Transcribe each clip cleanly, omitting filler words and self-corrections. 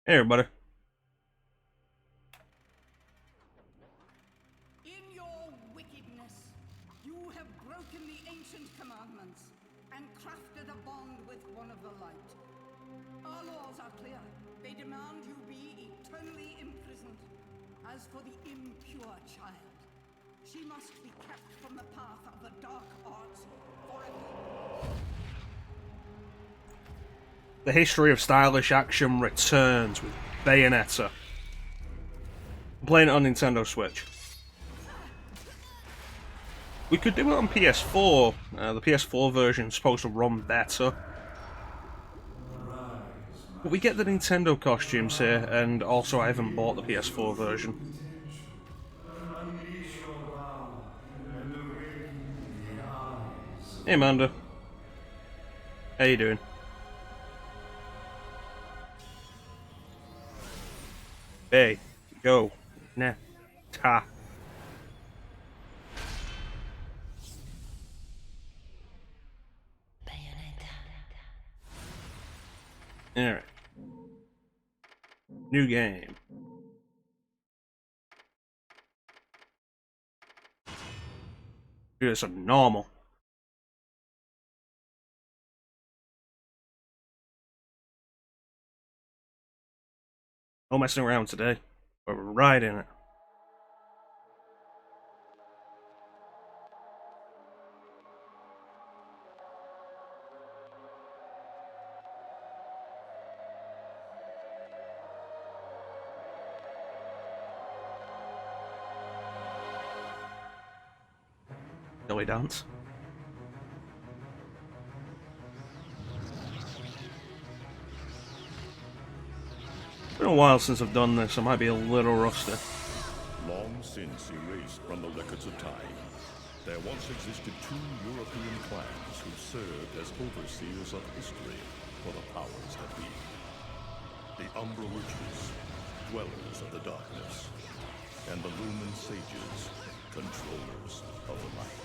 Hey everybody. In your wickedness, you have broken the ancient commandments and crafted a bond with one of the light. Our laws are clear. They demand you be eternally imprisoned. As for the impure child, she must be kept from the path of the dark arts forever. The history of stylish action returns with Bayonetta. I'm playing it on Nintendo Switch. We could do it on PS4. The PS4 version is supposed to run better. But we get the Nintendo costumes here, and also I haven't bought the PS4 version. Hey Amanda. How you doing? Hey, go. Nah. Ta. Alright. New game. Do this on normal. No messing around today. We're right in it. Shall we dance? It's been a while since I've done this, I might be a little rusty. Long since erased from the records of time, there once existed two European clans who served as overseers of history for the powers that be. The Umbra Witches, dwellers of the darkness, and the Lumen Sages, controllers of the light.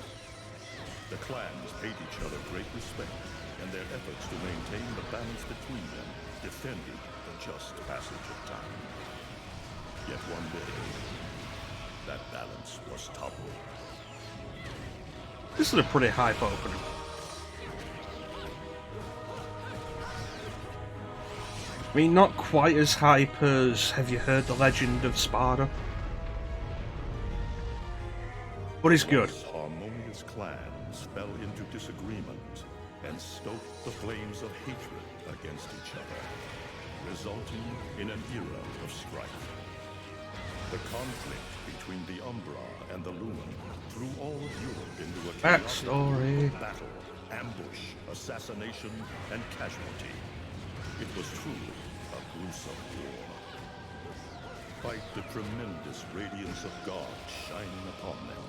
The clans paid each other great respect, and their efforts to maintain the balance between them defended the just passage of time. Yet one day, that balance was toppled. This is a pretty hype opening. I mean, not quite as hype as Have You Heard the Legend of Sparta? But it's good. Once harmonious clans fell into disagreement and stoked the flames of hatred against each other, resulting in an era of strife. The conflict between the Umbra and the Lumen threw all of Europe into a Backstory. battle, ambush, assassination, and casualty. It was truly a gruesome war. Despite the tremendous radiance of God shining upon them,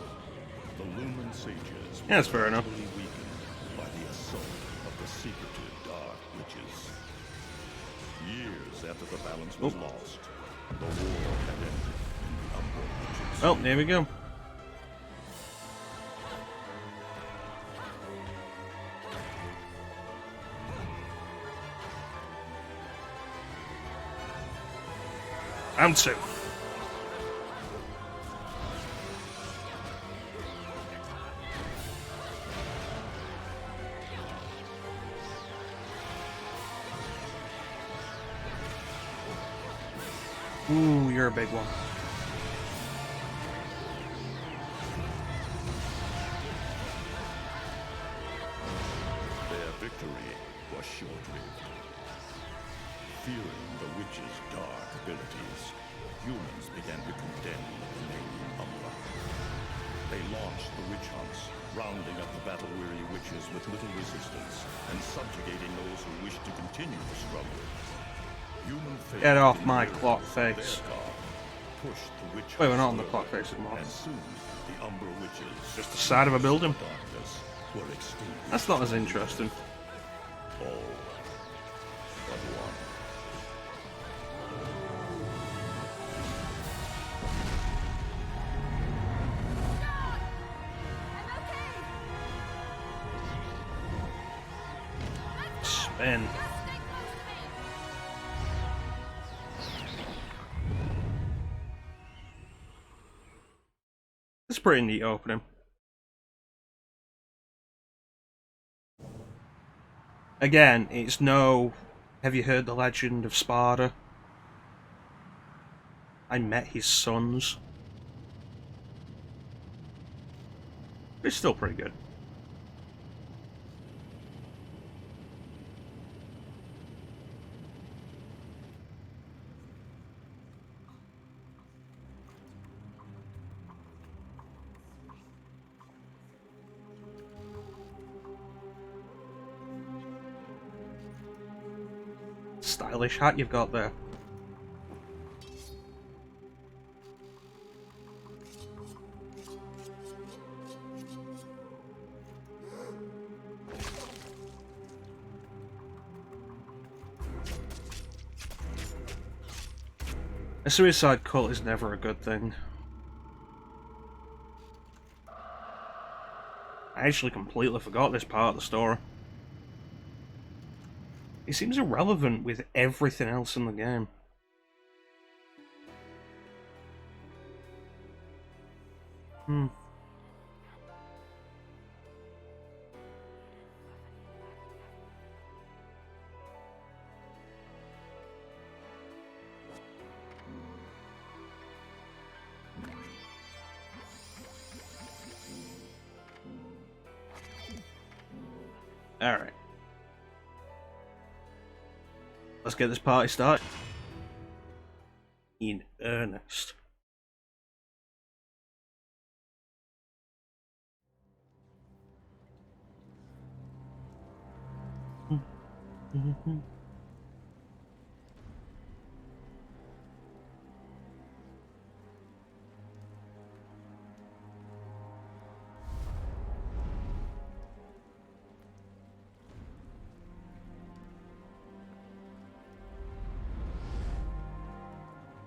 the Lumen Sages Yeah, that's fair enough. were weakened by the assault of the secretive Dark Witches. Years after the balance was lost, the war had ended in the Umbra Witches. Oh, there we go. I'm two. Ooh, you're a big one. Their victory was short-lived. Fearing the witches' dark abilities, humans began to condemn the name Umbra. They launched the witch hunts, rounding up the battle-weary witches with little resistance, and subjugating those who wished to continue the struggle. Human faith Get off in my the clock miracles of face. their God pushed the witch Wait, we're hunts not on the further, clock face anymore. and soon the Umbra witches, Just the side of a building. darkness, were extinguished. That's not as interesting. All but one. Spin. pretty neat opening. Again, it's no... Have you heard the legend of Sparta? I met his sons. It's still pretty good. Stylish hat you've got there. A suicide cult is never a good thing. I actually completely forgot this part of the story. It seems irrelevant with everything else in the game. Alright. Let's get this party started. In earnest.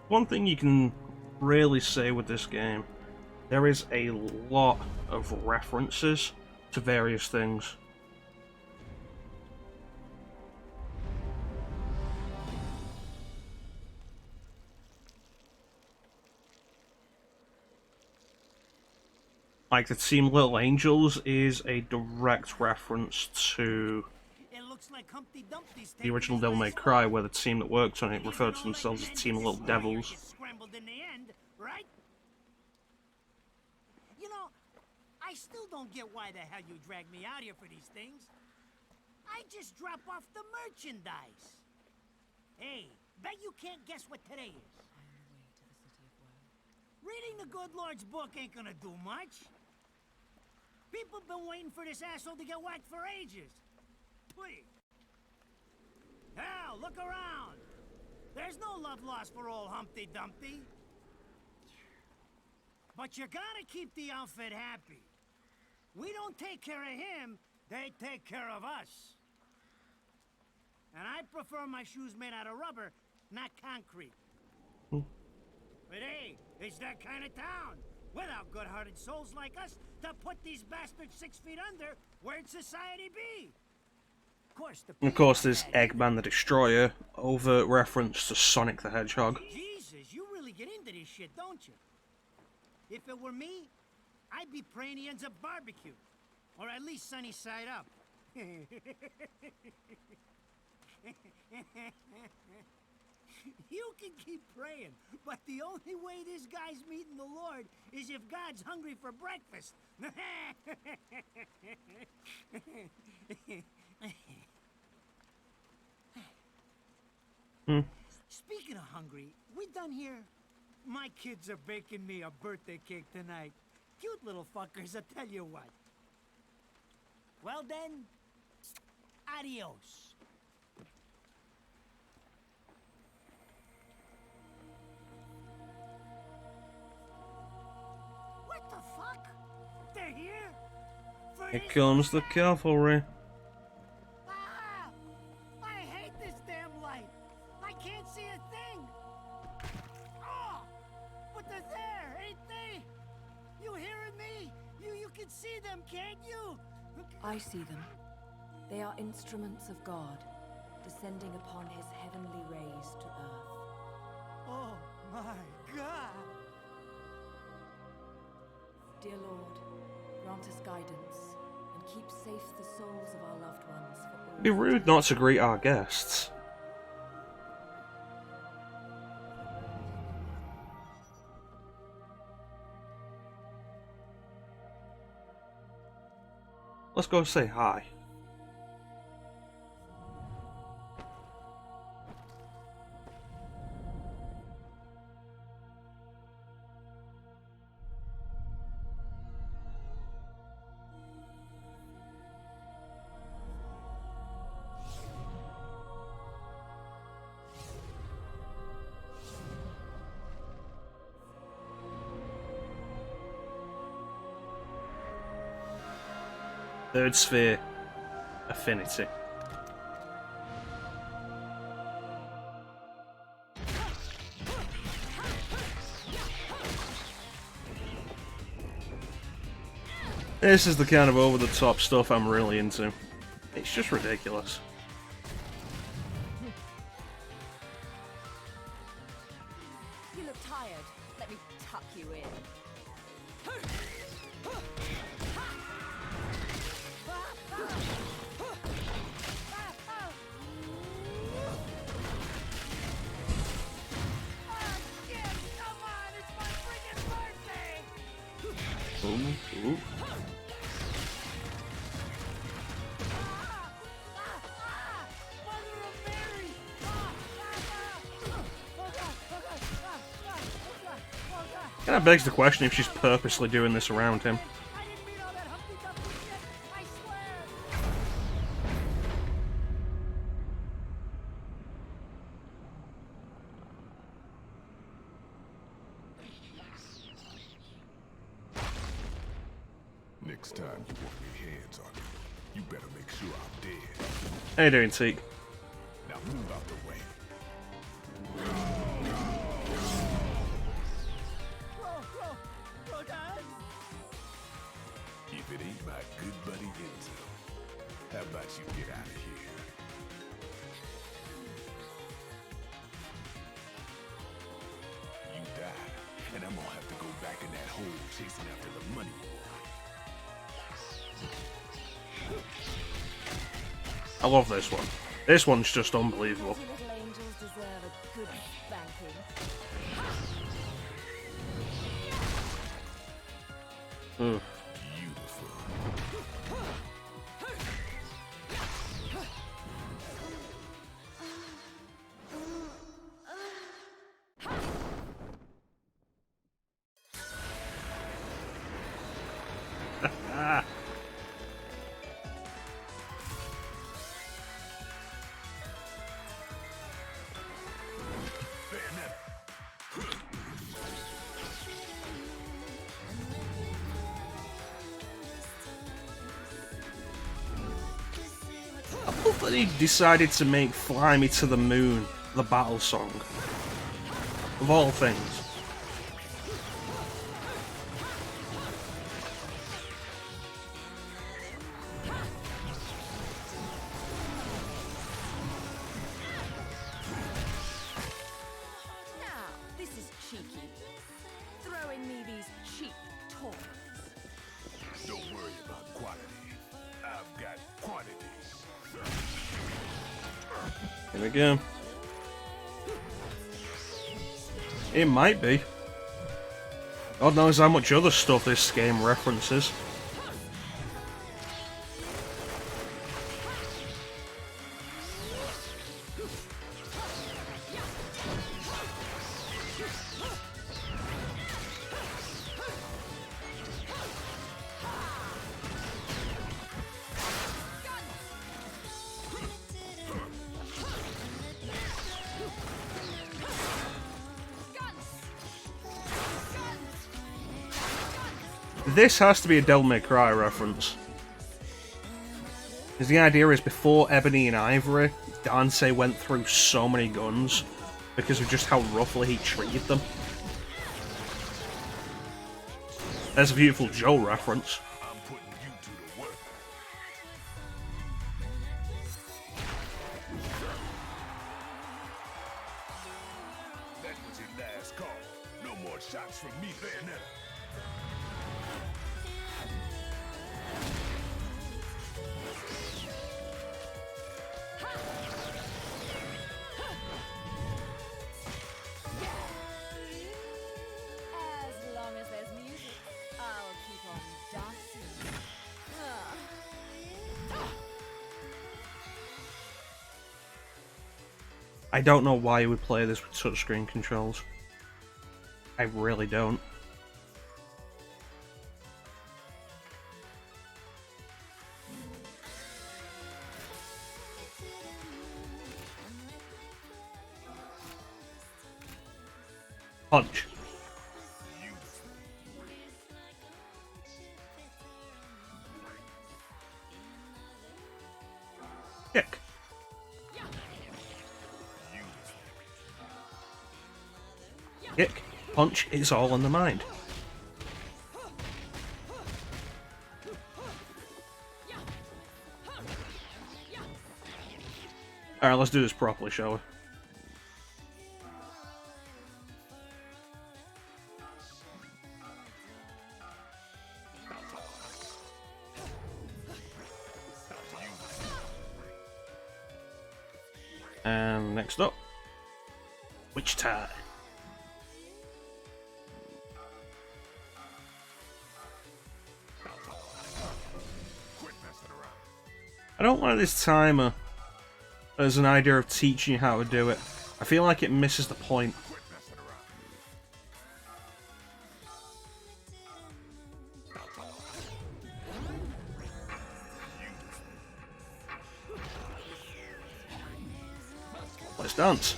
One thing you can really say with this game, there is a lot of references to various things. Like the Team Little Angels is a direct reference to the original Devil May Cry, where the team that worked on it referred to themselves as Team Little Devils. You know, I still don't get why the hell you dragged me out here for these things. I just drop off the merchandise. Hey, bet you can't guess what today is. Reading the good Lord's book ain't gonna do much. People have been waiting for this asshole to get whacked for ages. Please. Hell, look around. There's no love lost for old Humpty Dumpty. But you gotta keep the outfit happy. We don't take care of him, they take care of us. And I prefer my shoes made out of rubber, not concrete. But hey, it's that kind of town. Without good-hearted souls like us to put these bastards 6 feet under, where'd society be? Of course, there's Eggman the Destroyer, overt reference to Sonic the Hedgehog. Jesus, you really get into this shit, don't you? If it were me, I'd be praying he ends up barbecued. Or at least sunny side up. You can keep praying, but the only way this guy's meeting the Lord is if God's hungry for breakfast. Speaking of hungry, we done here? My kids are baking me a birthday cake tonight. Cute little fuckers, I tell you what. Well then, adios. What the fuck? They're here? Here comes the cavalry. Ah! I hate this damn light. I can't see a thing. Oh! But they're there, ain't they? You hearing me? You can see them, can't you? I see them. They are instruments of God, descending upon his heavenly rays to earth. Oh my God! Dear Lord, grant us guidance and keep safe the souls of our loved ones for all. It'd be rude not to greet our guests. Let's go say hi. Third sphere. Affinity. This is the kind of over-the-top stuff I'm really into. It's just ridiculous. You look tired. Let me tuck you in. Ooh. Kind of begs the question if she's purposely doing this around him. I didn't mean all that Humpty Dumpty shit, I swear! Next time you want your hands on me, you better make sure I'm dead. How you doing, Teak? Now move out the way. Bro, Dad! If it ain't my good buddy Enzo, how about you get out of here? You die, and I'm gonna have to go back in that hole chasing after the money. I love this one. This one's just unbelievable. Naughty little angels deserve a good spanking. Ugh. Beautiful. I love that he decided to make Fly Me to the Moon the battle song. Of all things. Now, this is cheeky. Throwing me these cheap toys. Don't worry about quality. I've got quantity. Here we go. It might be. God knows how much other stuff this game references. This has to be a Devil May Cry reference. Because the idea is before Ebony and Ivory, Dante went through so many guns because of just how roughly he treated them. There's a Beautiful Joe reference. I'm putting you to the work. That was your last call. No more shots from me, Bayonetta. I don't know why you would play this with touchscreen controls. I really don't. Punch. Kick. Kick. Punch. It's all in the mind. Alright, let's do this properly, shall we? And next up, Wichita. I don't like this timer as an idea of teaching you how to do it. I feel like it misses the point. Let's dance.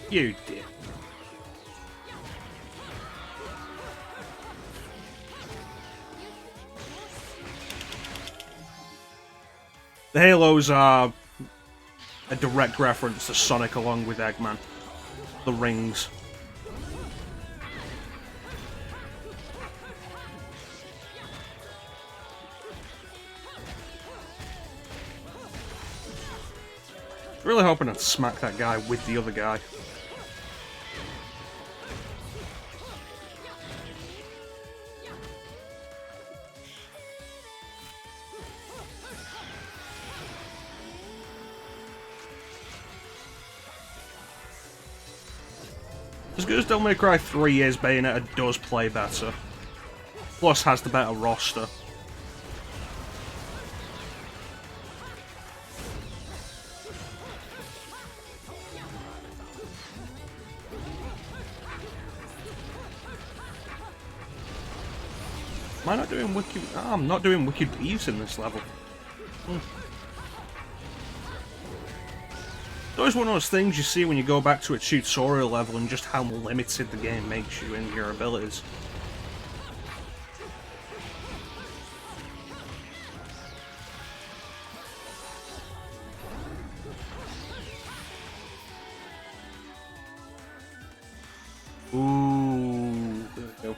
You did. The Halos are a direct reference to Sonic along with Eggman. The rings. Really hoping I'd smack that guy with the other guy. As good as Devil May Cry 3 is, Bayonetta does play better. Plus has the better roster. Am I not doing wicked... Oh, I'm not doing wicked beaves in this level. It's always one of those things you see when you go back to a tutorial level and just how limited the game makes you in your abilities. Ooh, there we go.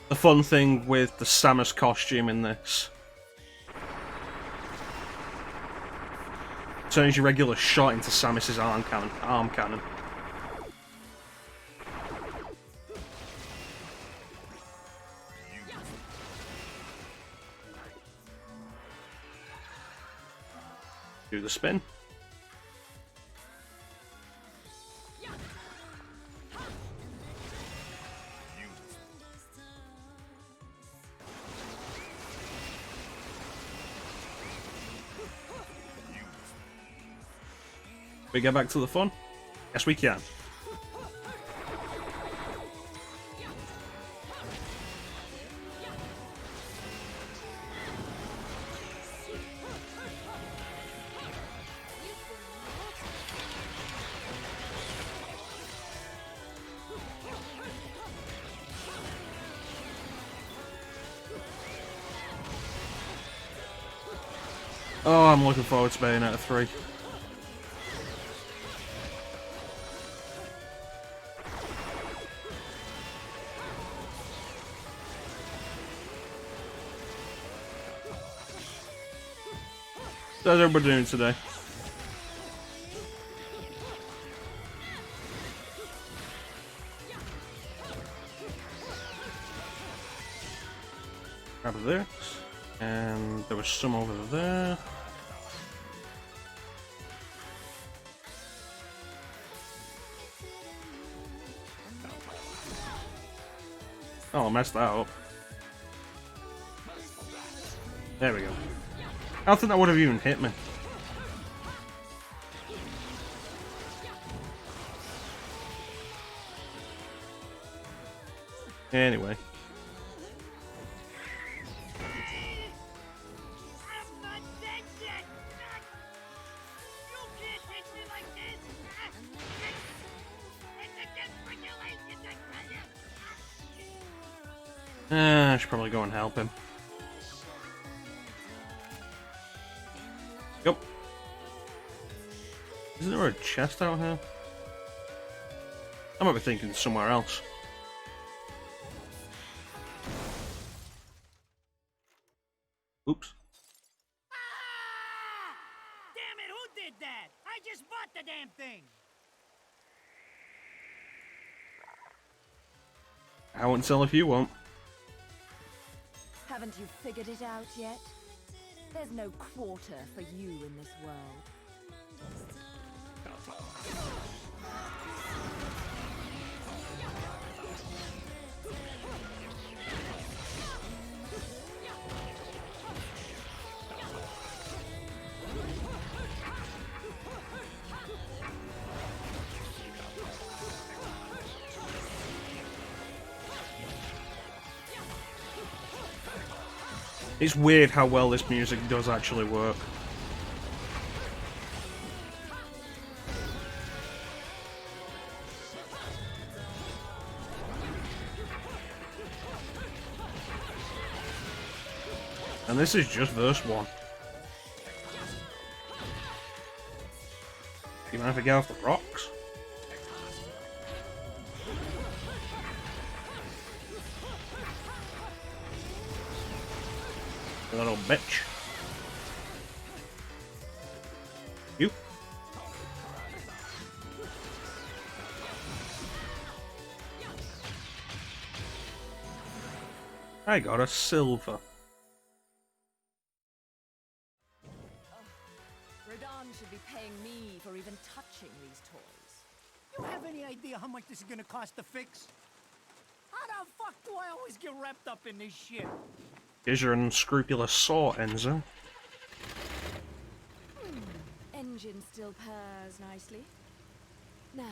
The fun thing with the Samus costume in this. Turns your regular shot into Samus's arm cannon. Do the spin. We get back to the fun? Yes, we can. Oh, I'm looking forward to Bayonetta 3. How's everybody doing today? Grab this, and there was some over there. Oh, I messed that up. There we go. I don't think that would have even hit me. Anyway. I'm not dead yet! You can't hit me like this! It's against regulations, I tell you! I should probably go and help him. Yep. Isn't there a chest out here? I might be thinking somewhere else. Oops. Ah! Damn it, who did that? I just bought the damn thing! I won't tell if you won't. Haven't you figured it out yet? There's no quarter for you in this world. It's weird how well this music does actually work. And this is just verse 1. You mind if I get off the rocks? You little bitch. You? I got a silver. Rodan should be paying me for even touching these toys. You have any idea how much this is gonna cost to fix? How the fuck do I always get wrapped up in this shit? Here's your unscrupulous saw, Enzo. Engine still purrs nicely. Now,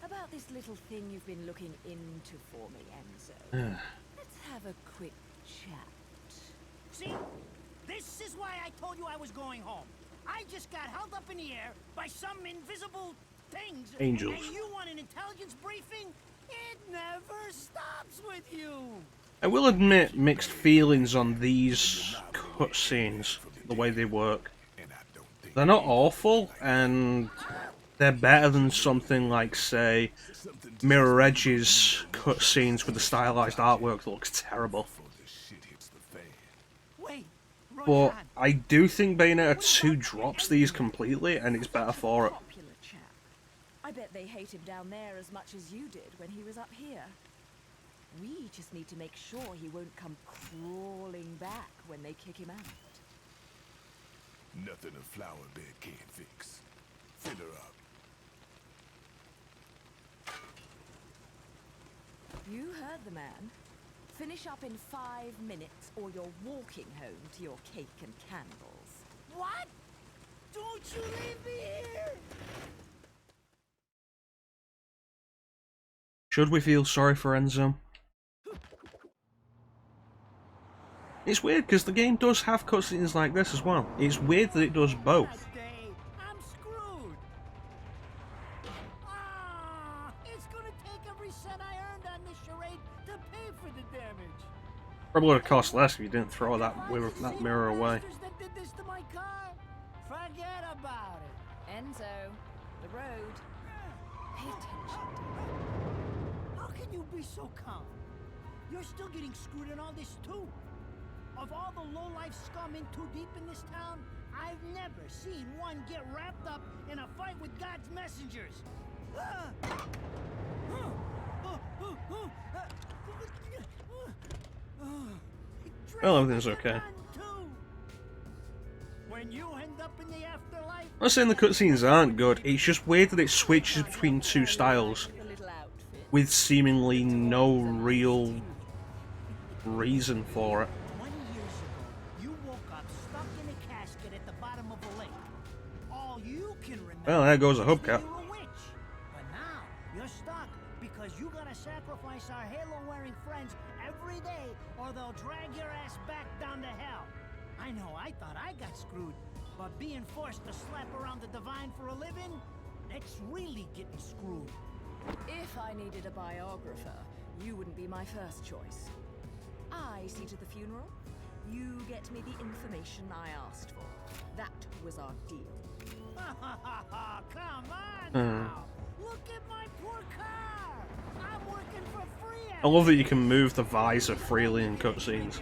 about this little thing you've been looking into for me, Enzo. Let's have a quick chat. See? This is why I told you I was going home. I just got held up in the air by some invisible things. Angels. And you want an intelligence briefing? It never stops with you. I will admit mixed feelings on these cutscenes, the way they work. They're not awful, and they're better than something like, say, Mirror Edge's cutscenes with the stylized artwork that looks terrible. Wait, But Rodan. I do think Bayonetta 2 drops these completely, and it's better for it. Popular chap. I bet they hate him down there as much as you did when he was up here. We just need to make sure he won't come crawling back when they kick him out. Nothing a flower bed can't fix. Fill her up. You heard the man. Finish up in 5 minutes or you're walking home to your cake and candles. What? Don't you leave me here! Should we feel sorry for Enzo? It's weird because the game does have cutscenes like this as well. It's weird that it does both. That day, I'm screwed. Ah, it's gonna take every cent I earned on this charade to pay for the damage. Probably would have cost less if you didn't throw that mirror away. That did this to my car? Forget about it. Enzo, the road. Pay attention. How can you be so calm? You're still getting screwed in all this too. Of all the low-life scum in too deep in this town, I've never seen one get wrapped up in a fight with God's messengers. Well, everything's okay. When you end up in the afterlife, I'm not saying the cutscenes aren't good, it's just weird that it switches between two styles The little outfit. with seemingly no real reason for it. 20 years ago, you woke up stuck in a casket at the bottom of a lake. All you can remember Well, there goes a is that hubcap. you're a witch. But now, you're stuck because you gotta sacrifice our halo-wearing friends every day, or they'll drag your ass back down to hell. I know, I thought I got screwed, but being forced to slap around the divine for a living, that's really getting screwed. If I needed a biographer, you wouldn't be my first choice. I see to the funeral. You get me the information I asked for. That was our deal. Come on now! Look at my poor car! I'm working for free. I love that you can move the visor freely in cutscenes.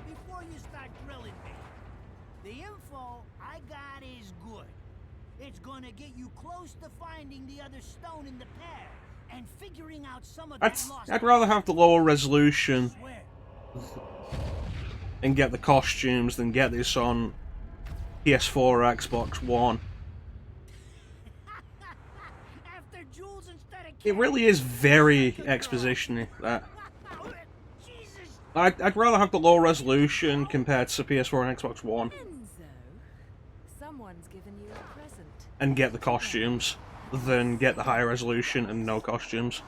Before you start drilling me, the info I got is good. It's gonna get you close to finding the other stone in the pair and figuring out some of that lost. I'd rather have the lower resolution Swear. and get the costumes than get this on PS4 or Xbox One. After Jules instead of It really is very exposition-y, that. Jesus. I'd rather have the low resolution compared to PS4 and Xbox One Enzo, someone's given you a present. and get the costumes than get the higher resolution and no costumes.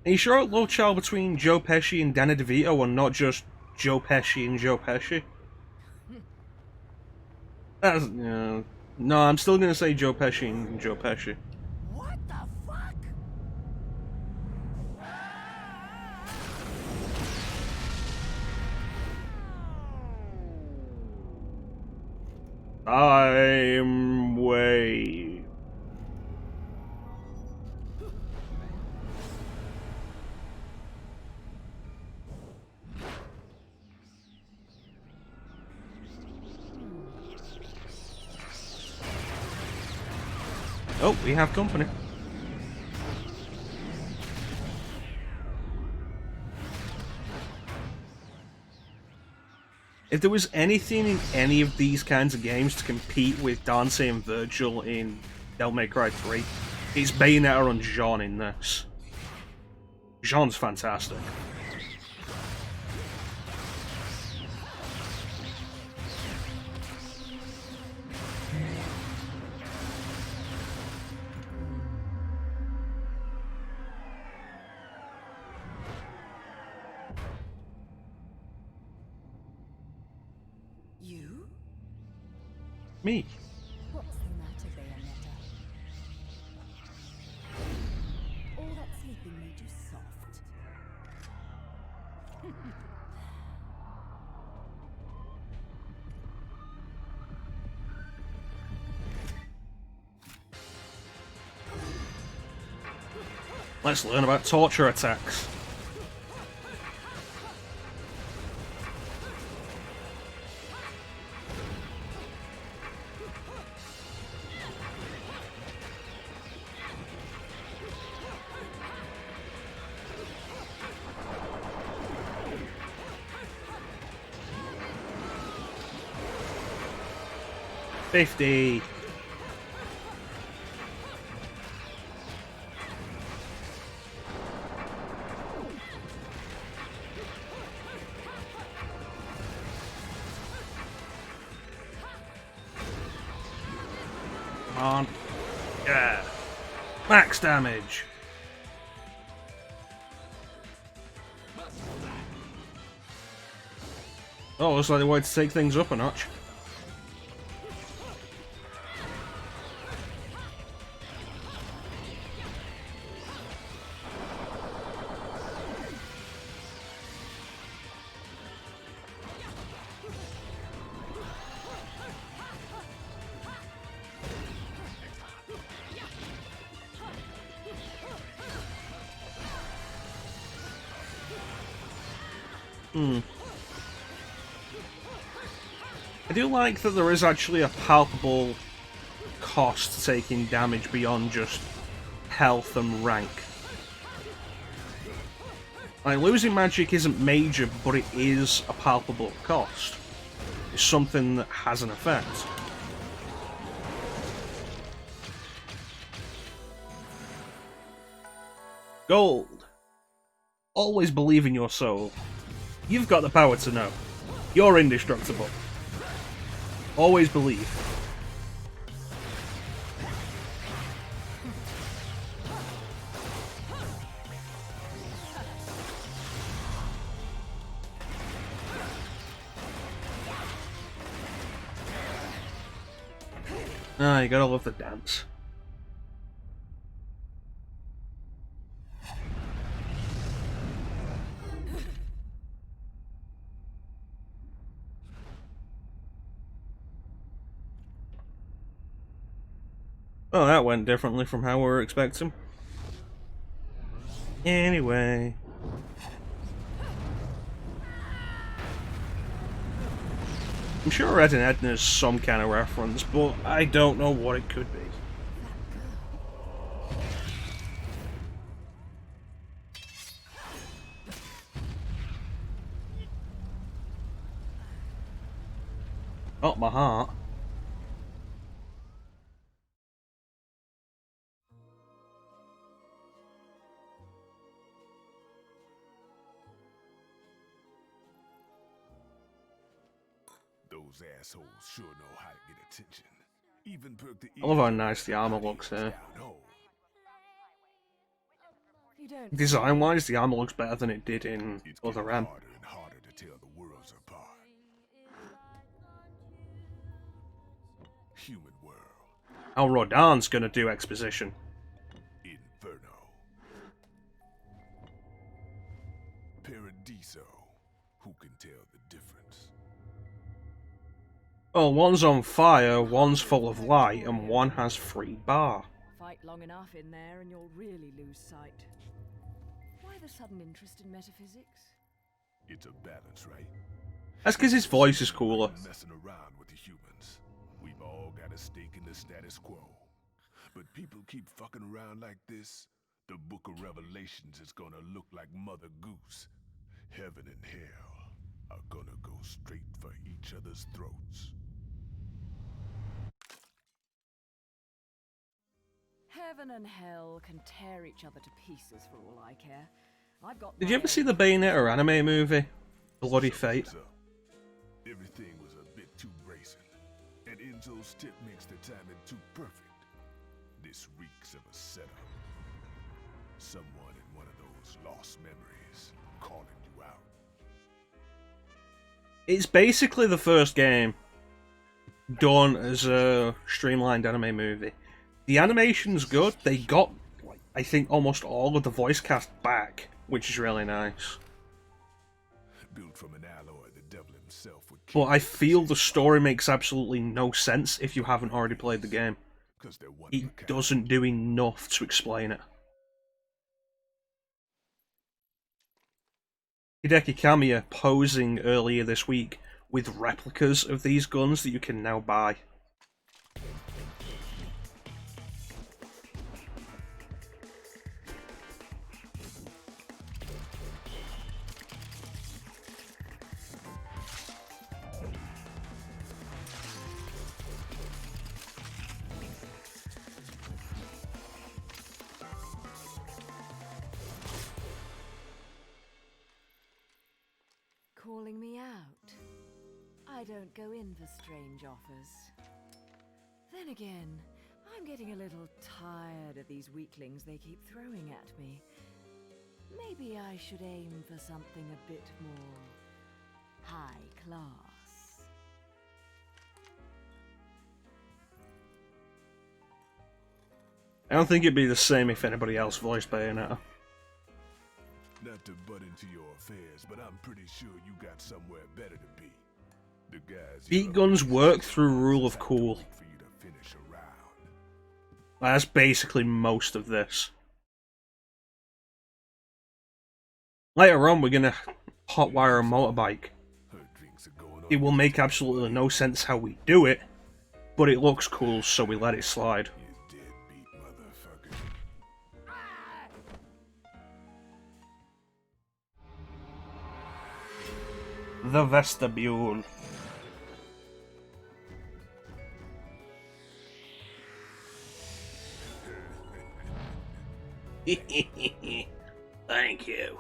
Are you sure love child between Joe Pesci and Danny DeVito and not just Joe Pesci and Joe Pesci? That's, no, I'm still gonna say Joe Pesci and Joe Pesci. What the fuck? I'm way. Oh, we have company. If there was anything in any of these kinds of games to compete with Dante and Virgil in Devil May Cry 3, it's Bayonetta and Shaun in this. Shaun's fantastic. You? Me. What's the matter, Bayonetta? All that sleeping made you soft. Let's learn about torture attacks. $50. Come on. Yeah. Max damage. Oh, looks like they wanted to take things up a notch. I do like that there is actually a palpable cost to taking damage beyond just health and rank. Like, losing magic isn't major, but it is a palpable cost. It's something that has an effect. Gold. Always believe in your soul. You've got the power to know. You're indestructible. Always believe. Ah, you gotta love the dance. Oh, that went differently from how we were expecting. Anyway. I'm sure Red and Edna's some kind of reference, but I don't know what it could be. Oh, my heart. Those assholes sure know how to get attention. Even perk the I love how nice the armor looks here. You don't. Design-wise, the armor looks better than it did in Other M. Harder and harder to tell the worlds apart. Human world. How Rodan's gonna do exposition. Inferno. Paradiso. Who can tell the difference? Well, one's on fire, one's full of light, and one has free bar. Fight long enough in there and you'll really lose sight. Why the sudden interest in metaphysics? It's a balance, right? That's because his voice is cooler. Messing around with the humans. We've all got a stake in the status quo. But people keep fucking around like this, the Book of Revelations is gonna look like Mother Goose. Heaven and hell are gonna go straight for each other's throats. Heaven and hell can tear each other to pieces for all I care. I've got. Did you ever see the Bayonetta anime movie? Bloody Fate. So, everything was a bit too brazen, and Enzo's tip makes the timing too perfect. This reeks of a setup. Someone in one of those lost memories calling you out. It's basically the first game done as a streamlined anime movie. The animation's good. They got, I think, almost all of the voice cast back, which is really nice. Built from an alloy the devil himself would But I feel the story makes absolutely no sense if you haven't already played the game. It doesn't do enough to explain it. Hideki Kamiya posing earlier this week with replicas of these guns that you can now buy. Calling me out. I don't go in for strange offers. Then again, I'm getting a little tired of these weaklings they keep throwing at me. Maybe I should aim for something a bit more high class. I don't think it'd be the same if anybody else voiced Bayonetta. Not to butt into your affairs, but I'm pretty sure you got somewhere better to be. The guys Beat guns work through rule of cool. for you to finish a round. That's basically most of this. Later on, we're gonna hotwire a motorbike. Her drinks are going on. It will make absolutely no sense how we do it, but it looks cool, so we let it slide. You deadbeat motherfucker. The vestibule. Thank you.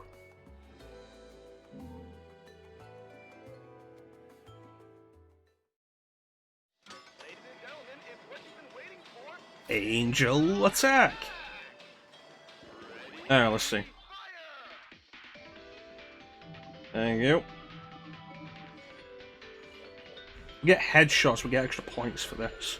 Angel attack. Alright, let's see. There you go. We get headshots, we get extra points for this.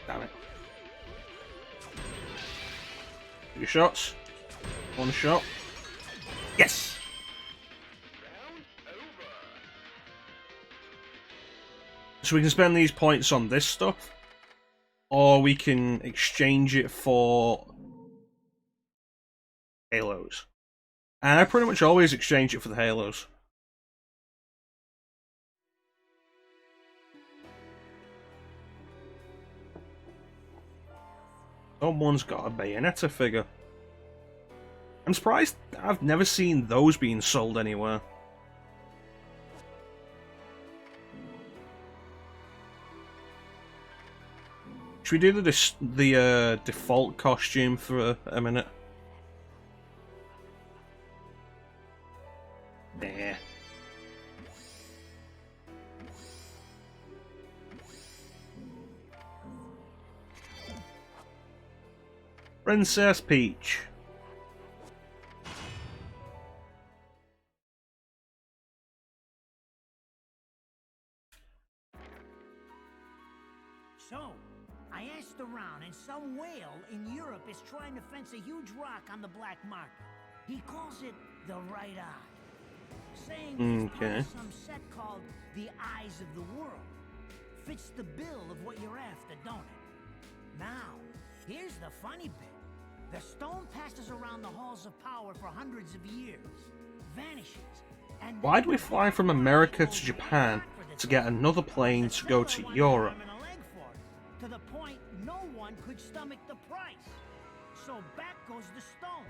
Damn it. 2 shots. 1 shot. Yes! So we can spend these points on this stuff, or we can exchange it for halos. And I pretty much always exchange it for the halos. Someone's got a Bayonetta figure. I'm surprised I've never seen those being sold anywhere. Should we do the default costume for a minute? Nah. Princess Peach. So, I asked around, and some whale in Europe is trying to fence a huge rock on the black market. He calls it the right eye, saying it's part of some set called the Eyes of the World. Fits the bill of what you're after, don't it? Now, here's the funny bit. The stone passes around the halls of power for hundreds of years, vanishes, and why do we fly from America to Japan to get another plane to go to Europe? To the point no one could stomach the price. So back goes the stone.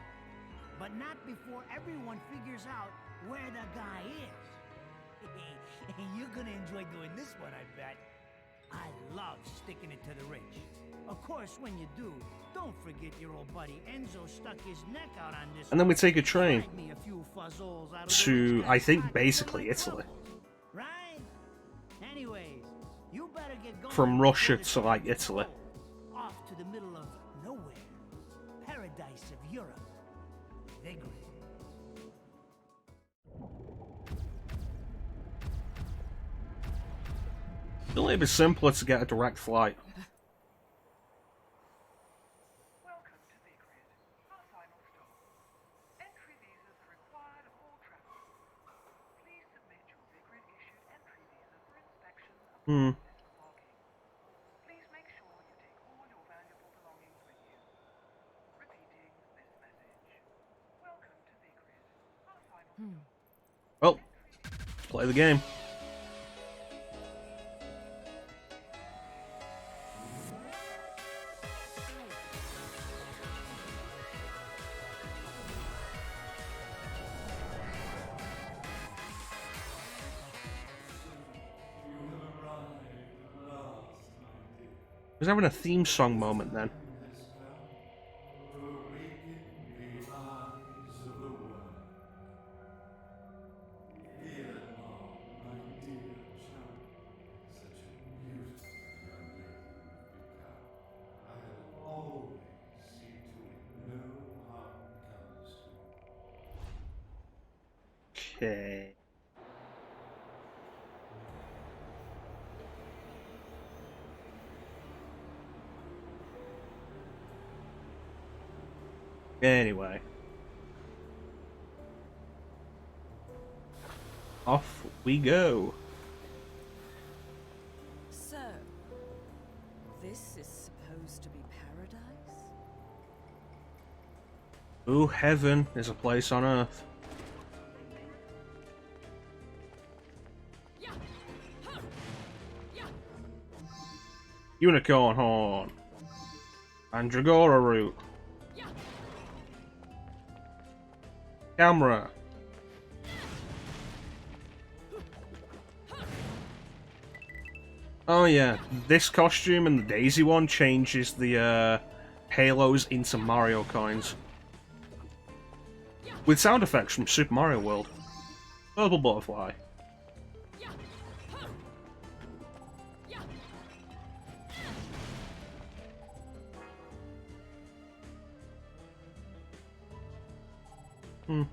But not before everyone figures out where the guy is. You're gonna enjoy doing this one, I bet. I love sticking it to the rich. Of course, when you do, don't forget your old buddy Enzo stuck his neck out on this. And then we take a train to, I think, basically Italy. Right? Anyways, you better get going. From Russia to, like, Italy. Off to the middle of nowhere. Paradise of Europe. Vigrid. It's a little bit simpler to get a direct flight. Welcome to Vigrid, our final stop. Entry visas are required of all travelers. Please submit your Vigrid-issued entry visa for inspection upon disembarking. Please make sure you take all your valuable belongings with you. Repeating this message. Welcome to Vigrid, our final stop. Well, let's play the game. I was having a theme song moment then. Okay. Anyway. Off we go. So, this is supposed to be paradise? Ooh, heaven is a place on earth. Unicorn horn. Mandragora root. Camera. Oh yeah, this costume and the Daisy one changes the halos into Mario coins. With sound effects from Super Mario World. Purple butterfly. Hmm.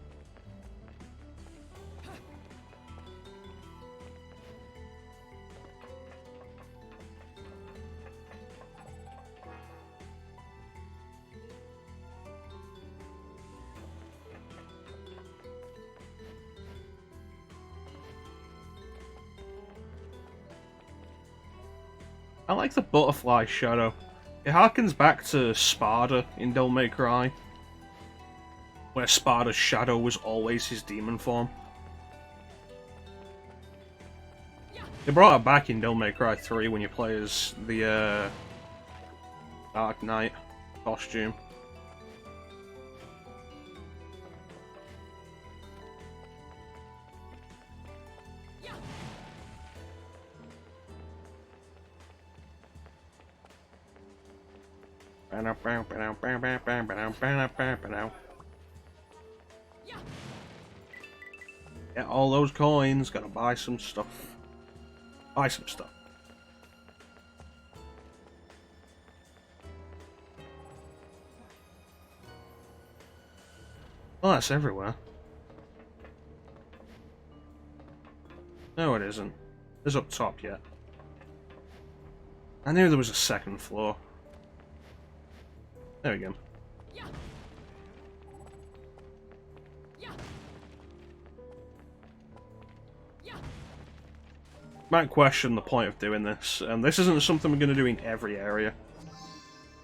I like the butterfly shadow. It harkens back to Sparda in Devil May Cry, where Sparda's shadow was always his demon form. They brought it back in Devil May Cry 3 when you play as the Dark Knight costume. Get all those coins, gotta buy some stuff. Buy some stuff. Well, that's everywhere. No, it isn't. It's up top yet. I knew there was a second floor. There we go. Might question the point of doing this, and this isn't something we're going to do in every area.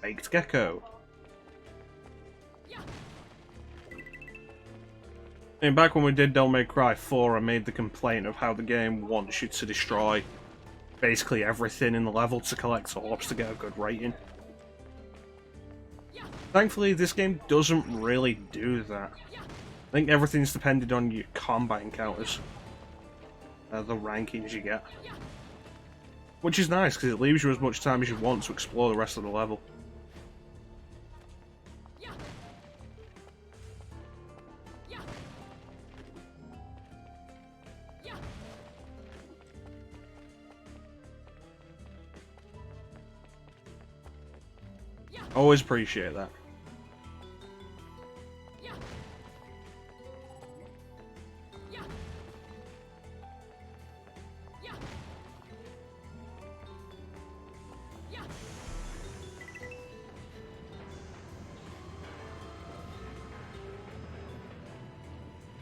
Baked gecko. I mean, back when we did Devil May Cry 4, I made the complaint of how the game wants you to destroy basically everything in the level to collect orbs to get a good rating. Thankfully, this game doesn't really do that. I think everything's dependent on your combat encounters. The rankings you get. Which is nice, because it leaves you as much time as you want to explore the rest of the level. Always appreciate that.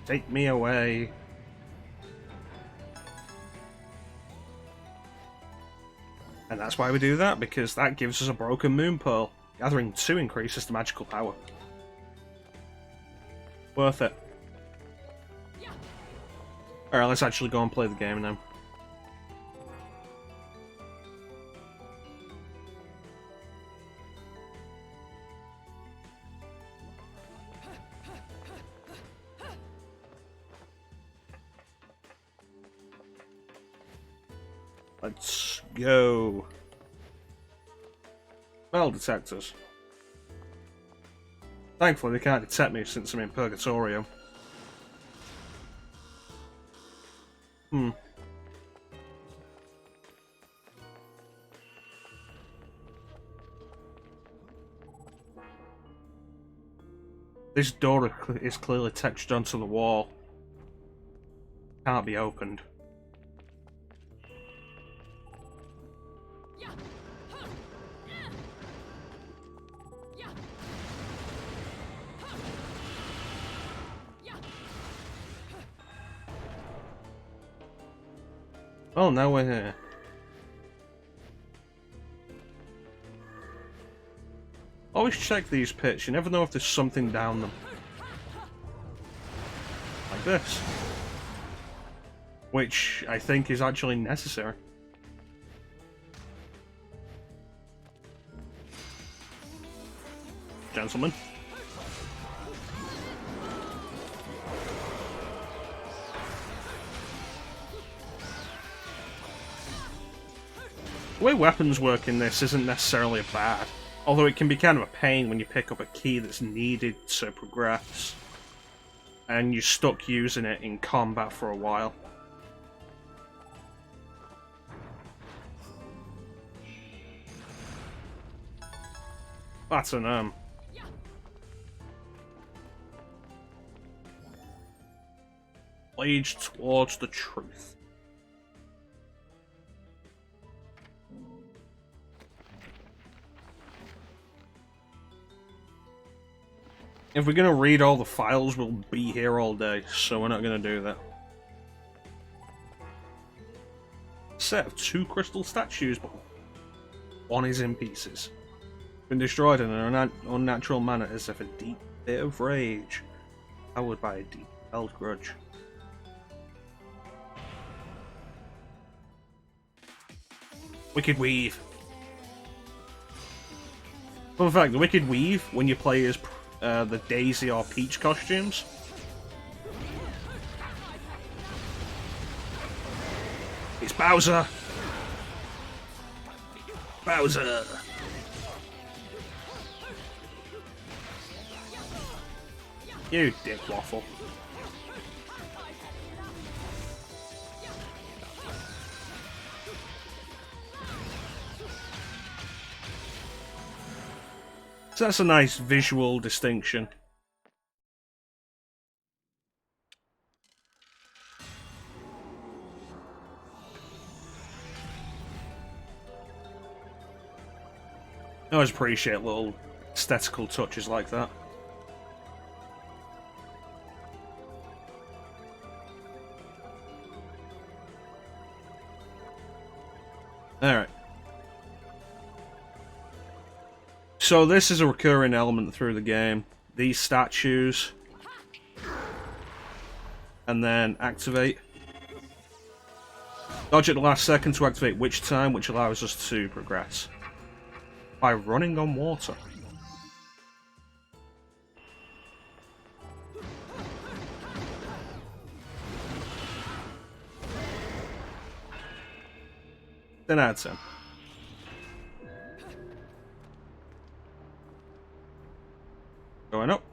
Take me away. And that's why we do that, because that gives us a broken moon pearl. Gathering 2 increases the magical power. Worth it. Alright, let's actually go and play the game now. Let's go. Metal detectors. Thankfully, they can't detect me since I'm in Purgatorio. This door is clearly textured onto the wall. Can't be opened. Oh, now we're here. Always check these pits, you never know if there's something down them. Like this. Which I think is actually necessary. Gentlemen. The way weapons work in this isn't necessarily bad, although it can be kind of a pain when you pick up a key that's needed to progress, and you're stuck using it in combat for a while. That's an Age towards the truth. If we're gonna read all the files, we'll be here all day, so we're not gonna do that. Set of 2 crystal statues, but one is in pieces. Been destroyed in an unnatural manner as if a deep bit of rage, powered by a deep held grudge. Wicked Weave. Fun fact, the Wicked Weave, when you play as the Daisy or Peach costumes, it's Bowser! Bowser! You dick waffle. So that's a nice visual distinction. I always appreciate little aesthetical touches like that. Alright. So this is a recurring element through the game. These statues. And then activate. Dodge at the last second to activate Witch Time, which allows us to progress by running on water. Then add 10. Going up.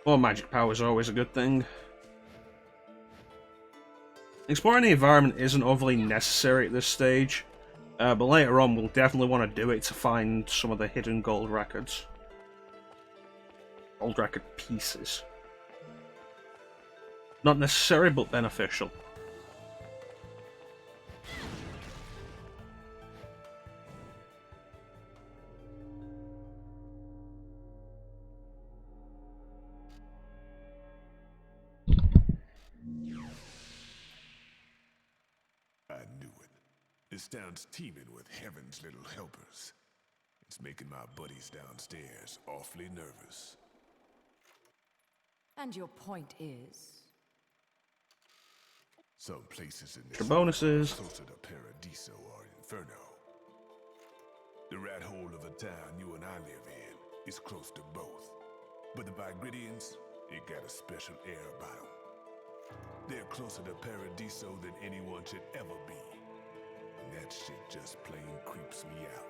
More magic power is always a good thing. Exploring the environment isn't overly necessary at this stage, but later on we'll definitely want to do it to find some of the hidden gold records. Gold record pieces. Not necessary, but beneficial. I knew it. This town's teeming with heaven's little helpers. It's making my buddies downstairs awfully nervous. And your point is? Some places in this Your bonuses. are closer to Paradiso or Inferno. The rat hole of the town you and I live in is close to both. But the Vigridians, it got a special air about them. They're closer to Paradiso than anyone should ever be. And that shit just plain creeps me out.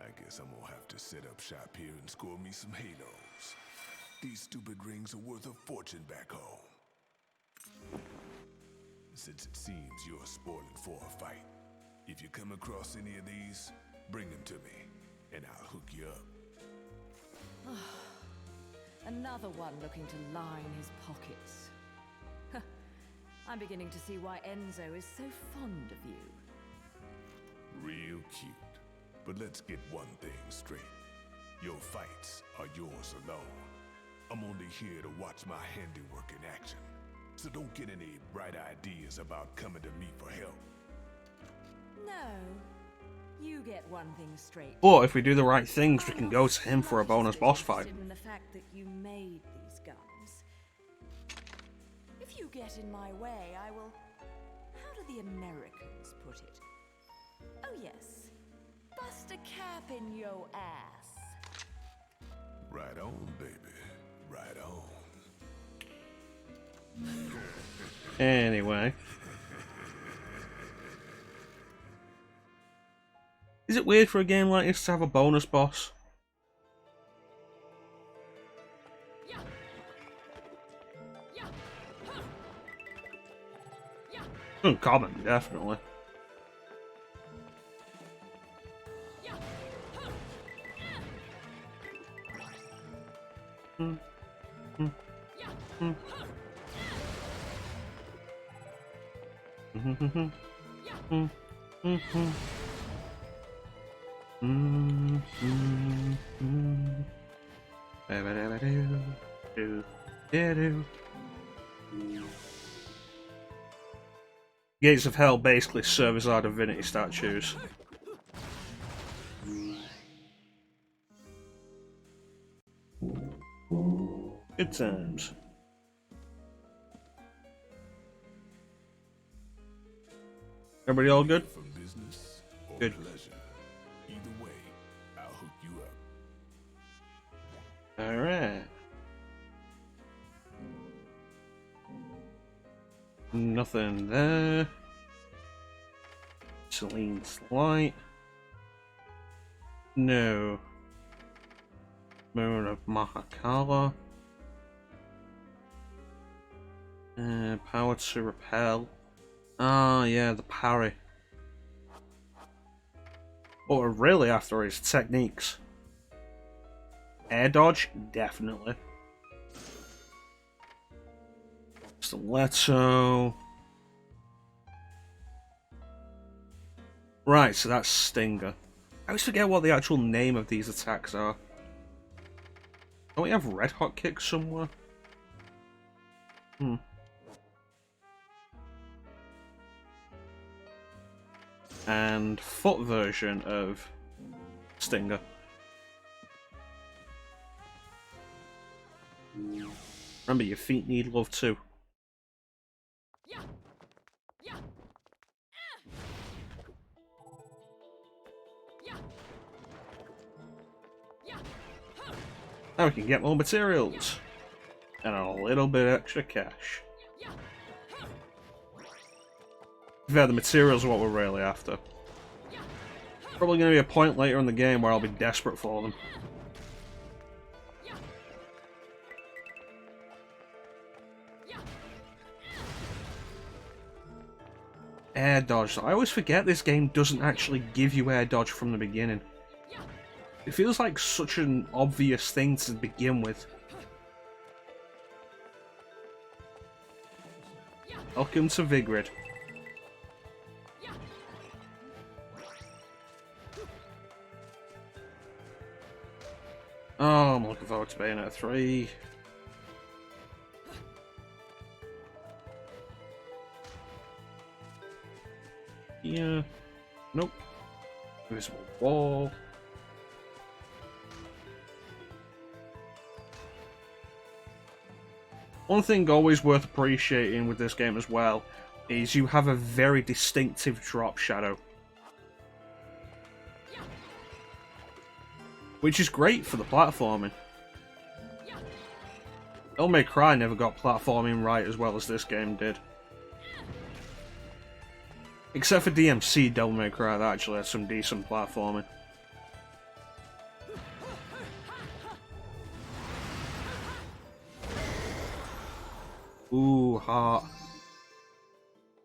I guess I'm gonna have to set up shop here and score me some halos. These stupid rings are worth a fortune back home. Since it seems you're spoiling for a fight, if you come across any of these, bring them to me, and I'll hook you up. Another one looking to line his pockets. I'm beginning to see why Enzo is so fond of you. Real cute. But let's get one thing straight. Your fights are yours alone. I'm only here to watch my handiwork in action. So don't get any bright ideas about coming to me for help. No, You get one thing straight. But if we do the right things, we can go to him for a bonus boss fight. In the fact that you made these guns. If you get in my way, I will. How do the Americans put it? Oh yes, bust a cap in your ass. Right on, baby. Right on. Anyway. Is it weird for a game like this to have a bonus boss? Uncommon, definitely. Gates of Hell basically serve as our divinity statues. Good times. Everybody all good? For business or Good. pleasure. Either way, I'll hook you up. Alright. Nothing there. Celine's light. No. Moon of Mahakala. Power to repel. Ah, yeah, the parry. What we're really after is techniques. Air dodge, definitely. Stiletto. Right, so that's Stinger. I always forget what the actual name of these attacks are. Don't we have Red Hot Kick somewhere? And foot version of Stinger. Remember, your feet need love too. Now we can get more materials. And a little bit extra cash. Yeah, the materials are what we're really after. Probably going to be a point later in the game where I'll be desperate for them. Air dodge. I always forget this game doesn't actually give you air dodge from the beginning. It feels like such an obvious thing to begin with. Welcome to Vigrid. Oh, I'm looking forward to Bayonetta 3. Yeah. Nope. Invisible wall. One thing always worth appreciating with this game as well is you have a very distinctive drop shadow. Which is great for the platforming. Devil May Cry never got platforming right as well as this game did. Except for DMC, Devil May Cry that actually has some decent platforming. Ooh, heart.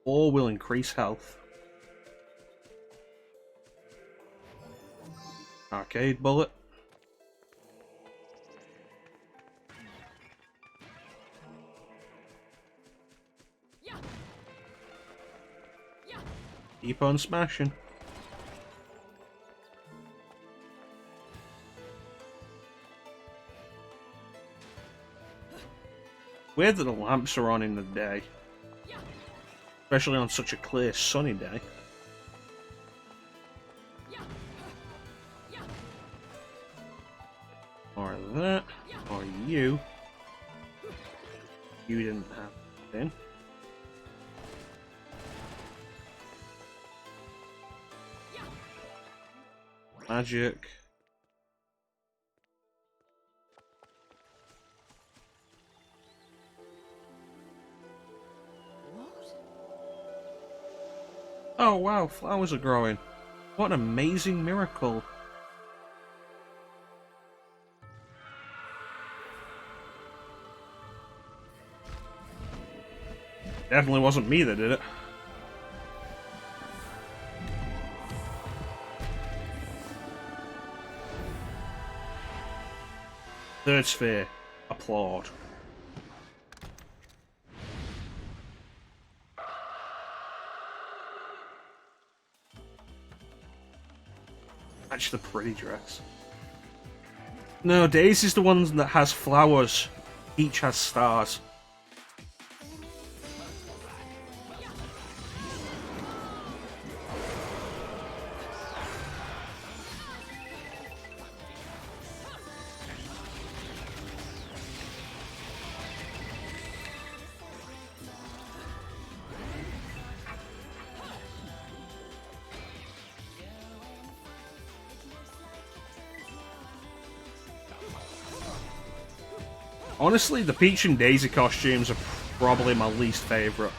Or will increase health. Arcade bullet. Keep on smashing. Weird that the lamps are on in the day. Especially on such a clear, sunny day. you. You didn't have anything. Magic. Oh wow, flowers are growing. What an amazing miracle. Definitely wasn't me that did it. Third sphere. Applaud. Match the pretty dress. No, Daisy's the one that has flowers. Each has stars. Honestly, the Peach and Daisy costumes are probably my least favourite.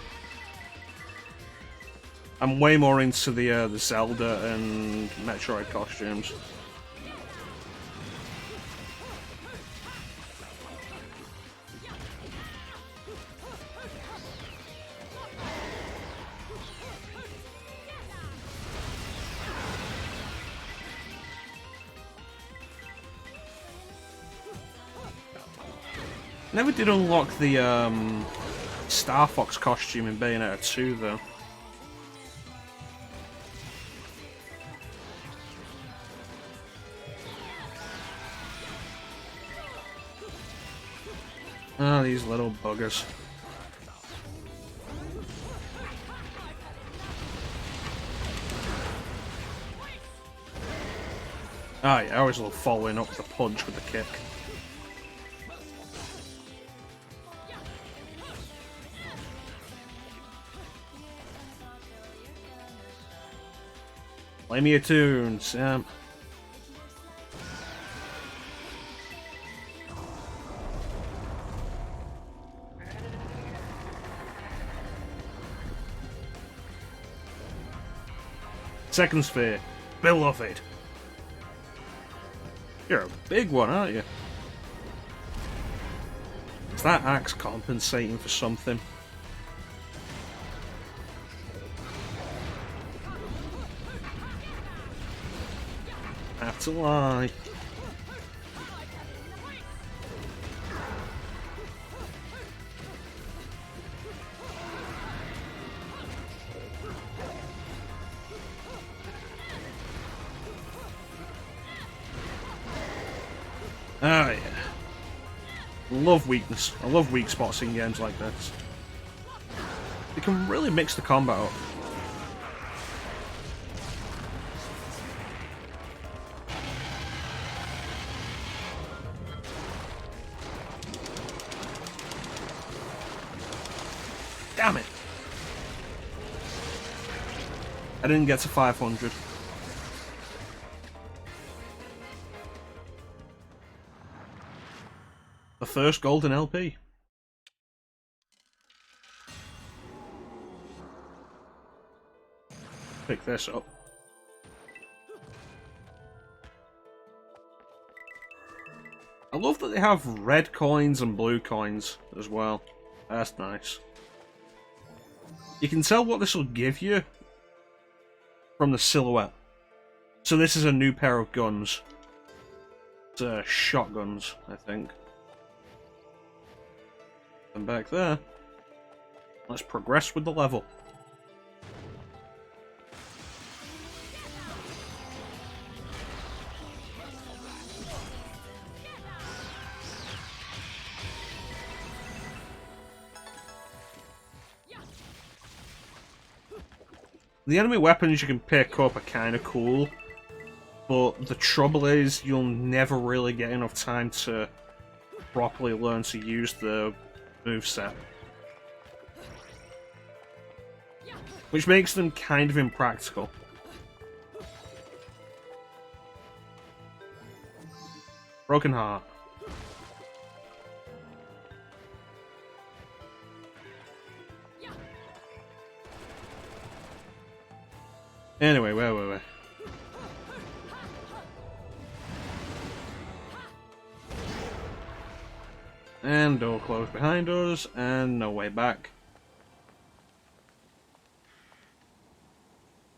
I'm way more into the Zelda and Metroid costumes. Never did unlock the Star Fox costume in Bayonetta 2 though. Ah, these little buggers. Ah yeah, I always love following up the punch with the kick. Play me a tune, Sam. Second sphere, beloved. You're a big one, aren't you? Is that axe compensating for something? That's a lie. Ah, yeah. Love weakness. I love weak spots in games like this. You can really mix the combat up. Damn it! I didn't get to 500. The first golden LP. Pick this up. I love that they have red coins and blue coins as well. That's nice. You can tell what this will give you from the silhouette. So this is a new pair of guns. It's shotguns, I think. And back there. Let's progress with the level. The enemy weapons you can pick up are kind of cool, but the trouble is you'll never really get enough time to properly learn to use the moveset. Which makes them kind of impractical. Broken Heart. Anyway, where? And door closed behind us, and no way back.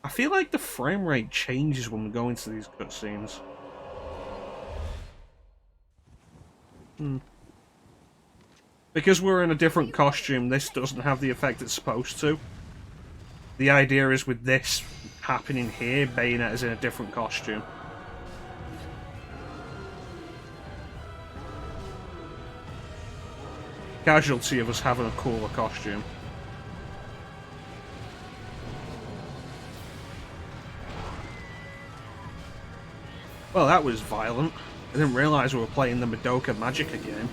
I feel like the frame rate changes when we go into these cutscenes. Because we're in a different costume, this doesn't have the effect it's supposed to. The idea is with this happening here, Bayonetta's in a different costume. Casualty of us having a cooler costume. Well, that was violent. I didn't realise we were playing the Madoka Magica game.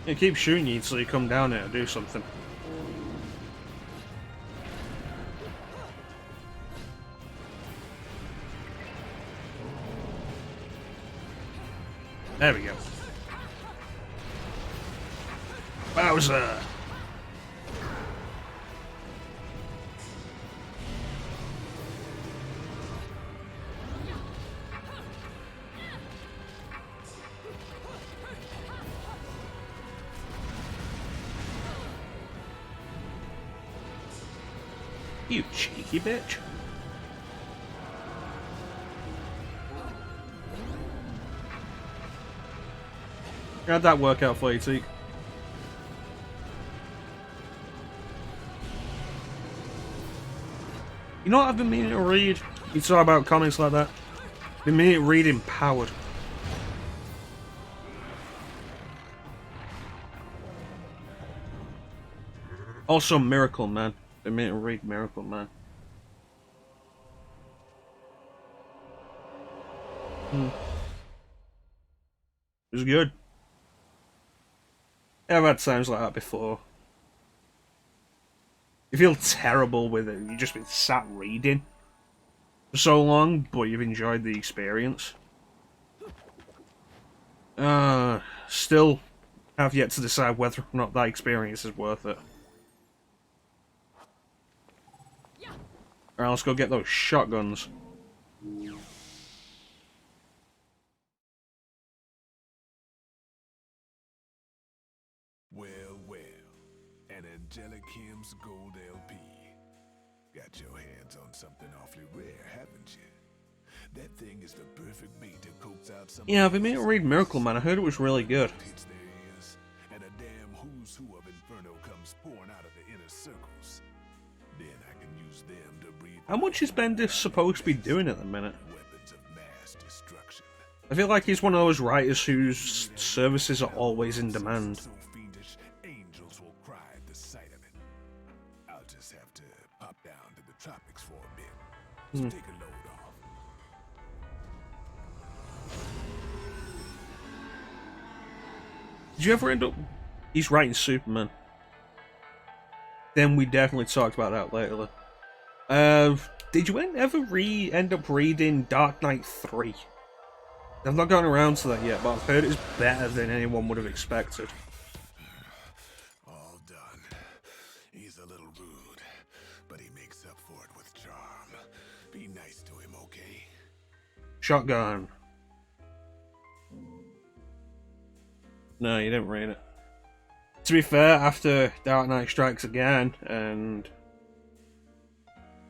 It keeps shooting you until you come down here and do something. There we go. Bowser! You cheeky bitch. How'd that work out for you, Teak? You know what I've been meaning to read? You talk about comics like that. Been meaning to read Empowered. Also Miracle Man. Been meaning to read Miracle Man. It was good. I've had times like that before. You feel terrible with it. You've just been sat reading for so long, but you've enjoyed the experience. Still have yet to decide whether or not that experience is worth it. Alright, let's go get those shotguns. Well, an Angelic Hymns Gold LP. Got your hands on something awfully rare, haven't you? That thing is the perfect bait to coax out some. Yeah, I've been meaning to read Miracle Man. I heard it was really good. And a damn who's who of Inferno comes pouring out of the inner circles. Then I can use them to breathe. How much is Bendis supposed to be doing at the minute? Weapons of mass destruction. I feel like he's one of those writers whose services are always in demand. So fiendish, angels will cry at the sight of it. I'll just have to pop down to the tropics for a bit. So take a load off. Did you ever end up... He's writing Superman. Then we definitely talked about that later. Did you ever end up reading Dark Knight 3? I've not gotten around to that yet, but I've heard it's better than anyone would have expected. All done. He's a little rude, but he makes up for it with charm. Be nice to him, okay? Shotgun. No, you didn't read it. To be fair, after Dark Knight Strikes Again and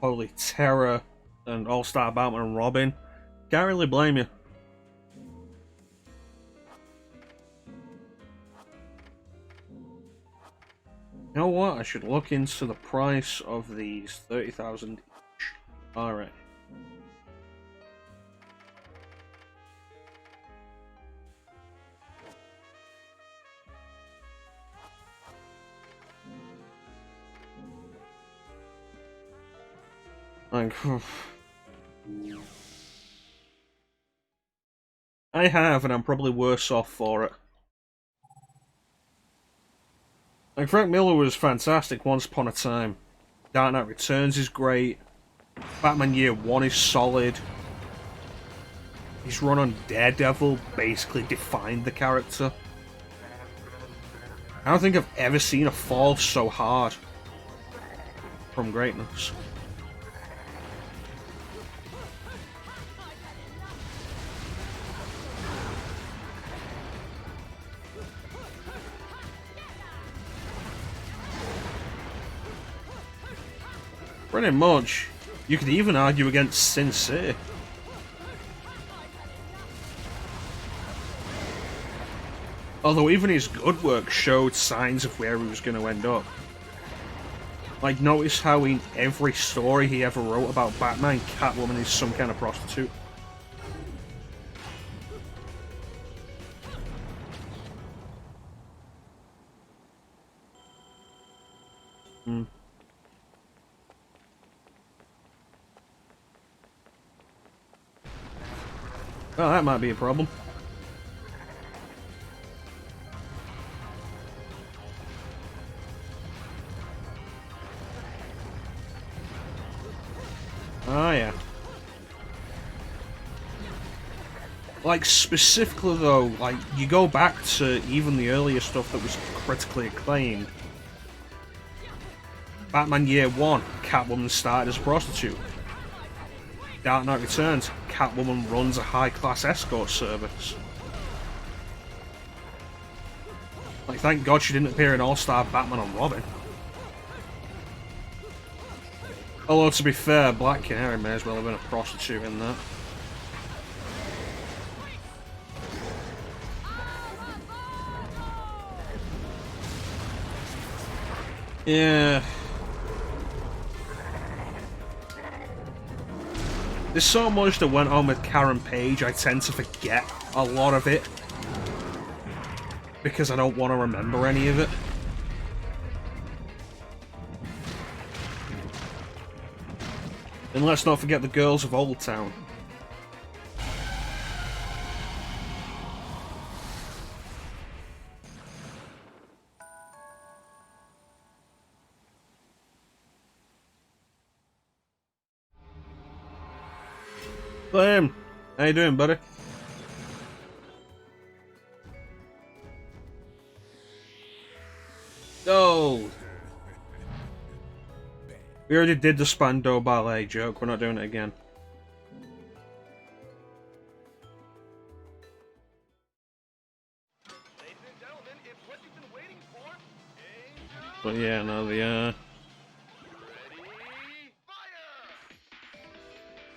Holy Terror and All-Star Batman and Robin, can't really blame you. You know what? I should look into the price of these. 30,000 each. Alright. Like, I have, and I'm probably worse off for it. Like, Frank Miller was fantastic once upon a time. Dark Knight Returns is great. Batman Year One is solid. His run on Daredevil basically defined the character. I don't think I've ever seen a fall so hard from greatness. Pretty much. You could even argue against Sin City. Although even his good work showed signs of where he was going to end up. Like, notice how in every story he ever wrote about Batman, Catwoman is some kind of prostitute. Hmm. Well, that might be a problem. Oh, yeah. Like, specifically though, like, you go back to even the earlier stuff that was critically acclaimed. Batman Year One, Catwoman started as a prostitute. Dark Knight Returns, Catwoman runs a high-class escort service. Like, thank God she didn't appear in All-Star Batman and Robin. Although, to be fair, Black Canary may as well have been a prostitute in that. Yeah. There's so much that went on with Karen Page, I tend to forget a lot of it. Because I don't want to remember any of it. And let's not forget the girls of Old Town. Flame, how you doing, buddy? Oh, we already did the Spandau Ballet joke. We're not doing it again. But yeah, no, the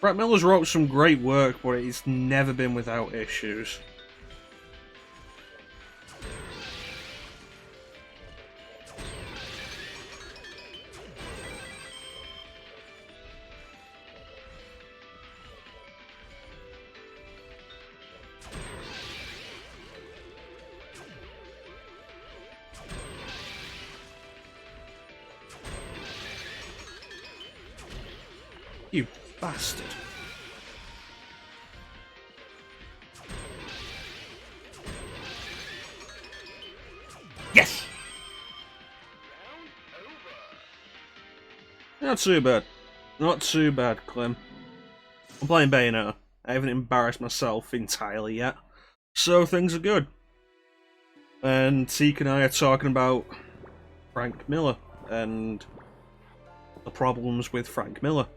Brett Miller's wrote some great work, but it's never been without issues. You bastard. Yes! Not too bad. Not too bad, Clem. I'm playing Bayonetta. I haven't embarrassed myself entirely yet. So things are good. And Teak and I are talking about Frank Miller and the problems with Frank Miller.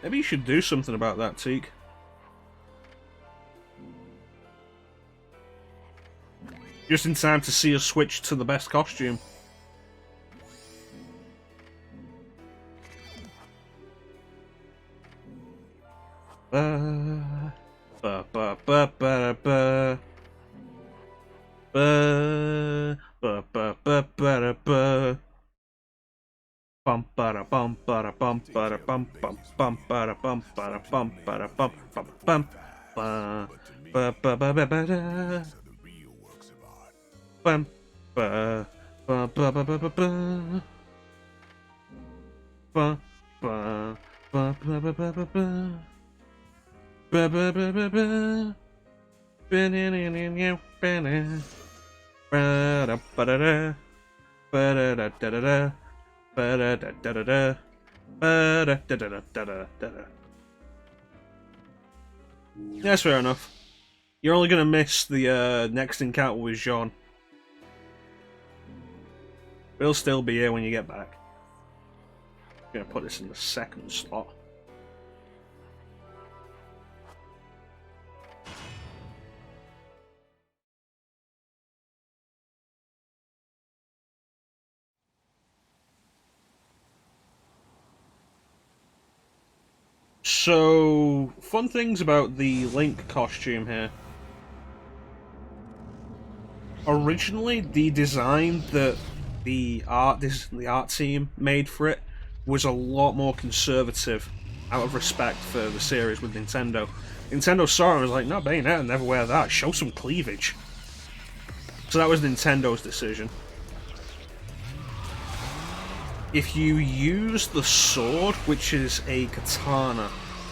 Maybe you should do something about that, Teak. Just in time to see us switch to the best costume. Ba ba ba ba ba ba ba ba ba ba ba ba. Bum ba bum ba bum ba bum bum bum ba bum ba bum ba bum bum bum ba ba ba ba ba ba. Bam. Ba. Ba ba ba ba ba ba. Ba ba ba ba ba ba ba ba. Ba ba ba ba ba. Ba-na-na-na-na, ba-na. Ba-da-ba-da-da. Ba-da-da-da-da-da. Ba-da-da-da-da-da. Ba-da-da-da-da-da-da. That's fair enough. You're only gonna miss the next encounter with Shaun. We'll still be here when you get back. I'm gonna put this in the second slot. So, fun things about the Link costume here. Originally, the design that the art team made for it was a lot more conservative, out of respect for the series with Nintendo. Nintendo saw it and was like, no, Bayonetta, never wear that, show some cleavage. So that was Nintendo's decision. If you use the sword, which is a katana,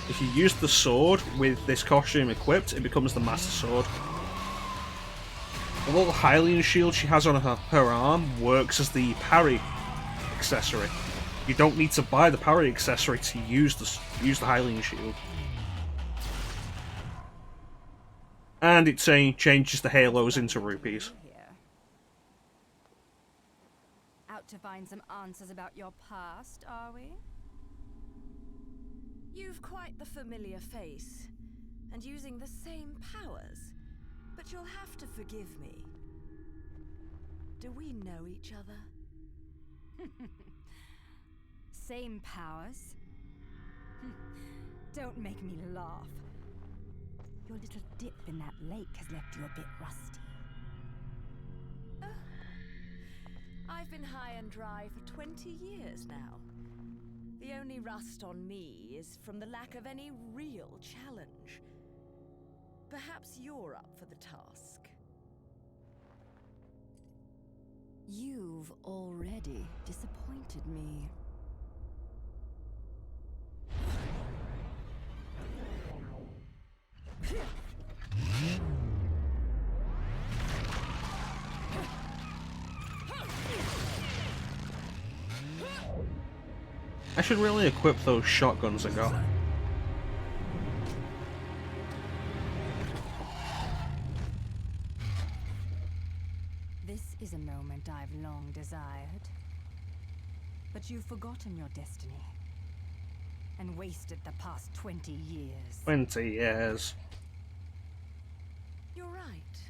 if you use the sword with this costume equipped, it becomes the Master Sword. The little Hylian shield she has on her arm works as the parry accessory. You don't need to buy the parry accessory to use the Hylian shield. And it changes the halos into rupees. Out to find some answers about your past, are we? You've quite the familiar face, and using the same powers. But you'll have to forgive me. Do we know each other? Same powers? Don't make me laugh. Your little dip in that lake has left you a bit rusty. I've been high and dry for 20 years now. The only rust on me is from the lack of any real challenge. Perhaps you're up for the task. You've already disappointed me. I should really equip those shotguns I got. This is a moment I've long desired. But you've forgotten your destiny. And wasted the past 20 years. 20 years. You're right.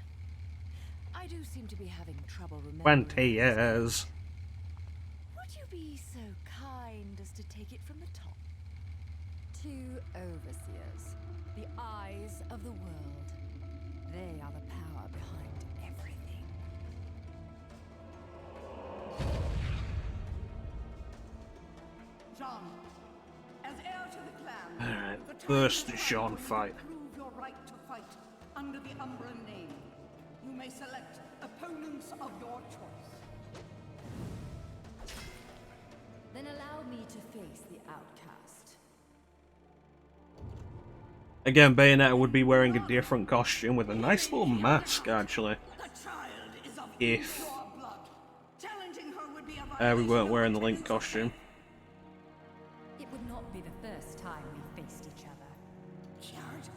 I do seem to be having trouble remembering. 20 years. Would you be so kind as to take it from the top? 2 overseers, the eyes of the world. They are the power behind everything. Shaun, as heir to the clan, Alright, the time first has Shaun come for you to fight. prove your right to fight under the Umbran name. You may select opponents of your choice. Then allow me to face the outcast. Again, Bayonetta would be wearing a different costume with a nice little mask, actually. The child is of If impure blood. Challenging her would be a we weren't wearing the Link costume. It would not be the first time we faced each other. Jared,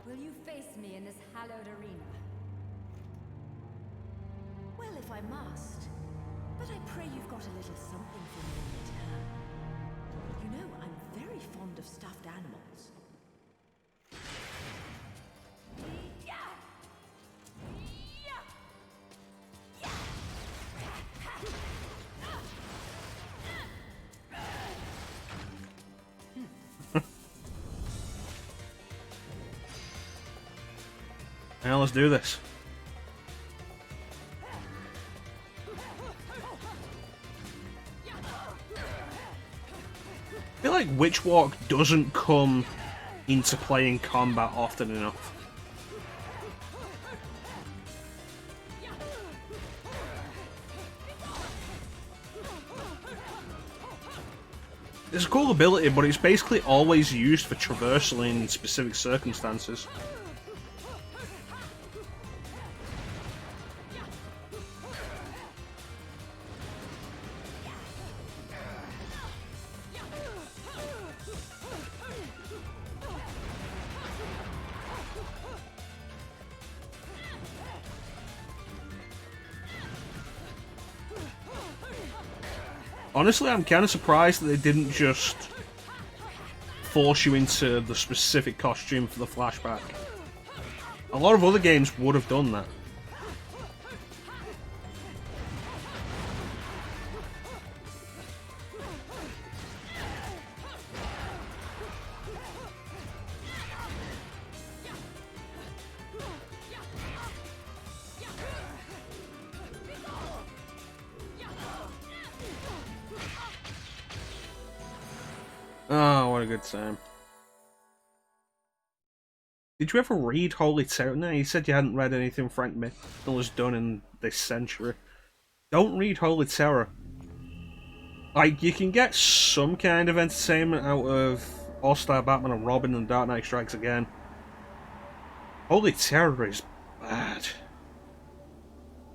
Will you face me in this hallowed arena? Well, if I must. But I pray you've got a little something for me in return. You know, I'm very fond of stuffed animals. Yeah! Yeah! Yeah! Now let's do this. I feel like Witch Walk doesn't come into play in combat often enough. It's a cool ability, but it's basically always used for traversal in specific circumstances. Honestly, I'm kind of surprised that they didn't just force you into the specific costume for the flashback. A lot of other games would have done that. Oh, what a good time. Did you ever read Holy Terror? No, you said you hadn't read anything Frank Miller has done in this century. Don't read Holy Terror. Like, you can get some kind of entertainment out of All-Star Batman and Robin and Dark Knight Strikes Again. Holy Terror is bad.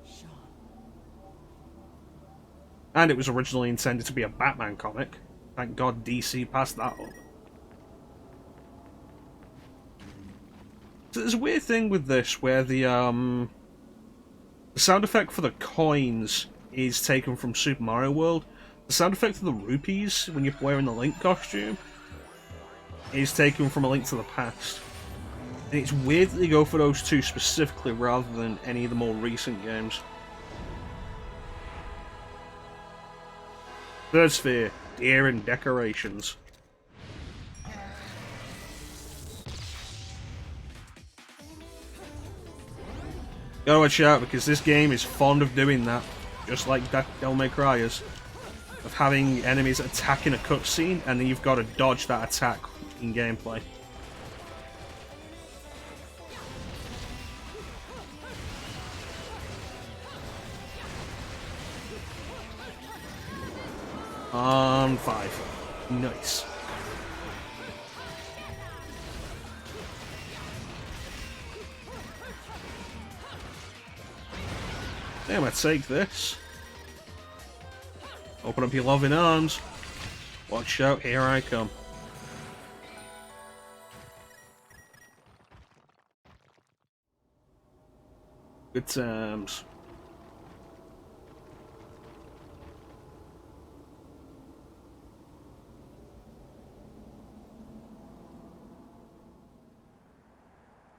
Shaun. And it was originally intended to be a Batman comic. Thank God DC passed that up. So there's a weird thing with this where the sound effect for the coins is taken from Super Mario World. The sound effect for the rupees when you're wearing the Link costume is taken from A Link to the Past. And it's weird that they go for those two specifically rather than any of the more recent games. Third sphere, deer and decorations. Gotta watch out because this game is fond of doing that, just like Devil May Cry is, of having enemies attacking a cutscene and then you've got to dodge that attack in gameplay. On 5. Nice. Yeah, I'm gonna take this. Open up your loving arms. Watch out, here I come. Good times.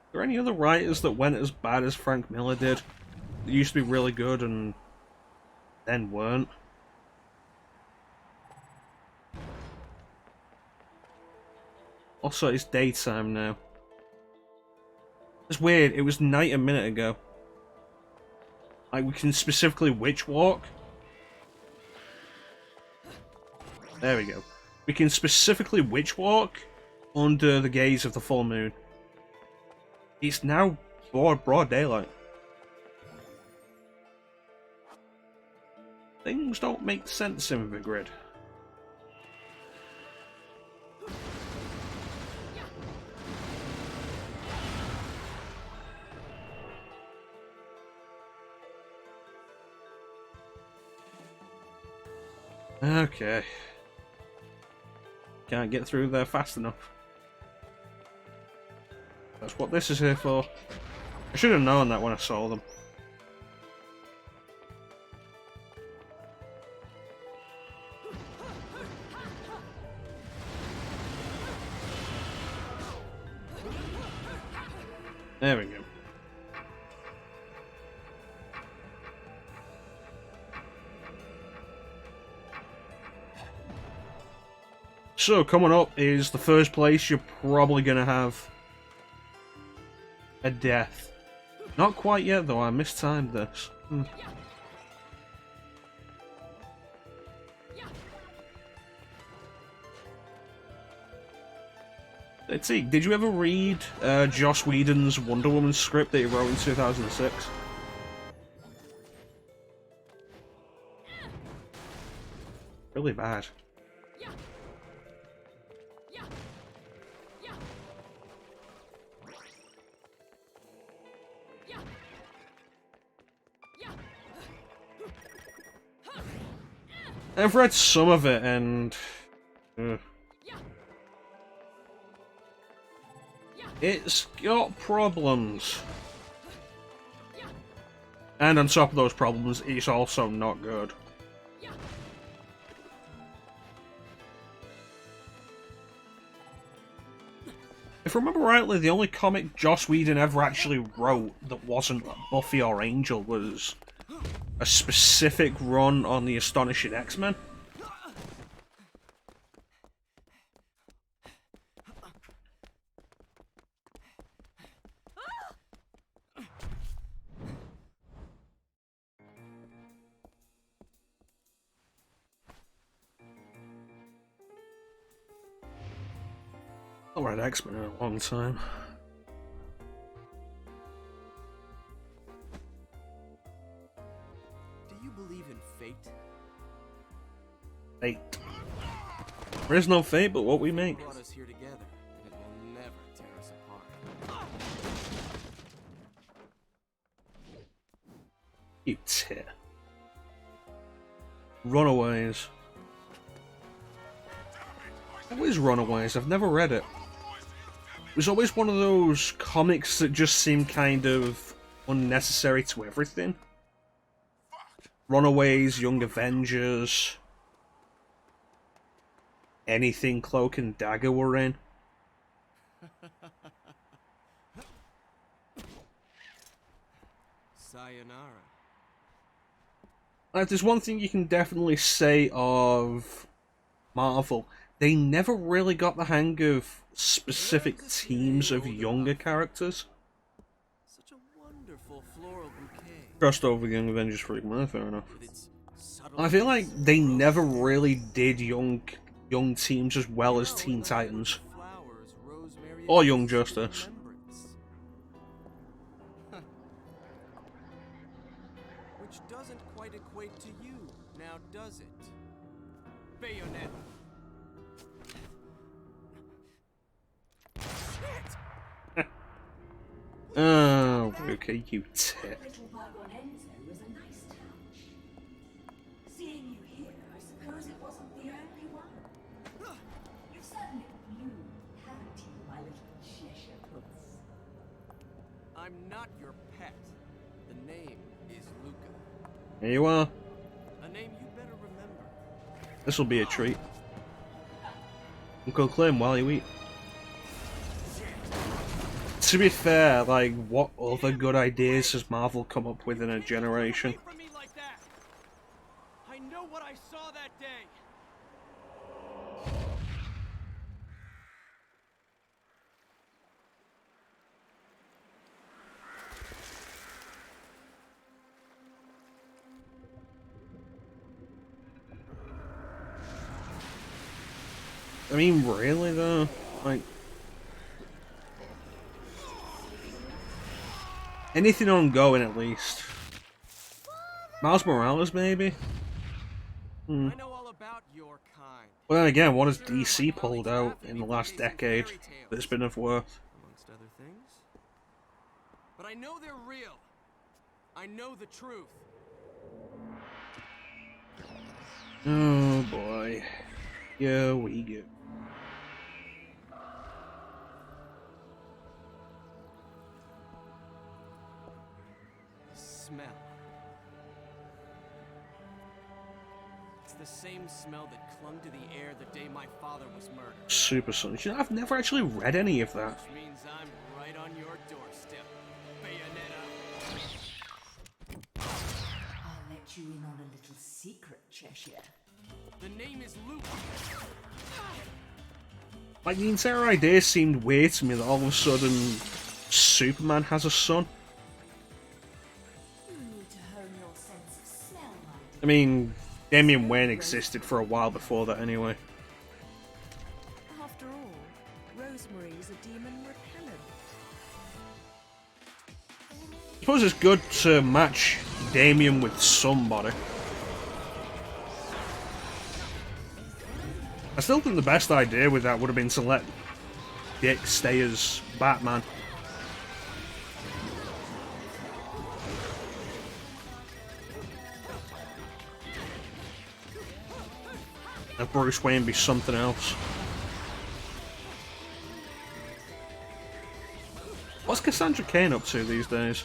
Are there any other writers that went as bad as Frank Miller did? They used to be really good and then weren't. Also, it's daytime now. It's weird, it was night a minute ago. Like, we can specifically witch walk. There we go. We can specifically witch walk under the gaze of the full moon. It's now broad daylight. Things don't make sense in the grid. Okay. Can't get through there fast enough. That's what this is here for. I should have known that when I saw them. There we go. So, coming up is the first place you're probably going to have a death. Not quite yet, though. I mistimed this. Let's see. Did you ever read Joss Whedon's Wonder Woman script that he wrote in 2006? Really bad. I've read some of it, and it's got problems. And on top of those problems, it's also not good. If I remember rightly, the only comic Joss Whedon ever actually wrote that wasn't Buffy or Angel was a specific run on the Astonishing X-Men. I've read X-Men in a long time. Do you believe in fate? Fate. There is no fate but what we make. Brought us here together, and it will never tear us apart. You tit. Runaways. Always Runaways, I've never read it. It was always one of those comics that just seemed kind of unnecessary to everything. Runaways, Young Avengers, anything Cloak and Dagger were in. Sayonara. If there's one thing you can definitely say of Marvel, they never really got the hang of specific teams of younger characters. Such a wonderful floral bouquet. Crossed over Young Avengers for fair enough. With its subtle I feel like they never really did young teams as well as Teen Titans. flowers, rosemary, Or and Young peaceful Justice. remembrance. Which doesn't quite equate to you, now does it? Bayonetta. Oh, okay, you tit. Little bug on Enzo was a nice touch. Seeing you here, I suppose it wasn't the only one. You've certainly bloomed, haven't you, my little Cheshire puss? I'm not your pet. The name is Luca. Here you are. A name you better remember. This'll be a treat. Uncle Clem while you eat. To be fair, like, what other good ideas has Marvel come up with in a generation? Away from me like that. I know what I saw that day. I mean, really though? Like, anything ongoing at least. Miles Morales, maybe? I know all about your kind. Well, then again, what has DC pulled out in the last decade that's been of worth? Amongst other things. But I know they're real. I know the truth. Oh boy. Yeah, we go. The smell. It's the same smell that clung to the air the day my father was murdered. Super Sonic. You know, I've never actually read any of that. Which means I'm right on your doorstep, Bayonetta. I'll let you in on a little secret, Cheshire. The name is Luke. Like, the entire idea seemed weird to me that all of a sudden Superman has a son. You need to hone your sense of smell, my dear. I mean, Damian Wayne existed for a while before that anyway. After all, Rosemary's a demon repellent. I suppose it's good to match Damian with somebody. I still think the best idea with that would have been to let Dick stay as Batman. Have Bruce Wayne be something else. What's Cassandra Cain up to these days?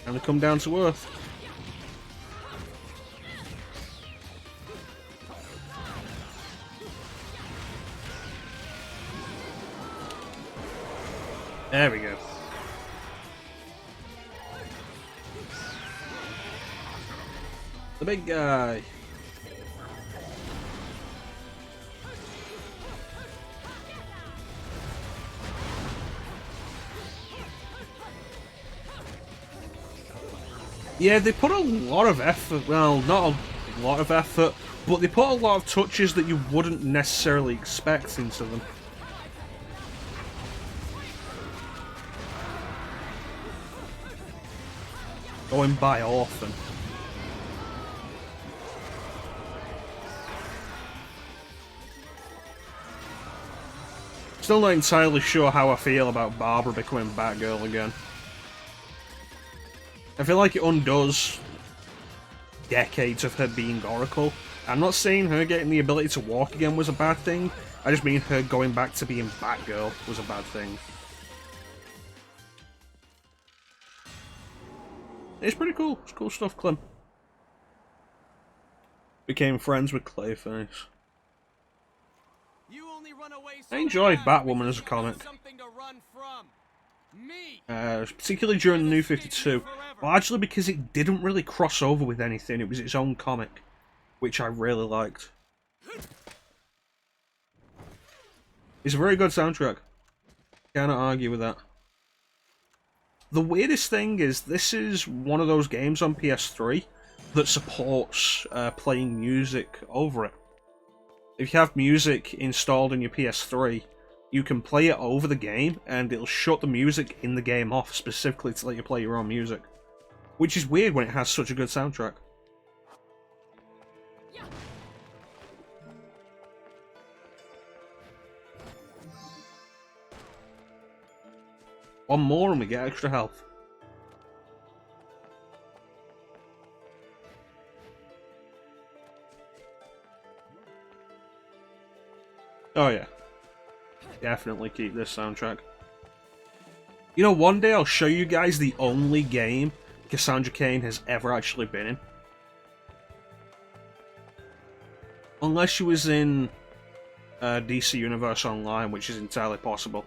And they come down to earth. There we go. The big guy. Yeah, they put a lot of effort, well, not a lot of effort, but they put a lot of touches that you wouldn't necessarily expect into them. Going by often. Still not entirely sure how I feel about Barbara becoming Batgirl again. I feel like it undoes decades of her being Oracle. I'm not saying her getting the ability to walk again was a bad thing, I just mean her going back to being Batgirl was a bad thing. It's pretty cool. It's cool stuff, Clem. Became friends with Clayface. You only run away so I enjoyed fast Batwoman because as a you comic. have something to run from. Me. Particularly during the New 52. Largely because it didn't really cross over with anything. It was its own comic, which I really liked. It's a very good soundtrack. Cannot argue with that. The weirdest thing is, this is one of those games on PS3 that supports playing music over it. If you have music installed in your PS3, you can play it over the game, and it'll shut the music in the game off specifically to let you play your own music. Which is weird when it has such a good soundtrack. One more and we get extra health. Oh yeah. Definitely keep this soundtrack. You know, one day I'll show you guys the only game Cassandra Cain has ever actually been in. Unless she was in DC Universe Online, which is entirely possible.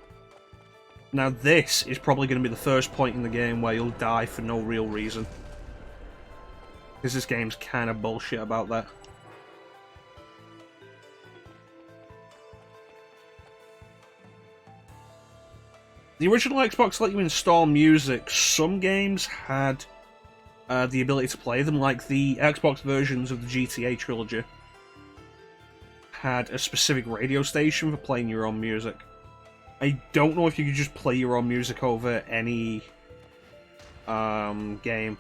Now this is probably going to be the first point in the game where you'll die for no real reason. Because this game's kind of bullshit about that. The original Xbox let you install music. Some games had the ability to play them, like the Xbox versions of the GTA trilogy had a specific radio station for playing your own music. I don't know if you could just play your own music over any game.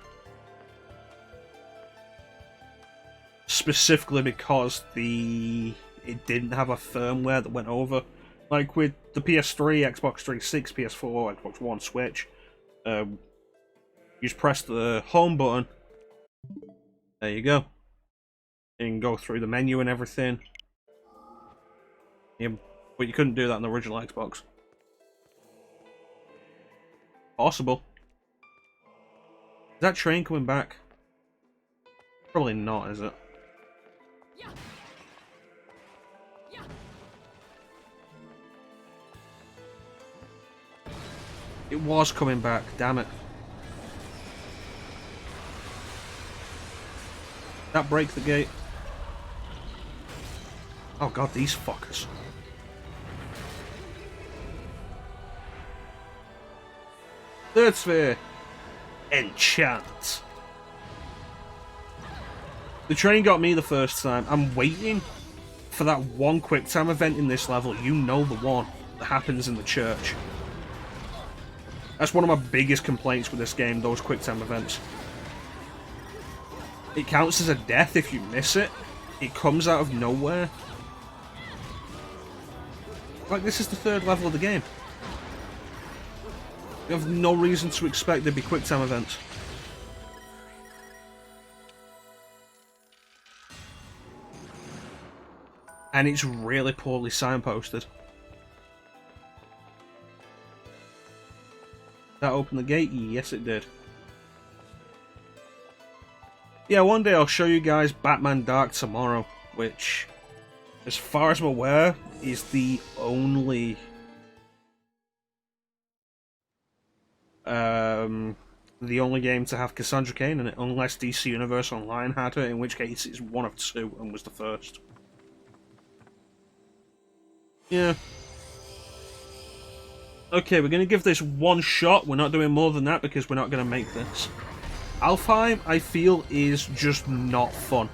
Specifically because it didn't have a firmware that went over. Like with the PS3, Xbox 360, PS4, Xbox One, Switch, you just press the home button. There you go. You can go through the menu and everything. Yeah, but you couldn't do that on the original Xbox. Possible. Is that train coming back? Probably not, is it? It was coming back, damn it. That break the gate. Oh god, these fuckers. Third sphere. Enchant. The train got me the first time. I'm waiting for that one quick time event in this level. You know, the one that happens in the church. That's one of my biggest complaints with this game, those quick time events. It counts as a death if you miss it. It comes out of nowhere. Like, this is the third level of the game. You have no reason to expect there'd be quick time events. And it's really poorly signposted. That opened the gate? Yes, it did. Yeah, one day I'll show you guys Batman Dark Tomorrow, which, as far as I'm aware, is the only game to have Cassandra Cain in it, unless DC Universe Online had it, in which case it's one of two and was the first. Yeah. Okay, we're going to give this one shot. We're not doing more than that because we're not going to make this. Alfheim, I feel, is just not fun.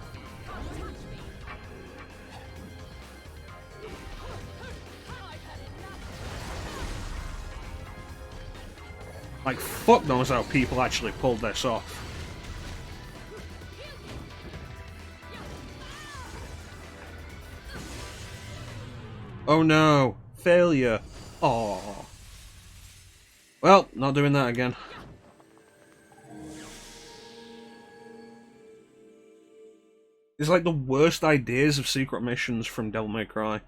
Like, fuck knows how people actually pulled this off. Oh no, failure. Aww. Well, not doing that again. It's like the worst ideas of secret missions from Devil May Cry.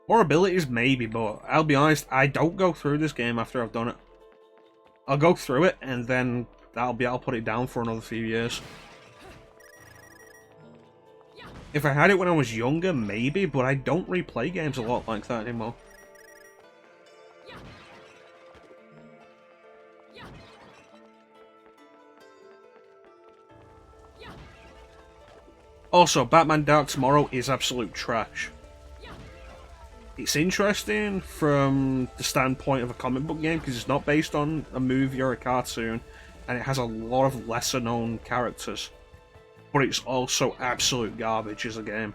More abilities, maybe, but I'll be honest, I don't go through this game after I've done it. I'll go through it, and then I'll put it down for another few years. If I had it when I was younger, maybe, but I don't replay games a lot like that anymore. Also, Batman Dark Tomorrow is absolute trash. It's interesting from the standpoint of a comic book game because it's not based on a movie or a cartoon, and it has a lot of lesser known characters. But it's also absolute garbage as a game.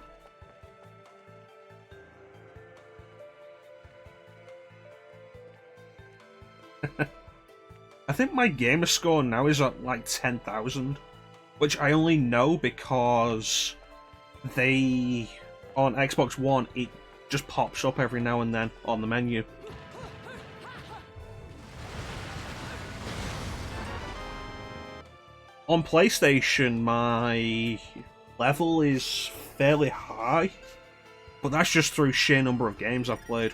I think my gamer score now is at like 10,000, which I only know because on Xbox One, it just pops up every now and then on the menu. On PlayStation, my level is fairly high, but that's just through sheer number of games I've played.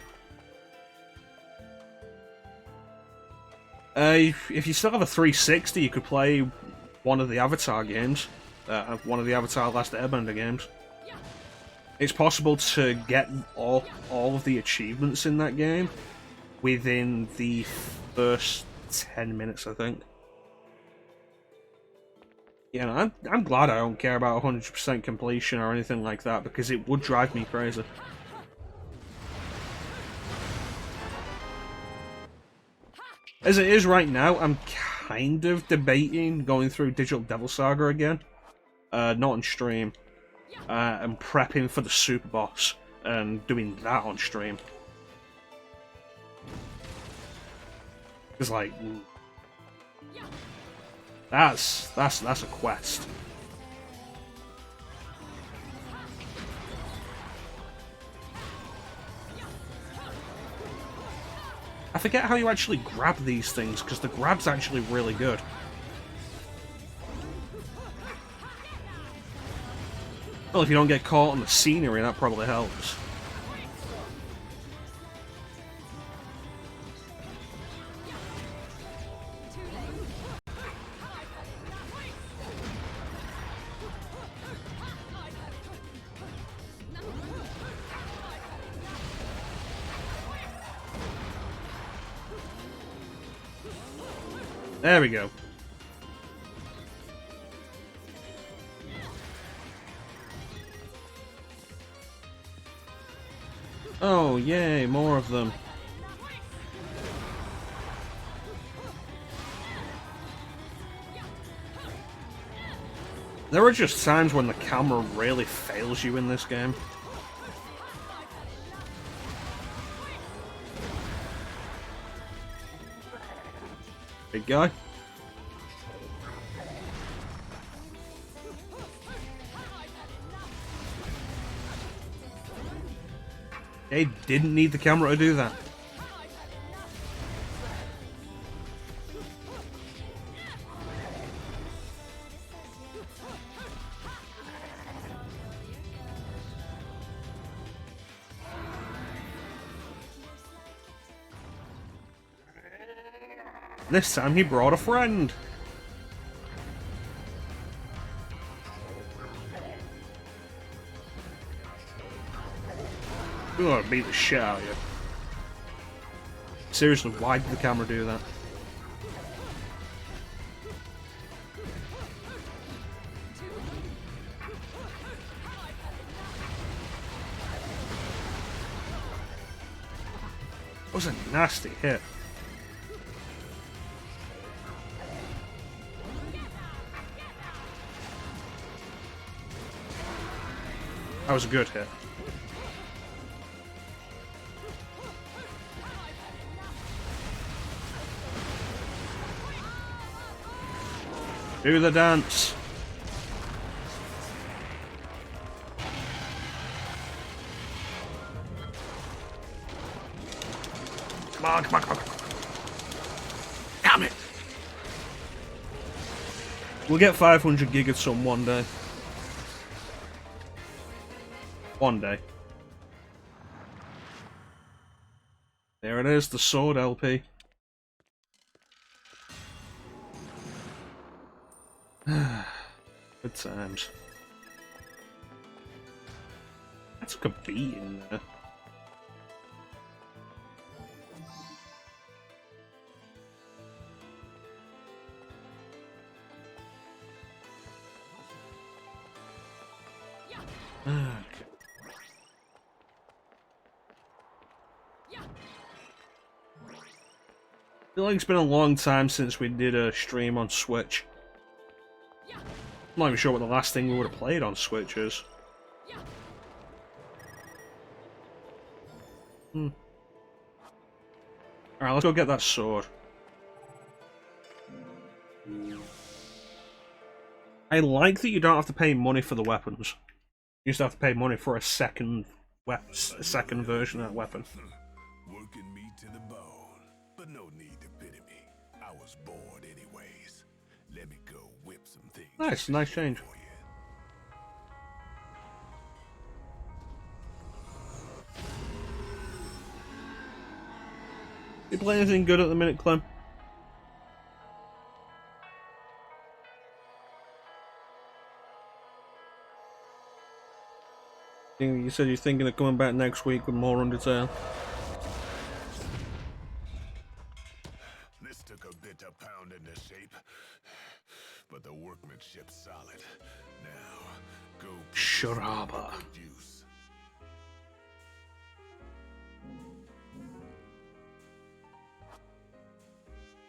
If you still have a 360, you could play one of the Avatar games, one of the Avatar Last Airbender games. It's possible to get all of the achievements in that game within the first 10 minutes, I think. You know, I'm glad I don't care about 100% completion or anything like that, because it would drive me crazy. As it is right now, I'm kind of debating going through Digital Devil Saga again. Not on stream. And prepping for the Super Boss and doing that on stream. It's like... That's a quest. I forget how you actually grab these things, because the grab's actually really good. Well, if you don't get caught on the scenery, that probably helps. There we go. Oh, yay, more of them. There are just times when the camera really fails you in this game. Big guy. They didn't need the camera to do that. This time he brought a friend. We're gonna beat the shit out of you. Seriously, why did the camera do that? That was a nasty hit. That was a good hit. Do the dance. Come on, come on, come on. Damn it. We'll get 500 gig of some one day. One day. There it is, the sword LP. Good times. I took a beating there. Okay. I feel like it's been a long time since we did a stream on Switch. I'm not even sure what the last thing we would have played on Switch is. Alright, let's go get that sword. I like that you don't have to pay money for the weapons. You just have to pay money for a second second version of that weapon. Working me to the bone, but no need to pity me. I was bored anyways. Let me go whip some things. Nice change. For you. You play anything good at the minute, Clem? You said you're thinking of coming back next week with more Undertale. This took a bit of pounding to shape, but the workmanship's solid. Now, go Sharaba. use.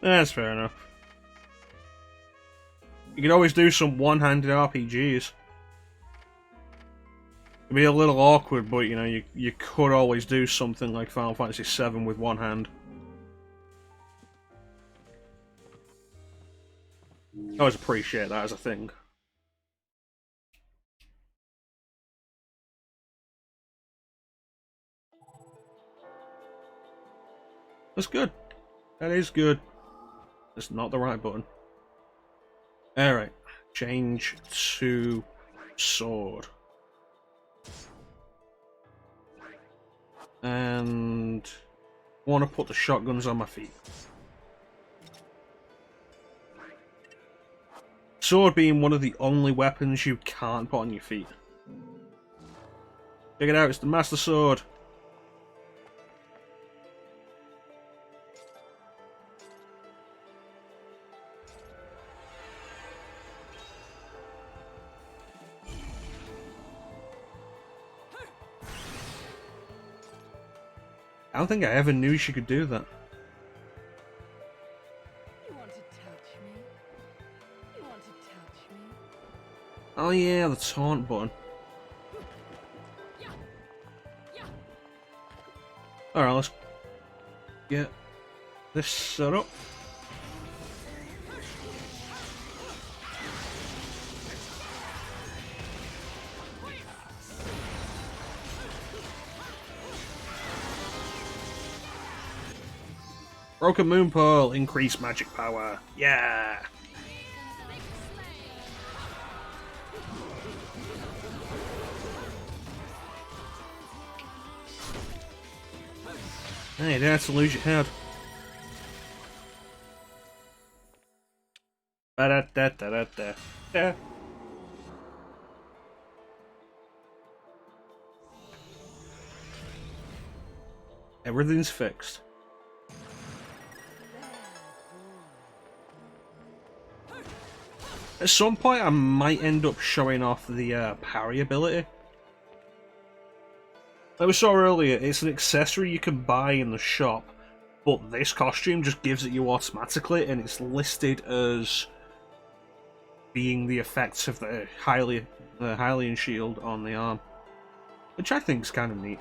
That's fair enough. You could always do some one-handed RPGs. It'd be a little awkward, but you know, you could always do something like Final Fantasy VII with one hand. I always appreciate that as a thing. That's good. That is good. That's not the right button. Alright. Change to sword. And I want to put the shotguns on my feet. Sword being one of the only weapons you can't put on your feet. Check it out, it's the Master Sword. I don't think I ever knew she could do that. You want to touch me? You want to touch me? Oh yeah, the taunt button. Alright, let's get this set up. Broken Moon Pearl, increased magic power. Yeah! Hey, you don't have to lose your head. Ba-da-da-da-da-da. Everything's fixed. At some point, I might end up showing off the parry ability. Like we saw earlier, it's an accessory you can buy in the shop, but this costume just gives it you automatically, and it's listed as being the effects of the Hylian shield on the arm, which I think is kind of neat.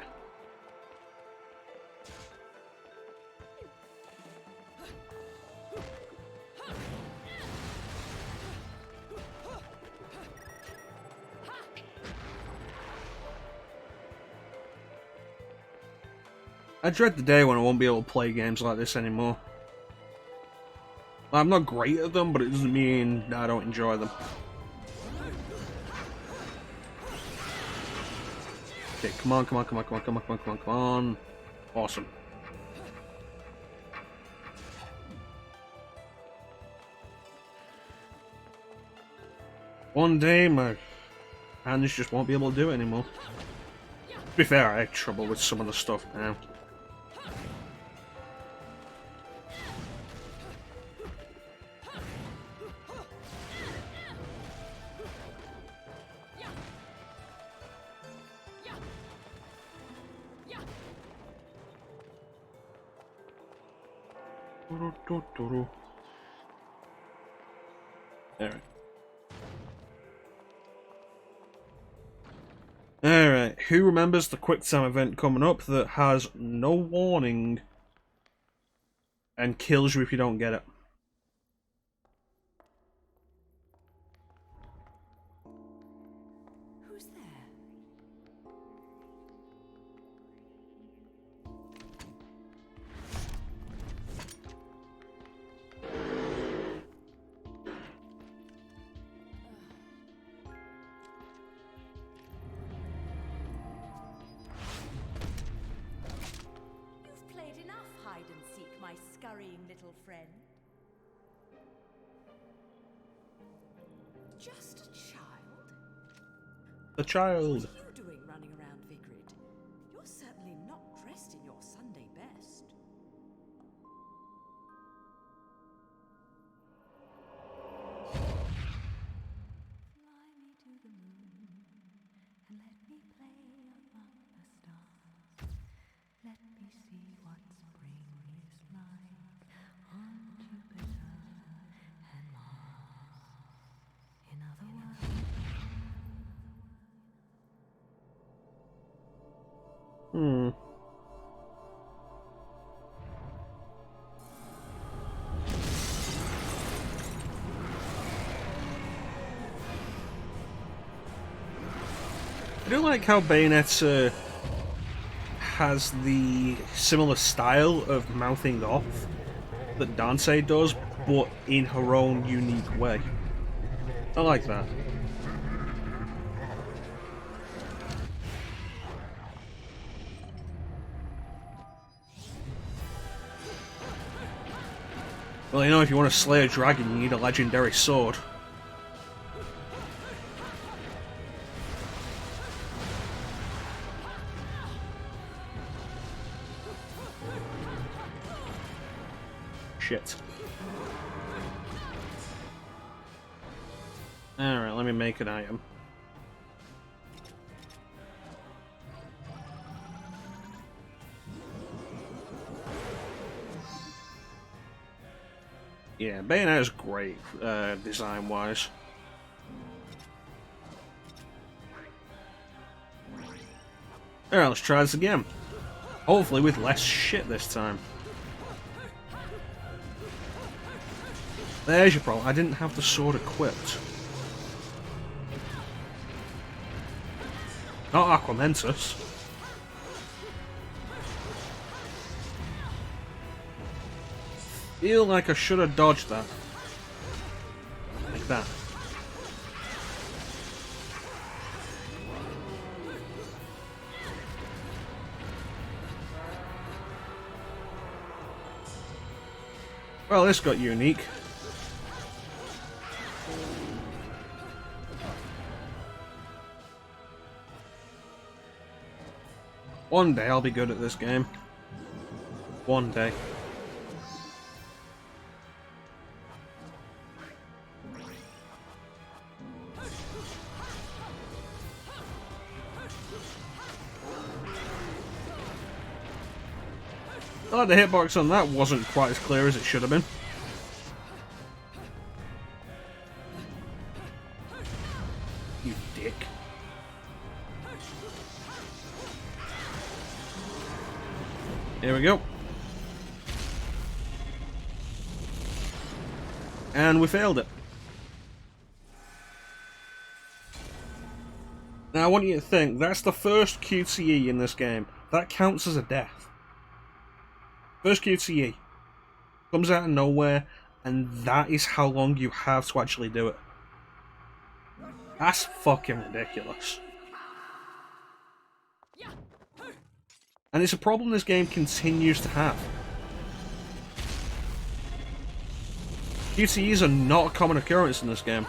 I dread the day when I won't be able to play games like this anymore. I'm not great at them, but it doesn't mean I don't enjoy them. Okay, come on, come on, come on, come on, come on, come on, come on, come on. Awesome. One day my hands just won't be able to do it anymore. To be fair, I have trouble with some of the stuff now. Alright. Alright, who remembers the quick time event coming up that has no warning and kills you if you don't get it? Who's there? You've played enough hide and seek, my scurrying little friend. Just a child? The child. What are you doing running around Vigrid? You're certainly not dressed in your Sunday best. Fly me to the moon and let me play among the stars. Let me see what spring is like on Jupiter and Mars. In other words, I do like how Bayonetta has the similar style of mouthing off that Dante does, but in her own unique way. I like that. Well, you know, if you want to slay a dragon, you need a legendary sword. Shit. Alright, let me make an item. Yeah, Bayonetta's great, design-wise. Alright, let's try this again. Hopefully with less shit this time. There's your problem. I didn't have the sword equipped. Not Aquamentus. Feel like I should have dodged that. Like that. Well, this got unique. One day I'll be good at this game. One day. Oh, the hitbox on that wasn't quite as clear as it should have been. You dick. Here we go. And we failed it. Now I want you to think, that's the first QTE in this game. That counts as a death. First QTE. Comes out of nowhere, and that is how long you have to actually do it. That's fucking ridiculous. And it's a problem this game continues to have. QTEs are not a common occurrence in this game.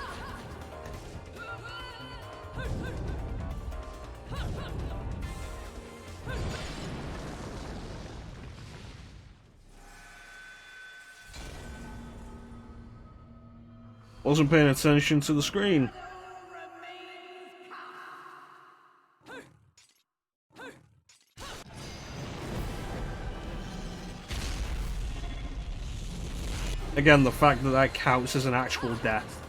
Wasn't paying attention to the screen. Again, the fact that that counts as an actual death.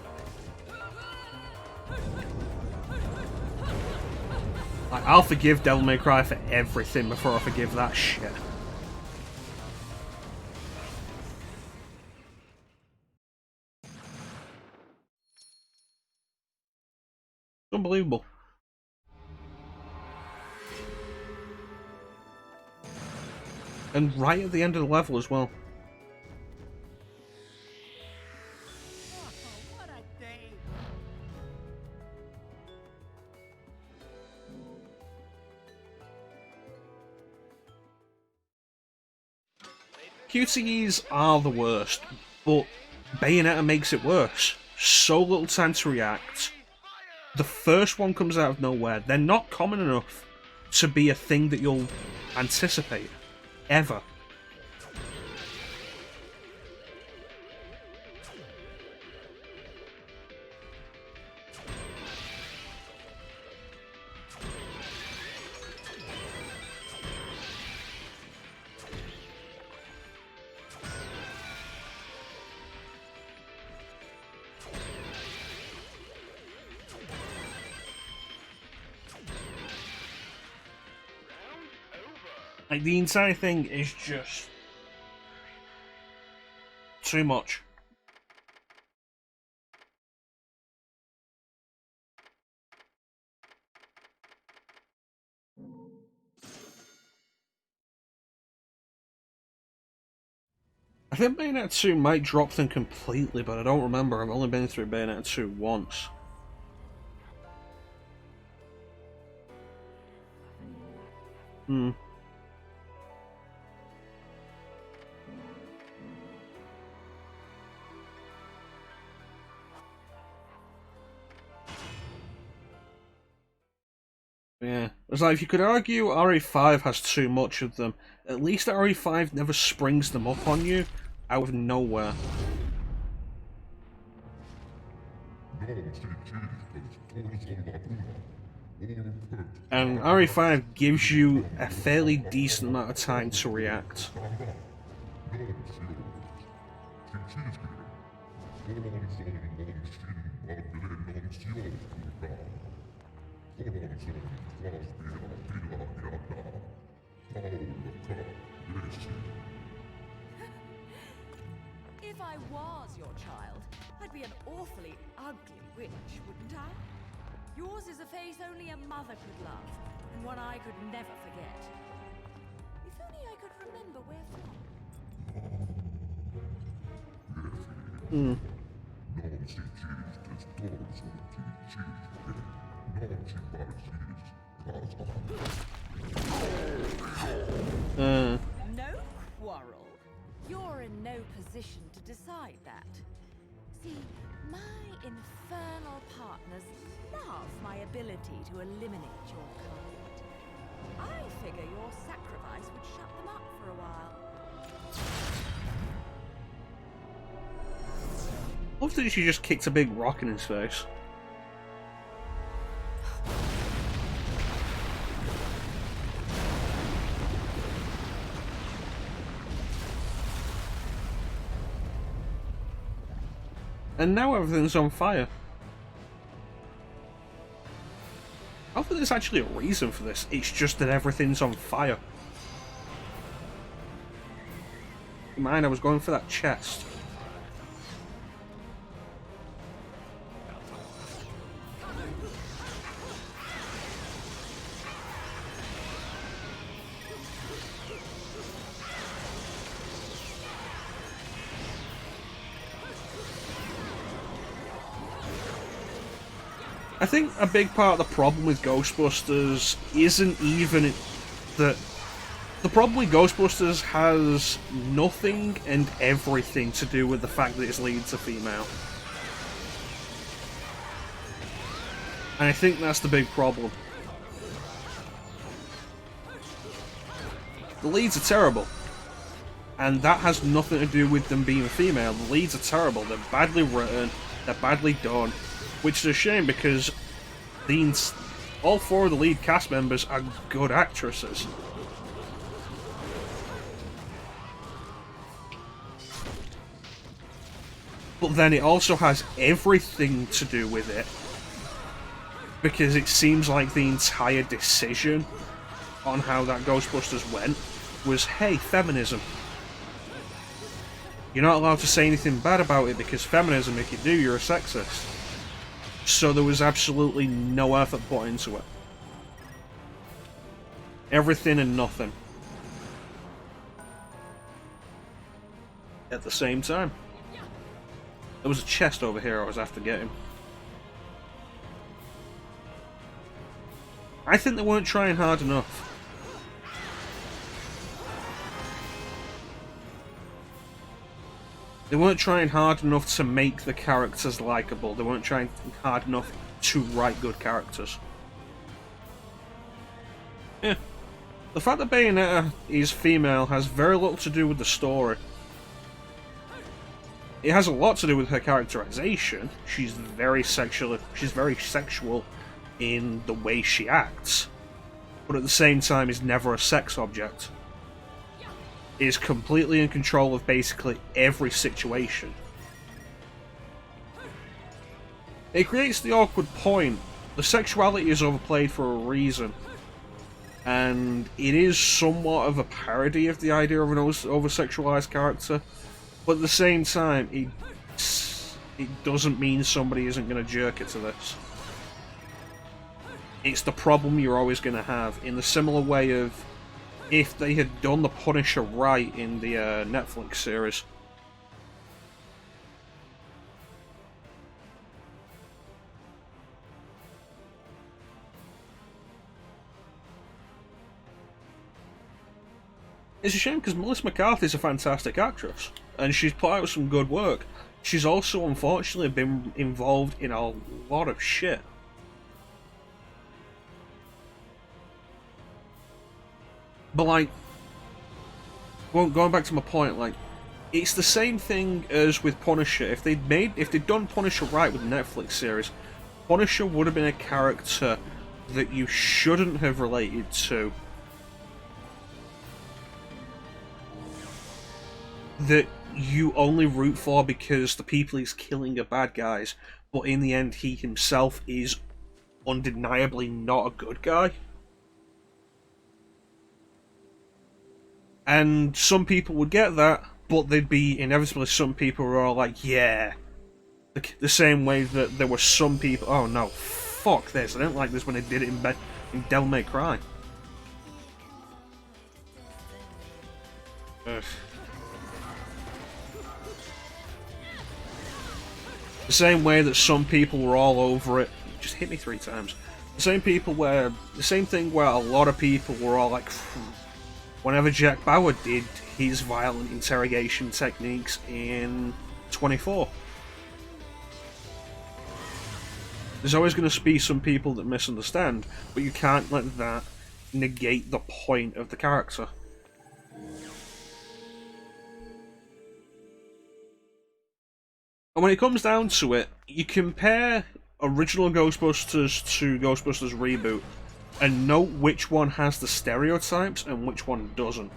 Like, I'll forgive Devil May Cry for everything before I forgive that shit. Unbelievable. And right at the end of the level as well. What a day. QTEs are the worst, but Bayonetta makes it worse. So little time to react. The first one comes out of nowhere. They're not common enough to be a thing that you'll anticipate. Ever. Like, the entire thing is just too much. I think Bayonetta 2 might drop them completely, but I don't remember. I've only been through Bayonetta 2 once. Yeah. It's like, if you could argue RE5 has too much of them, at least RE5 never springs them up on you out of nowhere. And RE5 gives you a fairly decent amount of time to react. If I was your child, I'd be an awfully ugly witch, wouldn't I? Yours is a face only a mother could love, and one I could never forget. If only I could remember where from. Hmm. No quarrel. You're in no position to decide that. See, my infernal partners love my ability to eliminate your kind. I figure your sacrifice would shut them up for a while. Love that she just kicked a big rock in his face. And now everything's on fire. I don't think there's actually a reason for this. It's just that everything's on fire. Mind, I was going for that chest. I think a big part of the problem with Ghostbusters isn't even that. The problem with Ghostbusters has nothing and everything to do with the fact that its lead's a female. And I think that's the big problem. The leads are terrible. And that has nothing to do with them being female. The leads are terrible. They're badly written. They're badly done. Which is a shame because all four of the lead cast members are good actresses. But then it also has everything to do with it. Because it seems like the entire decision on how that Ghostbusters went was, hey, feminism. You're not allowed to say anything bad about it because feminism, if you do, you're a sexist. So there was absolutely no effort put into it. Everything and nothing. At the same time. There was a chest over here I was after getting. I think they weren't trying hard enough. They weren't trying hard enough to make the characters likable. They weren't trying hard enough to write good characters. Yeah. The fact that Bayonetta is female has very little to do with the story. It has a lot to do with her characterization. She's very sexual in the way she acts. But at the same time is never a sex object. Is completely in control of basically every situation. It creates the awkward point. The sexuality is overplayed for a reason. And it is somewhat of a parody of the idea of an over-sexualized character. But at the same time, it doesn't mean somebody isn't going to jerk it to this. It's the problem you're always going to have. In the similar way of if they had done the Punisher right in the Netflix series. It's a shame because Melissa McCarthy's a fantastic actress, and she's put out some good work. She's also unfortunately been involved in a lot of shit. But like, going back to my point, like, it's the same thing as with Punisher. If they'd done Punisher right with the Netflix series, Punisher would have been a character that you shouldn't have related to. That you only root for because the people he's killing are bad guys, but in the end he himself is undeniably not a good guy. And some people would get that, but there'd be inevitably some people who are all like, yeah. The same way that there were some people, oh no, fuck this, I don't like this when they did it in Devil May Cry. Ugh. The same way that some people were all over it. Just hit me 3 times. The same thing where a lot of people were all like, whenever Jack Bauer did his violent interrogation techniques in 24. There's always going to be some people that misunderstand, but you can't let that negate the point of the character. And when it comes down to it, you compare original Ghostbusters to Ghostbusters Reboot, and note which one has the stereotypes and which one doesn't.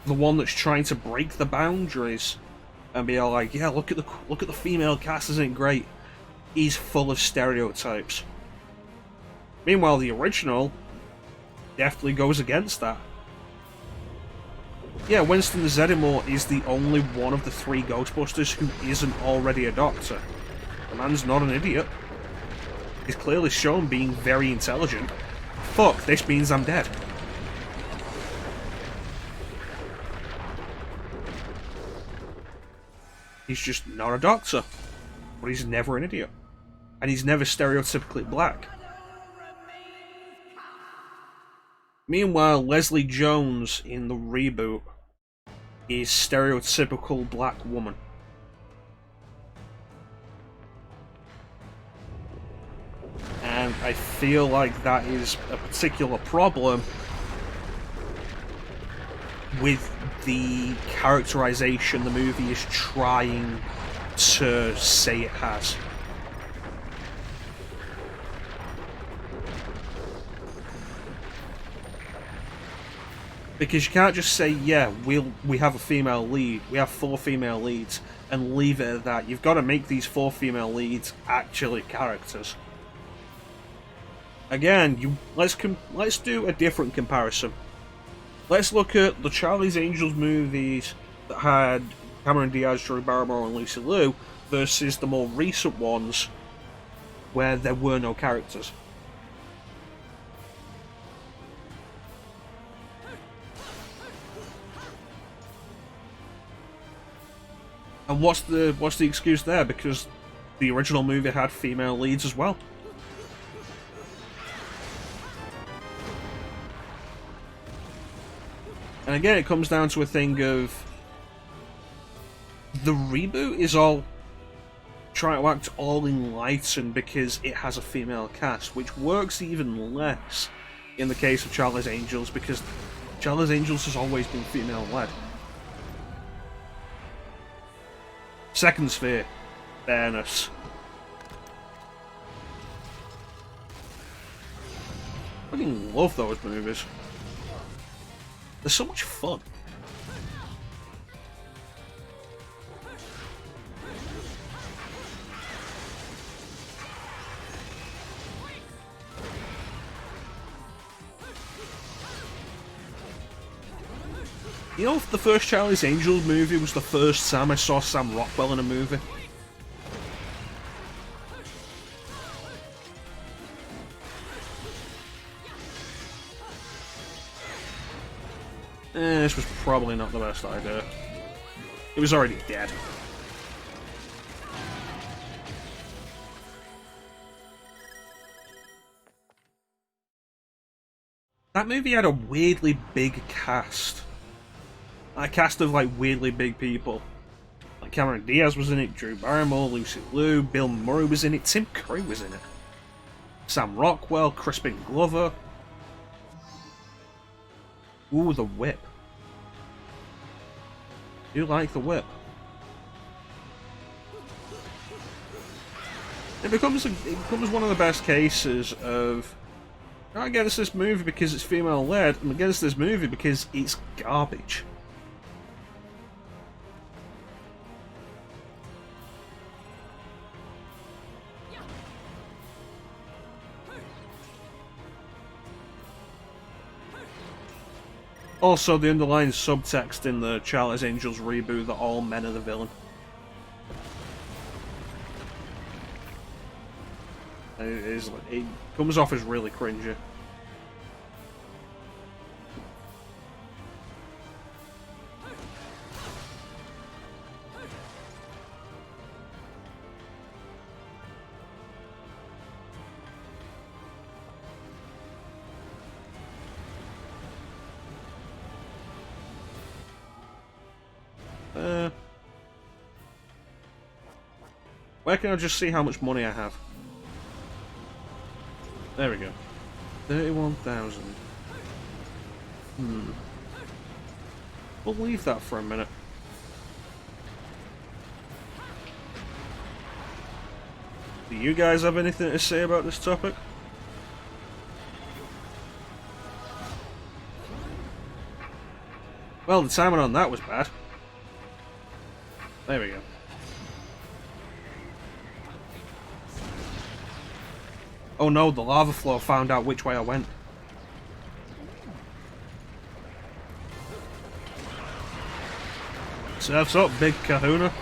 The one that's trying to break the boundaries and be all like, yeah, look at the female cast, isn't it great? Is full of stereotypes. Meanwhile, the original definitely goes against that. Yeah, Winston Zeddemore is the only one of the 3 Ghostbusters who isn't already a doctor. The man's not an idiot. He's clearly shown being very intelligent. Fuck, this means I'm dead. He's just not a doctor. But he's never an idiot. And he's never stereotypically black. Meanwhile, Leslie Jones in the reboot is stereotypical black woman. And I feel like that is a particular problem with the characterization the movie is trying to say it has. Because you can't just say, yeah, we have a female lead, we have 4 female leads, and leave it at that. You've got to make these 4 female leads actually characters. Again, let's do a different comparison. Let's look at the Charlie's Angels movies that had Cameron Diaz, Drew Barrymore, and Lucy Liu versus the more recent ones where there were no characters. And what's the excuse there? Because the original movie had female leads as well. And again, it comes down to a thing of the reboot is all trying to act all enlightened because it has a female cast, which works even less in the case of Charlie's Angels because Charlie's Angels has always been female-led. Second Sphere, fairness. I fucking love those movies. They're so much fun. You know, the first Charlie's Angels movie was the first time I saw Sam Rockwell in a movie. This was probably not the best idea. It was already dead. That movie had a weirdly big cast. A cast of like weirdly big people. Like Cameron Diaz was in it, Drew Barrymore, Lucy Liu, Bill Murray was in it, Tim Curry was in it. Sam Rockwell, Crispin Glover. Ooh, the Whip. You like the Whip? It becomes one of the best cases of I'm against this movie because it's female led, I'm against this movie because it's garbage. Also, the underlying subtext in the Charlie's Angels reboot that all men are the villain. It comes off as really cringy. Where can I just see how much money I have? There we go. 31,000. We'll leave that for a minute. Do you guys have anything to say about this topic? Well, the timing on that was bad. There we go. Oh no, the lava flow found out which way I went. Surf's up, big kahuna.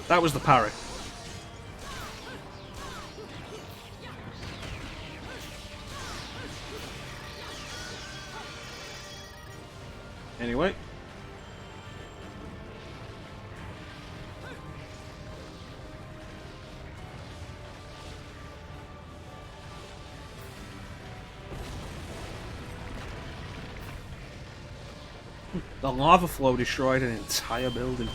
That was the parry. Anyway. The lava flow destroyed an entire building.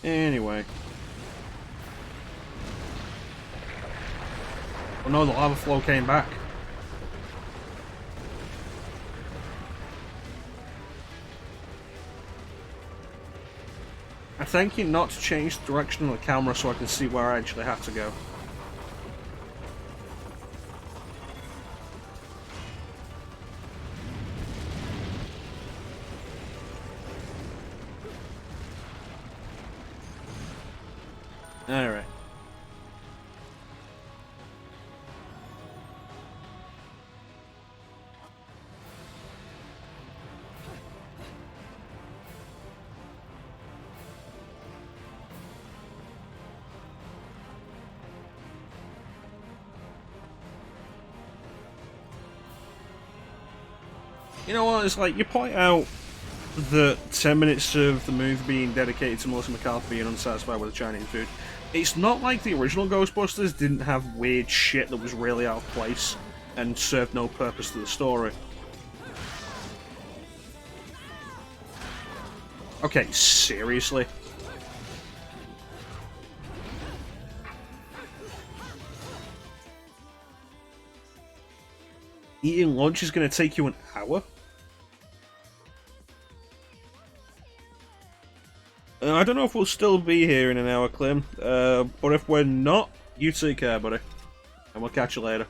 Anyway. Oh no, the lava flow came back. I thank you not to change the direction of the camera so I can see where I actually have to go. Alright. You know what, it's like, you point out that 10 minutes of the movie being dedicated to Melissa McCarthy being unsatisfied with the Chinese food. It's not like the original Ghostbusters didn't have weird shit that was really out of place and served no purpose to the story. Okay, seriously? Eating lunch is going to take you an hour? I don't know if we'll still be here in an hour, Clem, but if we're not, you take care, buddy. And we'll catch you later.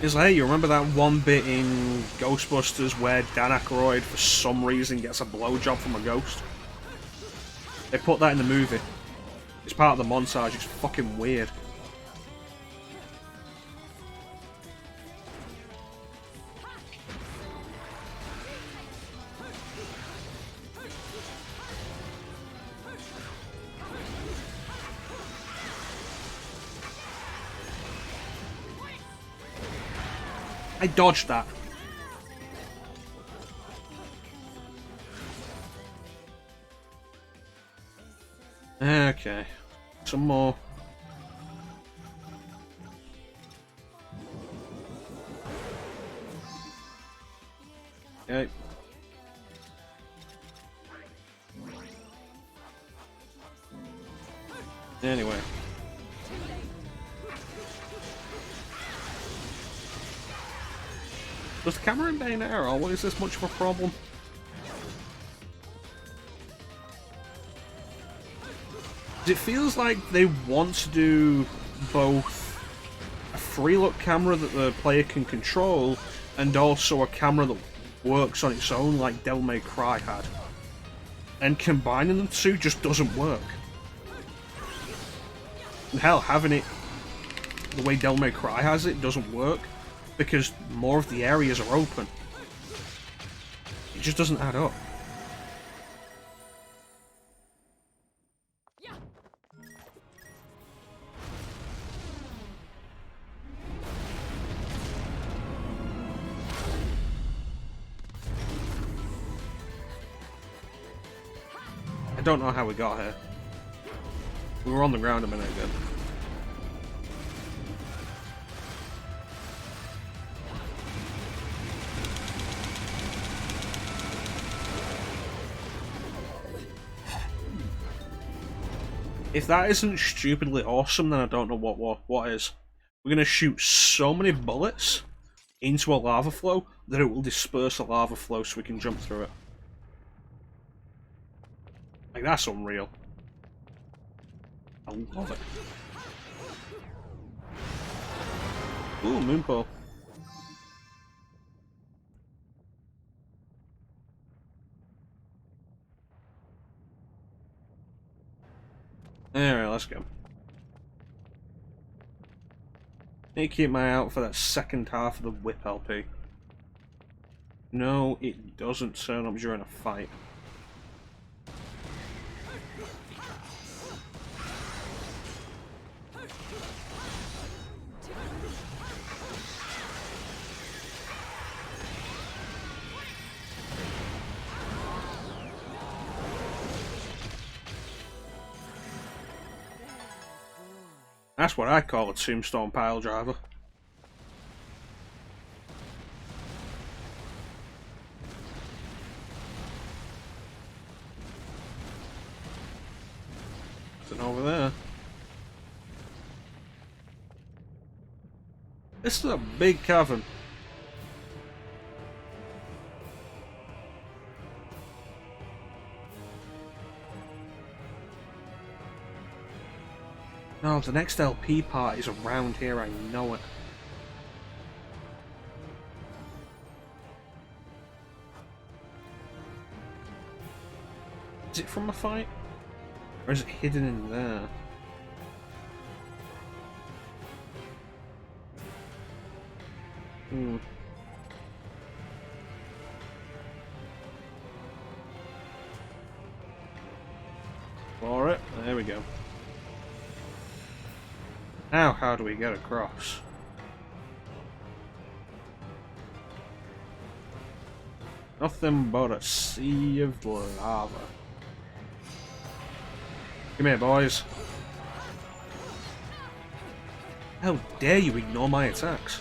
It's like, hey, you remember that one bit in Ghostbusters where Dan Aykroyd, for some reason, gets a blowjob from a ghost? They put that in the movie. It's part of the montage, it's fucking weird. I dodged that. Okay. Some more. Okay. Anyway. Does the camera in Bayonetta always this much of a problem? It feels like they want to do both a free-look camera that the player can control and also a camera that works on its own like Devil May Cry had. And combining the two just doesn't work. And hell, having it the way Devil May Cry has it doesn't work because more of the areas are open. It just doesn't add up. I don't know how we got here. We were on the ground a minute ago. If that isn't stupidly awesome, then I don't know what is. We're gonna shoot so many bullets into a lava flow that it will disperse the lava flow so we can jump through it. Like, that's unreal. I love it. Ooh, moonpole. Alright, let's go. Need to keep my eye out for that second half of the whip LP. No, it doesn't turn up during a fight. That's what I call a tombstone pile driver. Nothing over there. This is a big cavern. No, the next LP part is around here, I know it. Is it from a fight? Or is it hidden in there? Hmm. Alright, there we go. Now, how do we get across? Nothing but a sea of lava. Come here, boys. How dare you ignore my attacks?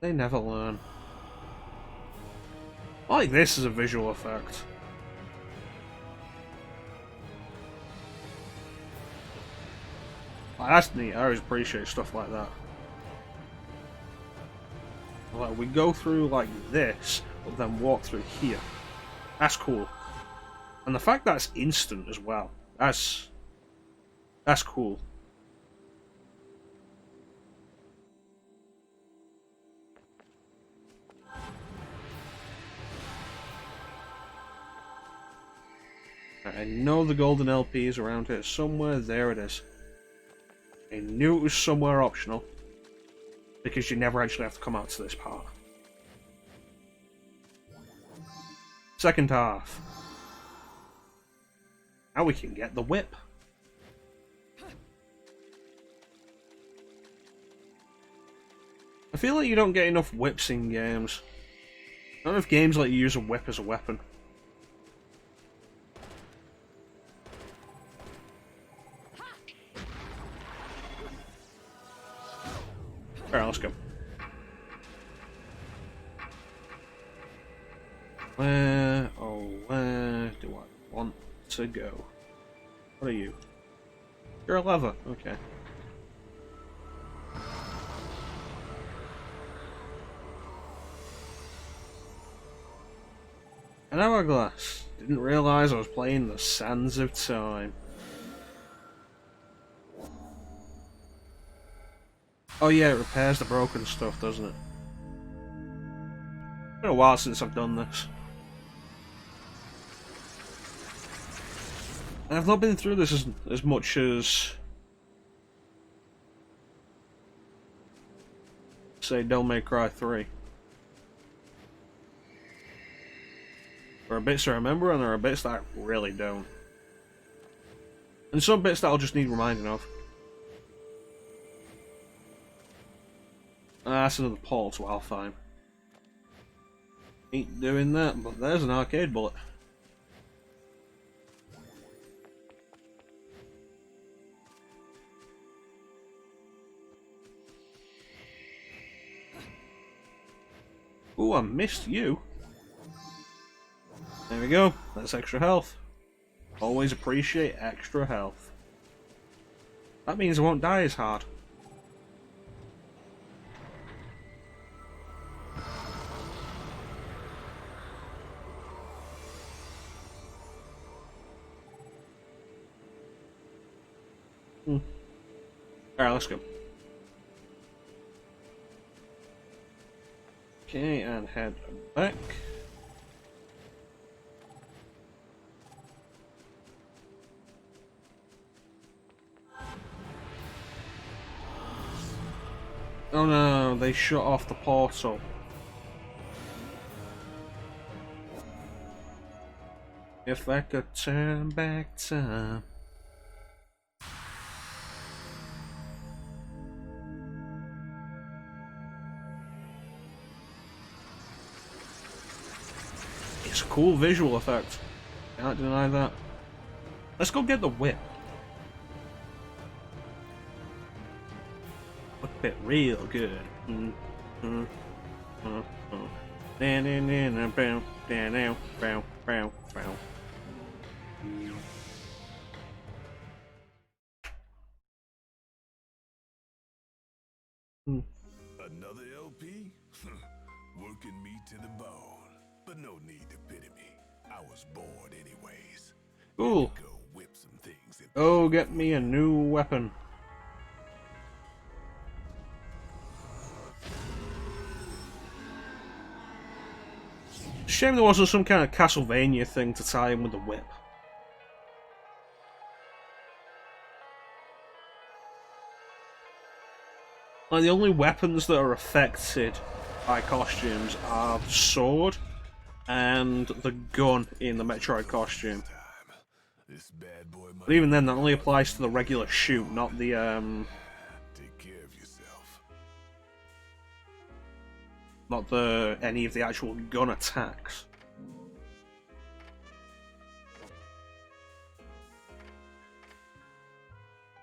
They never learn. I like this as a visual effect. Like, that's neat. I always appreciate stuff like that. Like, we go through like this, but then walk through here. That's cool. And the fact that it's instant as well. That's cool. I know the golden LP is around here somewhere. There it is. I knew it was somewhere optional, because you never actually have to come out to this part. Second half. Now we can get the whip. I feel like you don't get enough whips in games. Not enough games let you use a whip as a weapon. Alright, let's go. Where do I want to go? What are you? You're a lever, okay. An hourglass. Didn't realise I was playing the Sands of Time. Oh yeah, it repairs the broken stuff, doesn't it? been a while since I've done this. And I've not been through this as much as, say, Devil May Cry 3. There are bits I remember, and there are bits that I really don't. And some bits that I'll just need reminding of. That's another portal to Alfheim. Ain't doing that, but there's an arcade bullet. Ooh, I missed you. There we go. That's extra health. Always appreciate extra health. That means I won't die as hard. Alright, let's go. Okay, and head back. Oh no, they shut off the portal. If I could turn back time. It's a cool visual effect. Can't deny that. Let's go get the whip. Whip it real good. Another LP? Working me to the bone. But no need to pity me. I was bored anyways. Cool. Go whip some things and Oh, get me a new weapon. Shame there wasn't some kind of Castlevania thing to tie in with the whip. Like, the only weapons that are affected by costumes are the sword and the gun in the Metroid costume. this bad boy But even then, that only applies to the regular shoot, not the take care of yourself. not the any of the actual gun attacks.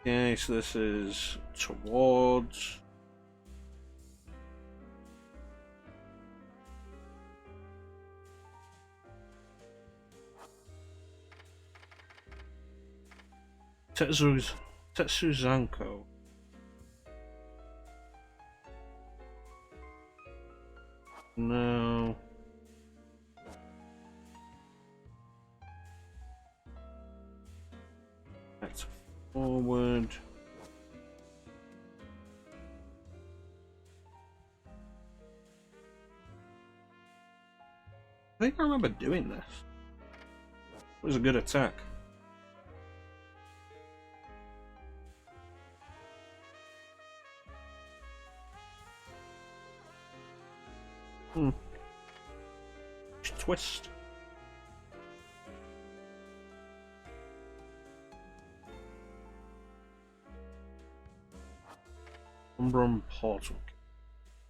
Okay, so this is towards. Tetsuzanko. No. That's forward. I think I remember doing this. It was a good attack. Twist. Umbrum Portal.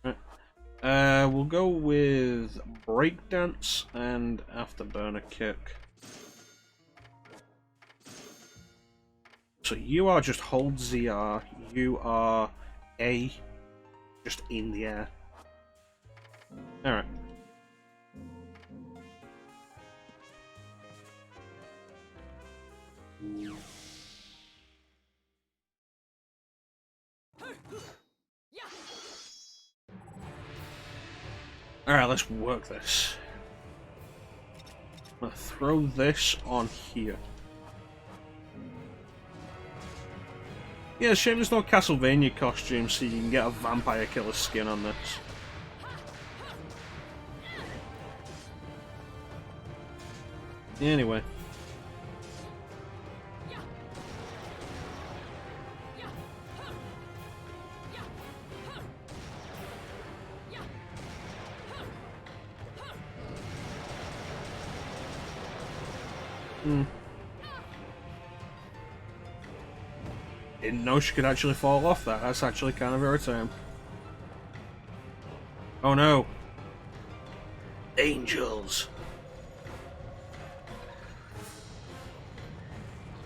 Right. We'll go with Breakdance and Afterburner Kick. So you are just hold ZR, you are A, just in the air. Alright. Alright, let's work this. I'm gonna throw this on here. Yeah, shame there's no Castlevania costume so you can get a vampire killer skin on this. Anyway. Didn't know she could actually fall off that. That's actually kind of irritating. Oh no. Angels.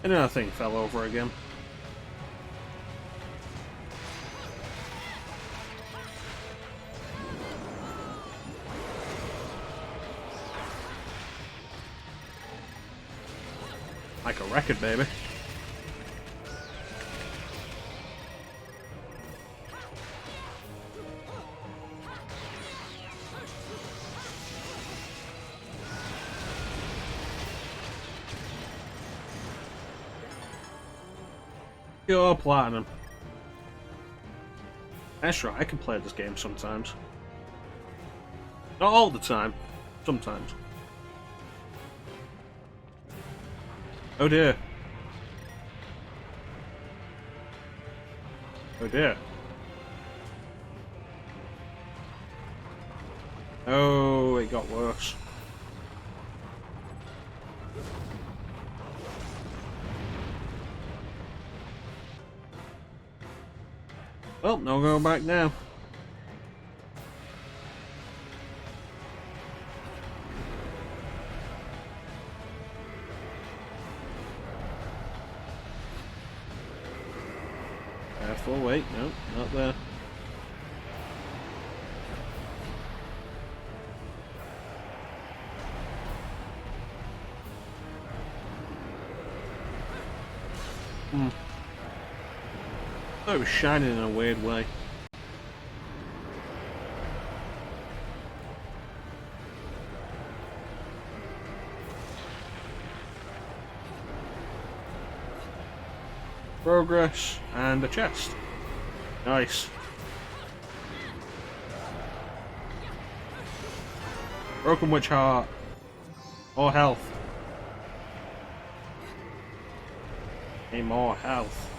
And then that thing fell over again. Like a record, baby. Pure platinum. That's right, I can play this game sometimes. Not all the time. Sometimes. Oh dear. Oh dear. Oh, it got worse. Well, no going back now. Careful, wait, no, not there. I thought it was shining in a weird way. Progress and a chest. Nice. Broken Witch Heart. More health. Need more health.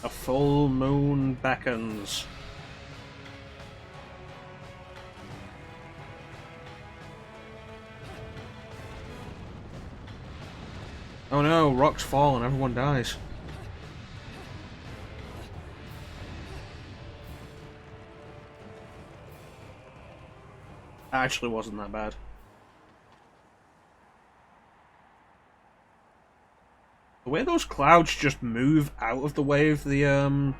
A full moon beckons. Oh no, rocks fall and everyone dies. Actually wasn't that bad. The way those clouds just move out of the way of the out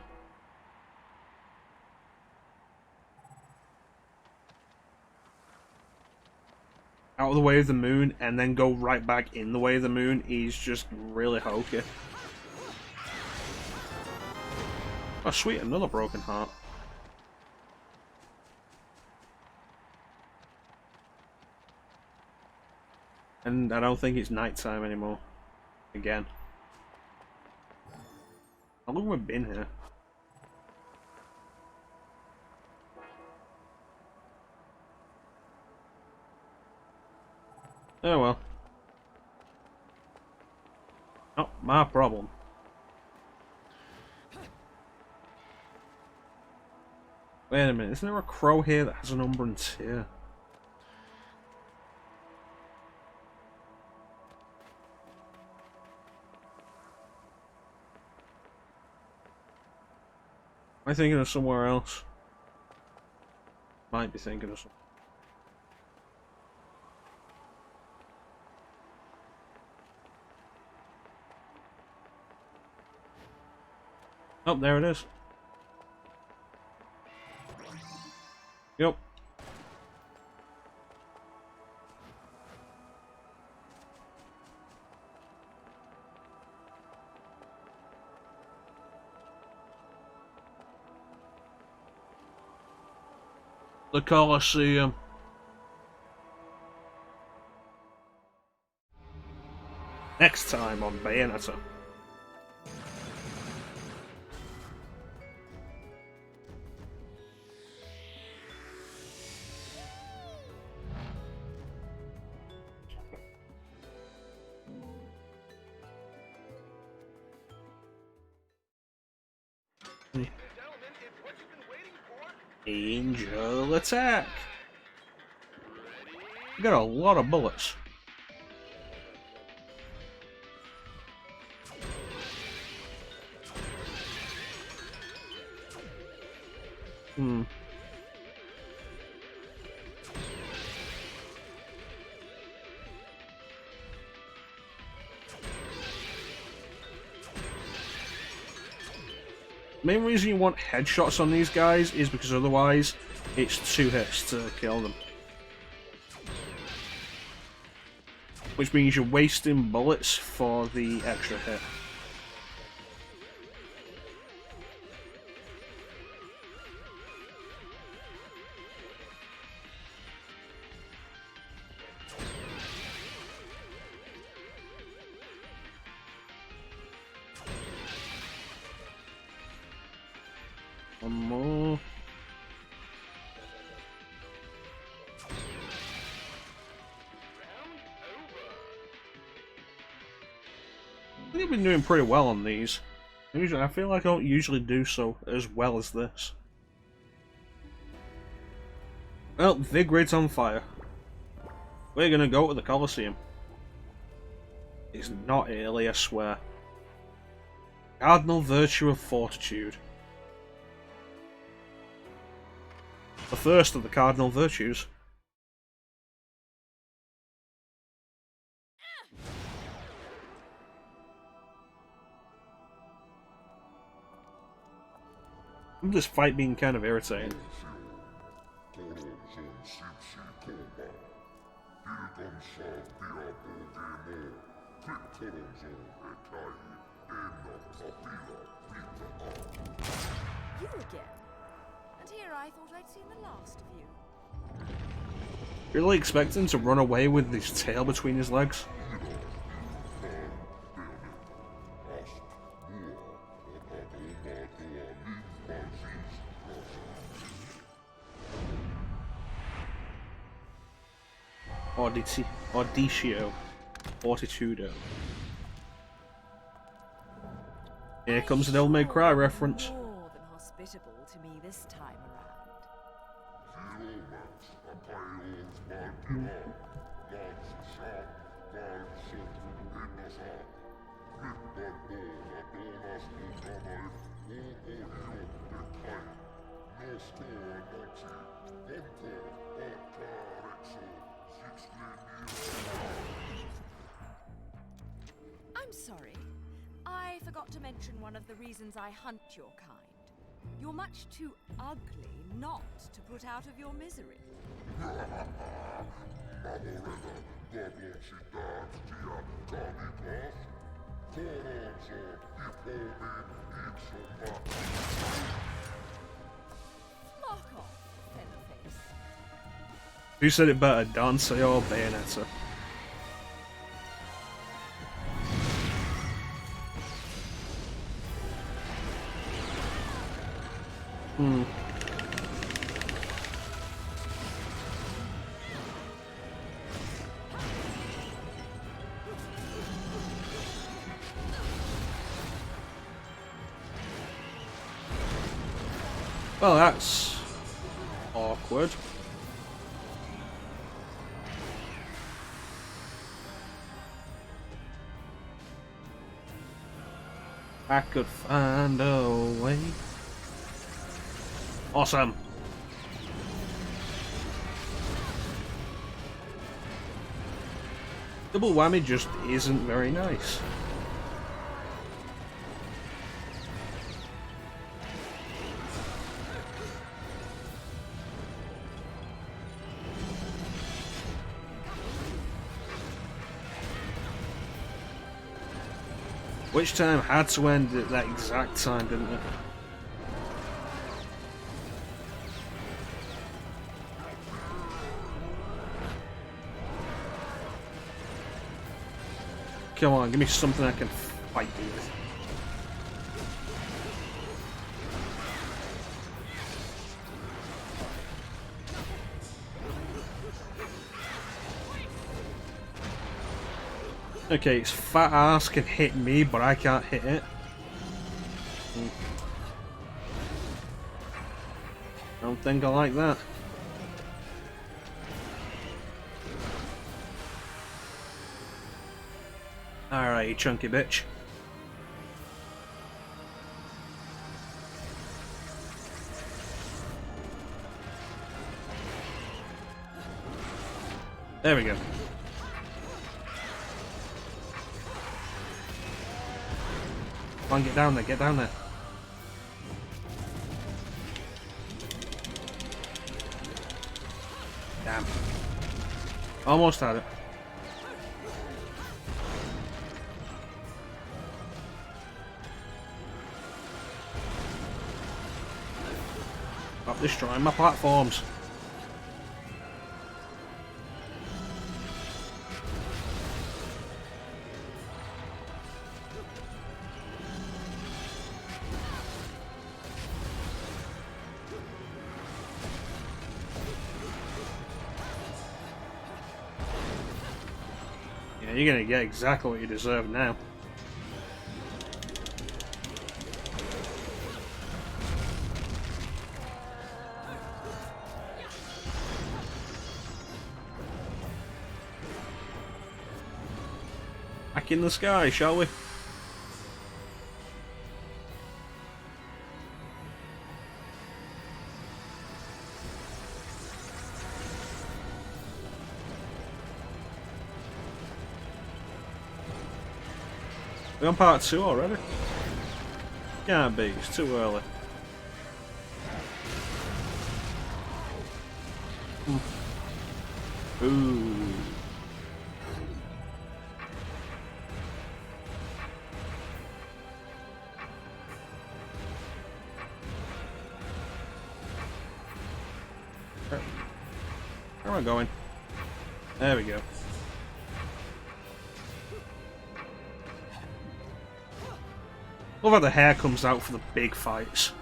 of the way of the moon and then go right back in the way of the moon is just really hokey. Oh sweet, another broken heart. And I don't think it's nighttime anymore. Again. How long have we been here? Oh well. Not my problem. Wait a minute, isn't there a crow here that has an Umbran tear? Am I thinking of somewhere else? Might be thinking of something. Oh, there it is. Yep. The Colosseum. Next time on Bayonetta. Angel attack! We got a lot of bullets. Main reason you want headshots on these guys is because otherwise it's 2 hits to kill them. Which means you're wasting bullets for the extra hit. One more. I think I've been doing pretty well on these. Usually, I feel like I don't usually do so as well as this. Well, Vigrid's on fire. We're gonna go to the Colosseum. It's not early, I swear. Cardinal virtue of fortitude. The first of the cardinal virtues. This fight being kind of irritating. You again? And here I thought I'd seen the last of you. Really expect him to run away with his tail between his legs? Audicio. Fortitudo. Here comes an Devil May Cry reference. More than hospitable to me this time around. I'm sorry. I forgot to mention one of the reasons I hunt your kind. You're much too ugly not to put out of your misery. Lock off, Featherface. Who said it better, Dante or Bayonetta? Well, that's awkward. I could find a way. Awesome. Double whammy just isn't very nice. Which time had to end at that exact time, didn't it? Come on, give me something I can fight with. Okay, its fat ass can hit me, but I can't hit it. Don't think I like that. Alright, you chunky bitch. There we go. Come on, get down there, get down there. Damn. Almost had it. Stop destroying my platforms. Yeah, you're gonna get exactly what you deserve now. Back in the sky, shall we? We're on part 2 already? Can't be, it's too early. Ooh. Where am I going? There we go. Love how the hair comes out for the big fights.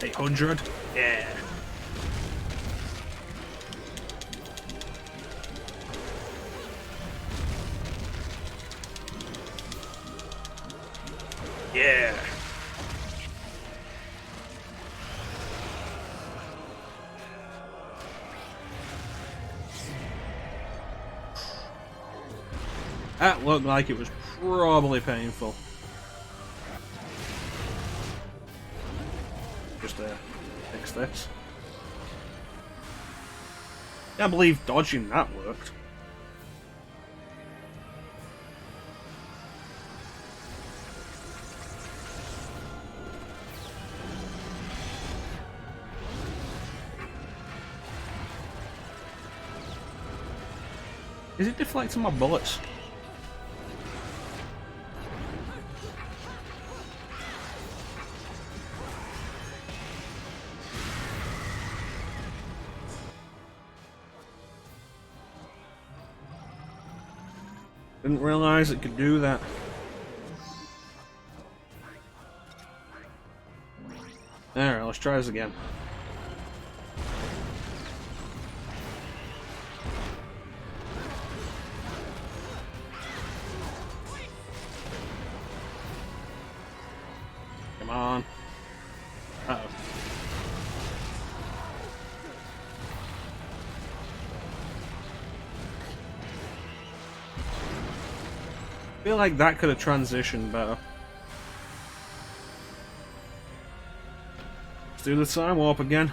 $800? Yeah. Yeah. That looked like it was probably painful. Just fix this. Can't believe dodging that worked. Is it deflecting my bullets? Didn't realize it could do that. Alright, let's try this again. Come on. Uh-oh. I feel like that could have transitioned better. Let's do the time warp again.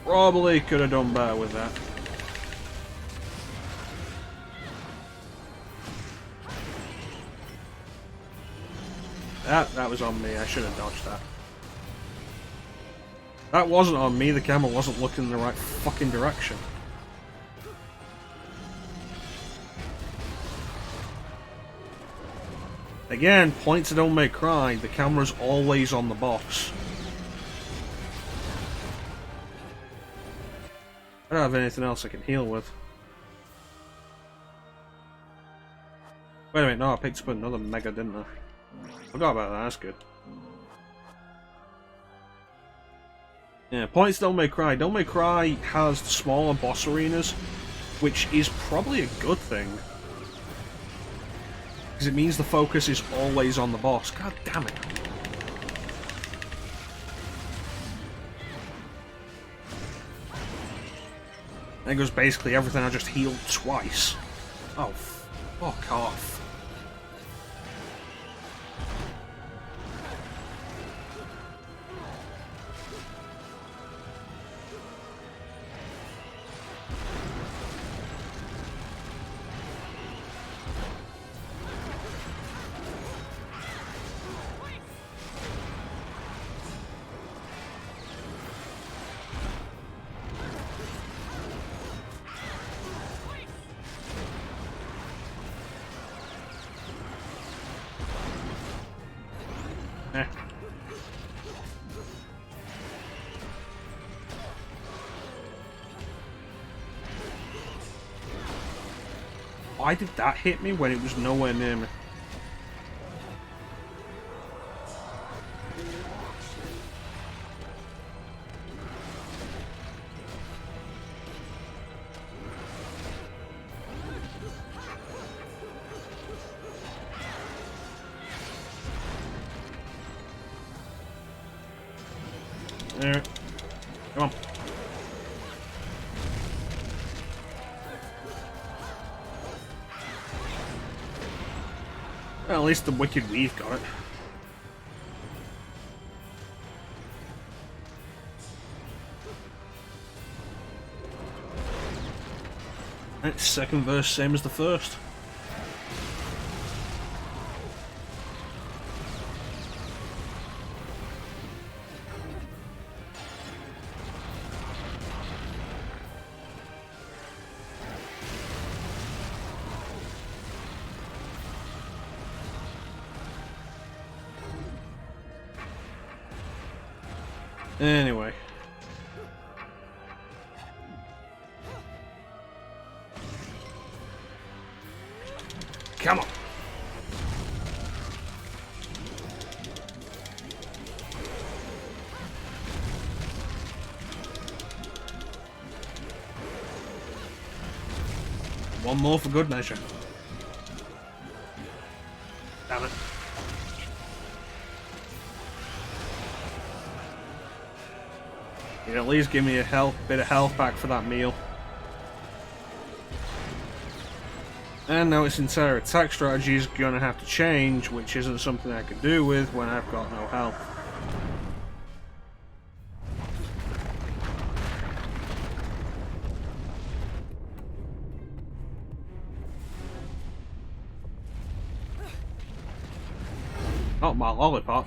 Probably could have done better with that. That was on me. I should have dodged that. That wasn't on me, the camera wasn't looking in the right fucking direction. Again, points that don't make cry, the camera's always on the boss. I don't have anything else I can heal with. Wait a minute, no, I picked up another mega, didn't I? Forgot about that, that's good. Yeah, points don't make cry. Don't Make Cry has smaller boss arenas, which is probably a good thing. Because it means the focus is always on the boss. God damn it. There goes basically everything I just healed twice. Oh, fuck off. Eh. Why did that hit me when it was nowhere near me? There. Come on. Well, at least the Wicked Weave got it. And its second verse, same as the first. Anyway. Come on. One more for good measure. Damn it. You'd at least give me a bit of health back for that meal. And now its entire attack strategy is going to have to change, which isn't something I can do with when I've got no health. Not my lollipop.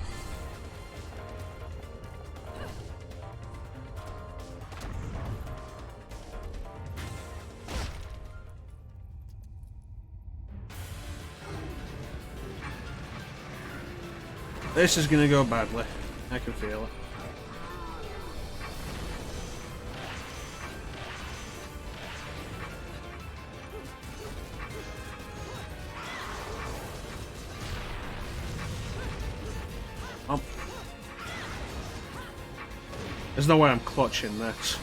This is gonna go badly. I can feel it. Oh. There's no way I'm clutching this.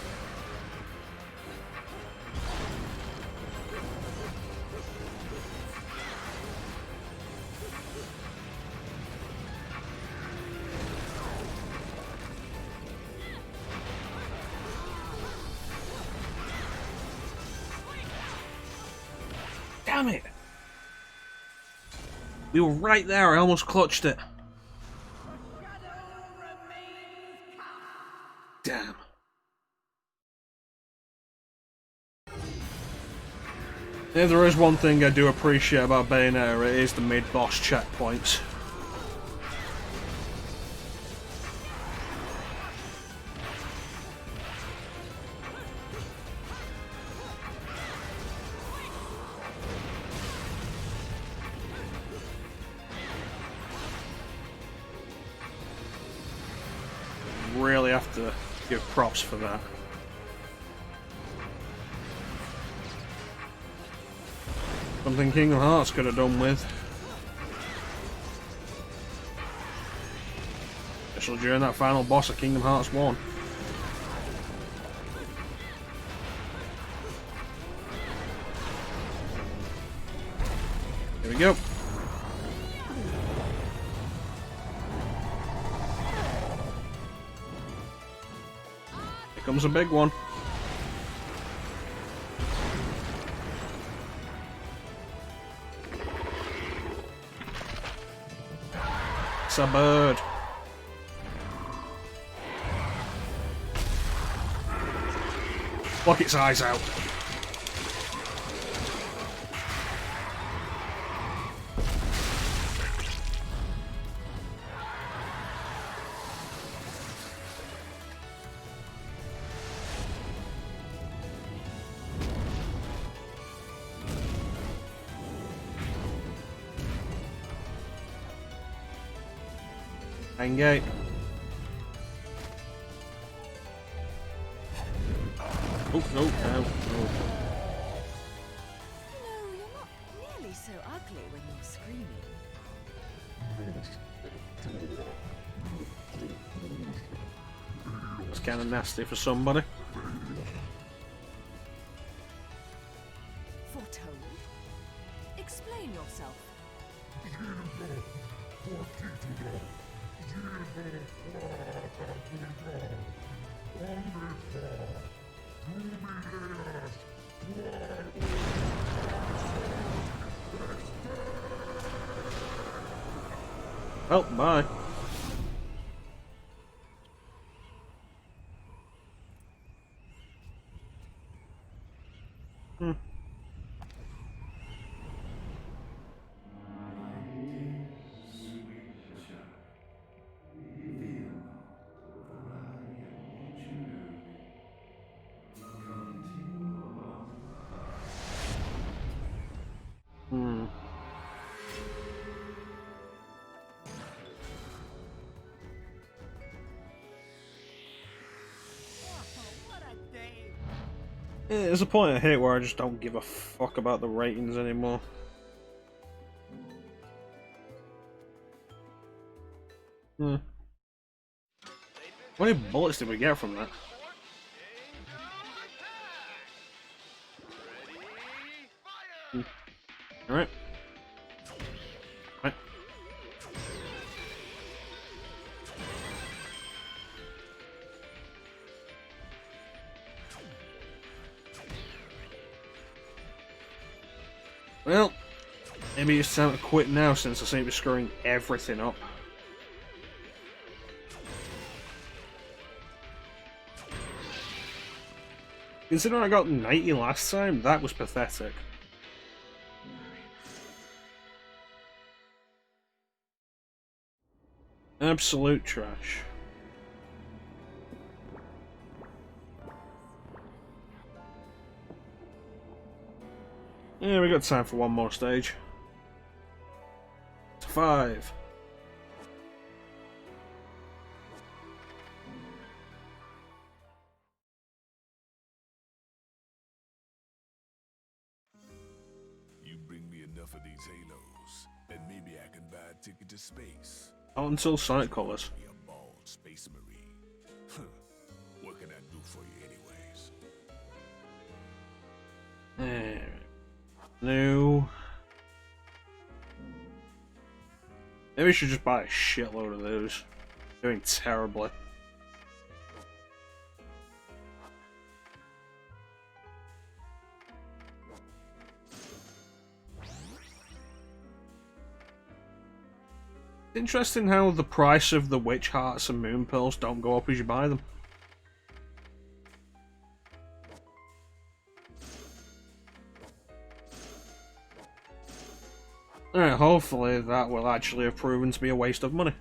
Damn it! We were right there, I almost clutched it. Damn. If there is one thing I do appreciate about Bayonetta, it is the mid-boss checkpoints. Really have to give props for that. Something Kingdom Hearts could have done with. Especially during that final boss of Kingdom Hearts 1. we go. Here comes a big one. It's a bird. Block its eyes out. Engage. Oh, no, no, no. No, you're not nearly so ugly when you're screaming. It's kind of nasty for somebody. Foretold? Explain yourself. Oh, bye. Hmm. What a day! Yeah, there's a point I hit where I just don't give a fuck about the ratings anymore. Hmm. How many bullets did we get from that? Alright. Right. Well, maybe it's time to quit now since I seem to be screwing everything up. Considering I got 90 last time, that was pathetic. Absolute trash. Yeah, we got time for one more stage. To 5. You bring me enough of these halos, and maybe I can buy a ticket to space. Not until Sonic Colors. Be a bald space marine. Huh. What can I do for you anyways? No. Maybe we should just buy a shitload of those. Doing terribly. Interesting how the price of the witch hearts and moon pearls don't go up as you buy them. Alright, hopefully that will actually have proven to be a waste of money.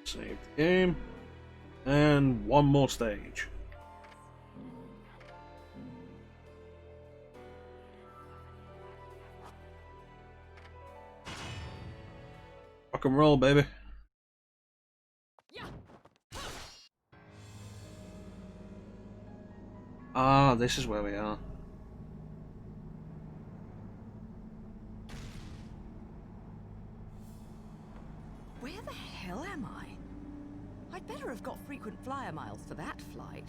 Save the game. And one more stage. Rock and roll, baby. Ah, this is where we are. Where the hell am I? I'd better have got frequent flyer miles for that flight.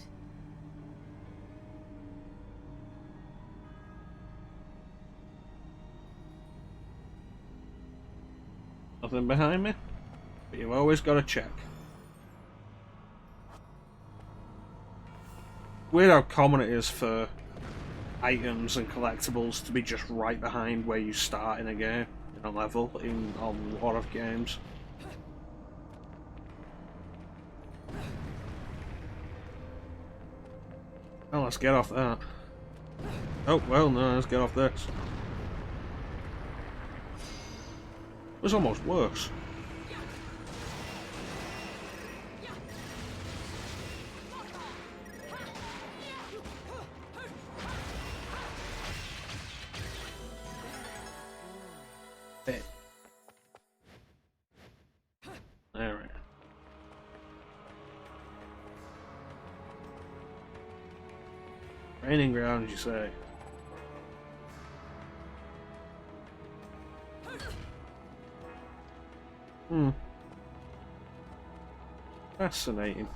Nothing behind me, but you've always got to check. Weird how common it is for items and collectibles to be just right behind where you start in a game, in a level, in a lot of games. Well, let's get off that. Oh, well, no, let's get off this. It was almost worse. Hey. Alright. Training ground, you say? Hmm. Fascinating.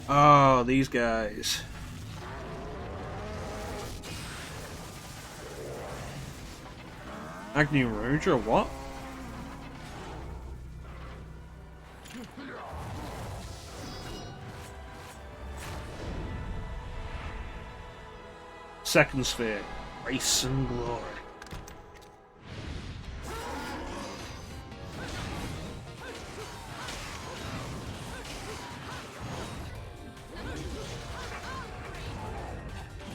Oh, these guys. Agni Rouge or what? Second sphere. Grace and glory.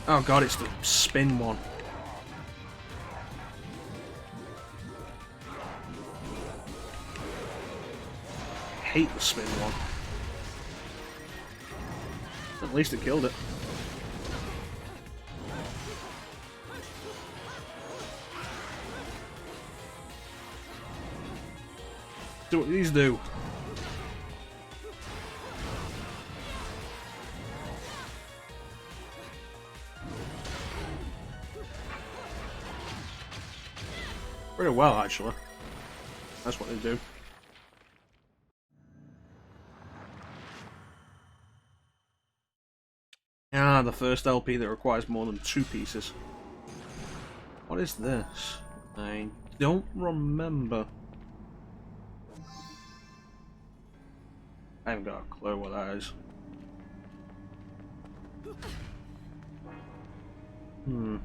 Oh god, it's the spin one. I hate the spin one. At least it killed it. Do what these do. Pretty well, actually. That's what they do. Ah, the first LP that requires more than 2 pieces. What is this? I don't remember. I haven't got a clue what that is. Hmm.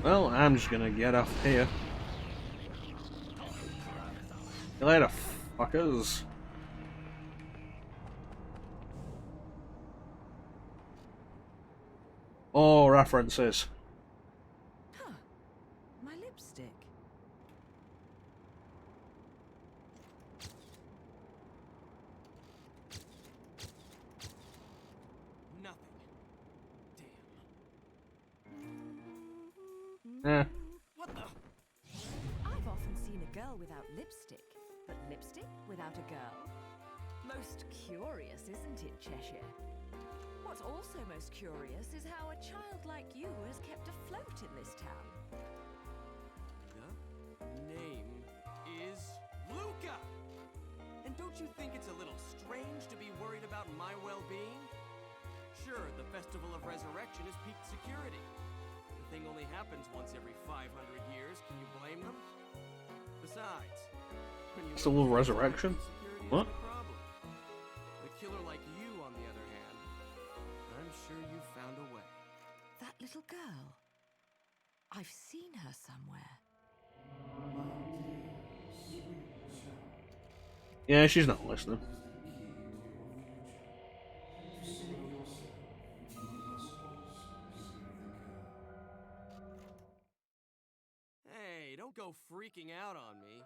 Well, I'm just gonna get off here. See you later, fuckers. Oh, references. Huh. My lipstick. Nothing. Damn. Eh. What the? I've often seen a girl without lipstick, but lipstick without a girl? Most curious, isn't it, Cheshire? What's also most curious is how a child like you has kept afloat in this town. The name is Luca! And don't you think it's a little strange to be worried about my well-being? Sure, the Festival of Resurrection is peak security. The thing only happens once every 500 years. Can you blame them? Besides, when you Festival of Resurrection? security What? isn't a problem. A killer like you, on the other hand, I'm sure you found a way. That little girl. I've seen her somewhere. Yeah, she's not listening. Hey, don't go freaking out on me.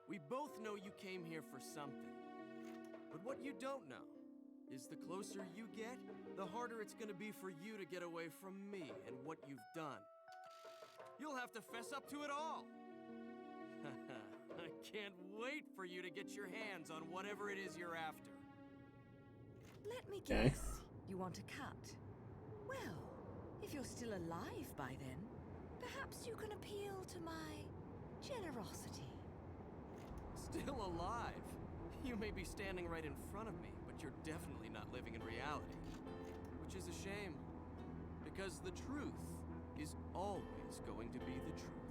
We both know you came here for something. But what you don't know is the closer you get, the harder it's gonna be for you to get away from me and what you've done. You'll have to fess up to it all. I can't wait for you to get your hands on whatever it is you're after. Let me Okay. guess. You want a cut? Well, If you're still alive by then, perhaps you can appeal to my generosity. Still alive? You may be standing right in front of me, but you're definitely not living in reality. Which is a shame. Because the truth is always going to be the truth.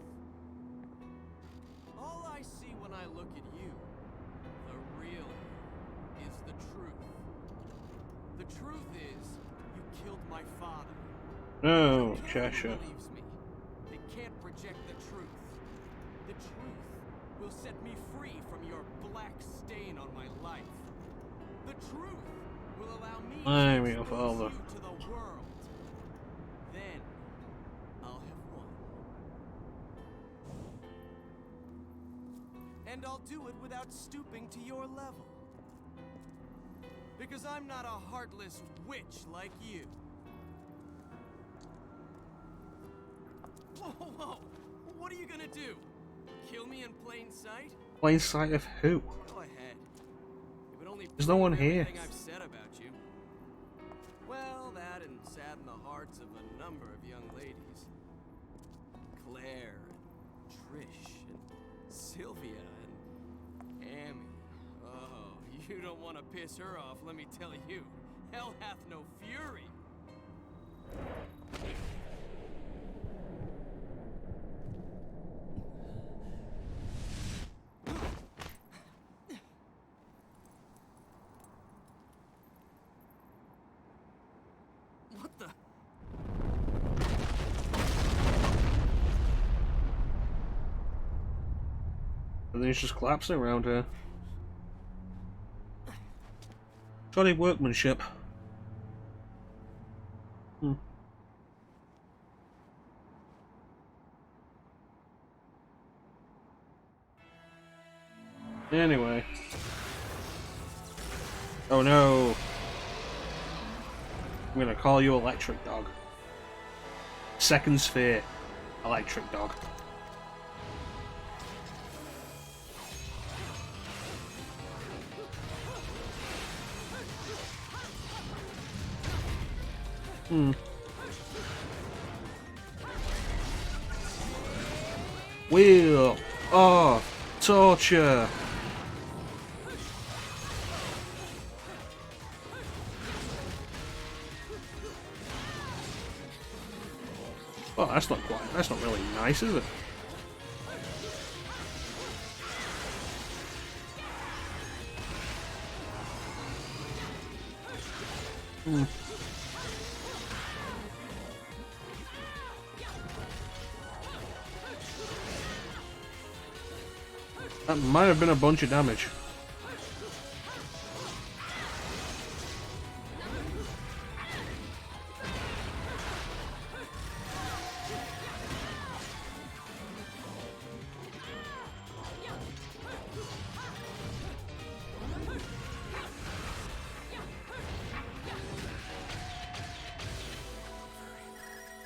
All I see when I look at you, the real you, is the truth. The truth is, you killed my father. Oh, Nobody Cheshire. believes me. They can't reject the truth. The truth will set me free from your black stain on my life. The truth will allow me I'm to your expose father. you to the world. Then I'll have won. And I'll do it without stooping to your level. Because I'm not a heartless witch like you. Whoa, whoa, whoa! What are you gonna do? Kill me in plain sight? Plain sight of who? Go ahead. It would only There's no one prove here. everything I've said about you. Well, that and sadden the hearts of a number of young ladies. Claire, and Trish, and Sylvia, and Amy. Oh, you don't want to piss her off, let me tell you. Hell hath no fury. What the? Everything's just collapsing around here. Shoddy workmanship. Anyway. Oh no. I'm gonna call you Electric Dog. Second sphere. Electric Dog. Wheel. Oh. Torture. Oh, that's not really nice, is it? That might have been a bunch of damage.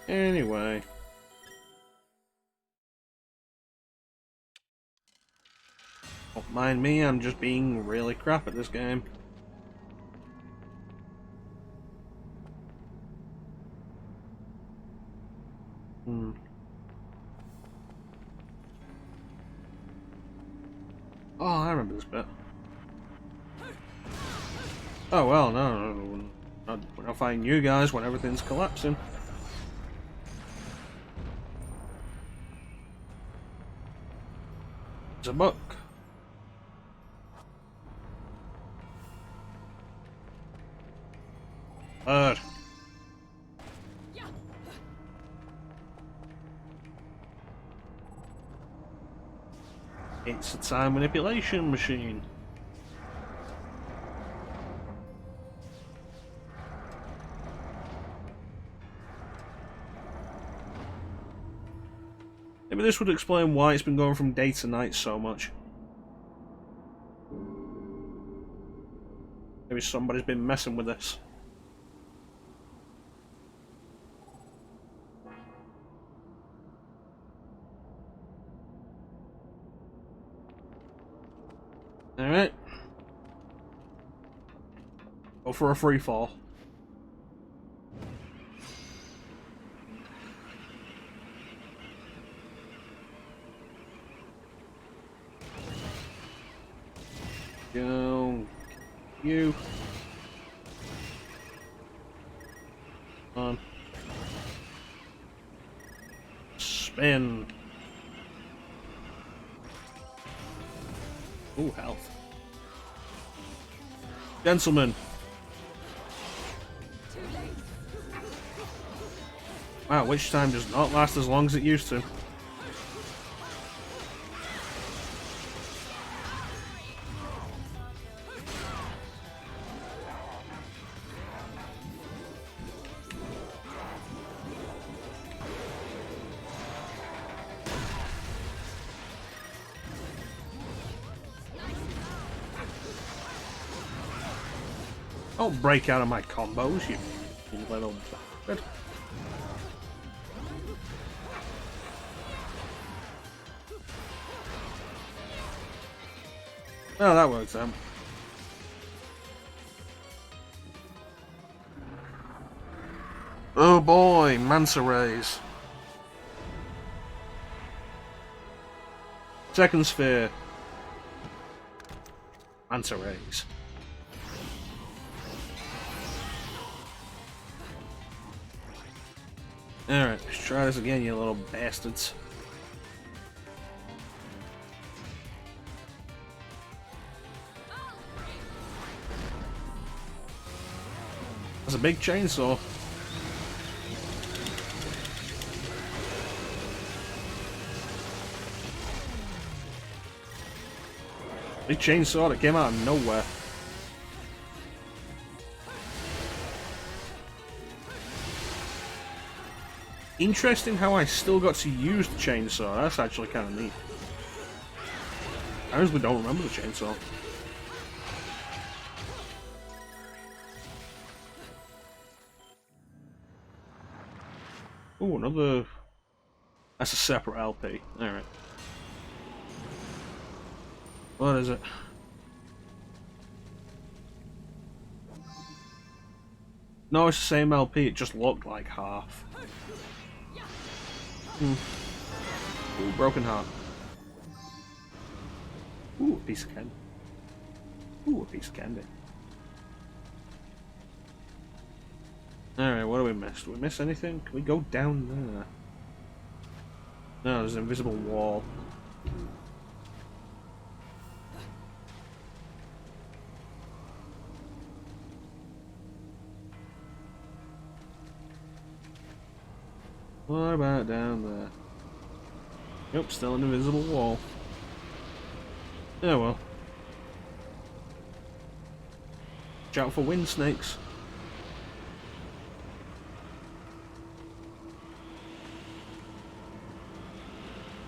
Anyway. Don't mind me, I'm just being really crap at this game. Oh, I remember this bit. Oh well, no. We're not fighting you guys when everything's collapsing. It's a book. Bird. It's a time manipulation machine. Maybe this would explain why it's been going from day to night so much. Maybe somebody's been messing with this. Alright. Go for a free fall. Go. You. On. Spin. Ooh, health. Gentlemen. Wow, witch time does not last as long as it used to. Don't break out of my combos, you little bastard. Oh, that works out. Oh boy, Manta Rays. Second sphere. Manta Rays. Alright, let's try this again, you little bastards. That's a big chainsaw. Big chainsaw that came out of nowhere. Interesting how I still got to use the chainsaw. That's actually kind of neat. I honestly don't remember the chainsaw. Ooh, another... That's a separate LP. Alright. What is it? No, it's the same LP, it just looked like half. Ooh, broken heart. Ooh, a piece of candy. Ooh, a piece of candy. Alright, what do we miss? Do we miss anything? Can we go down there? No, there's an invisible wall. What about down there? Nope, still an invisible wall. Oh well. Watch out for wind snakes.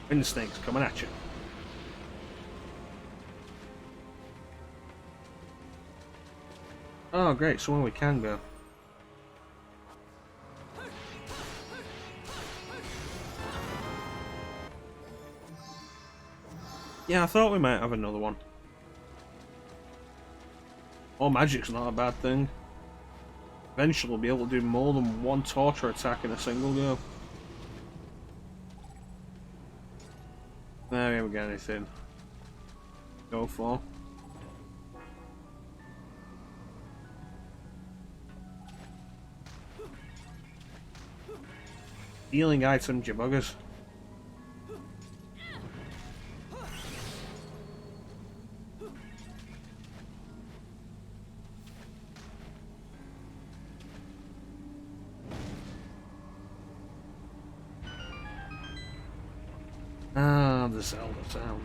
Wind snakes coming at you. Oh great, somewhere we can go. Yeah, I thought we might have another one. All magic's not a bad thing. Eventually we'll be able to do more than one torture attack in a single go. There we haven't got anything. Go for. Healing item, you buggers. Ah, the Zelda sound.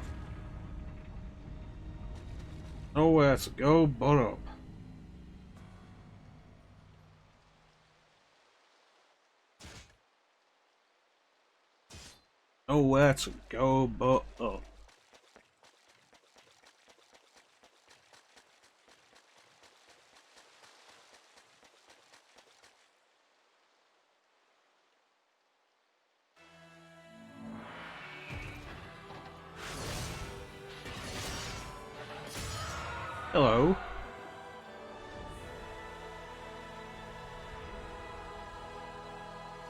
Nowhere to go but up. Nowhere to go but up. Hello.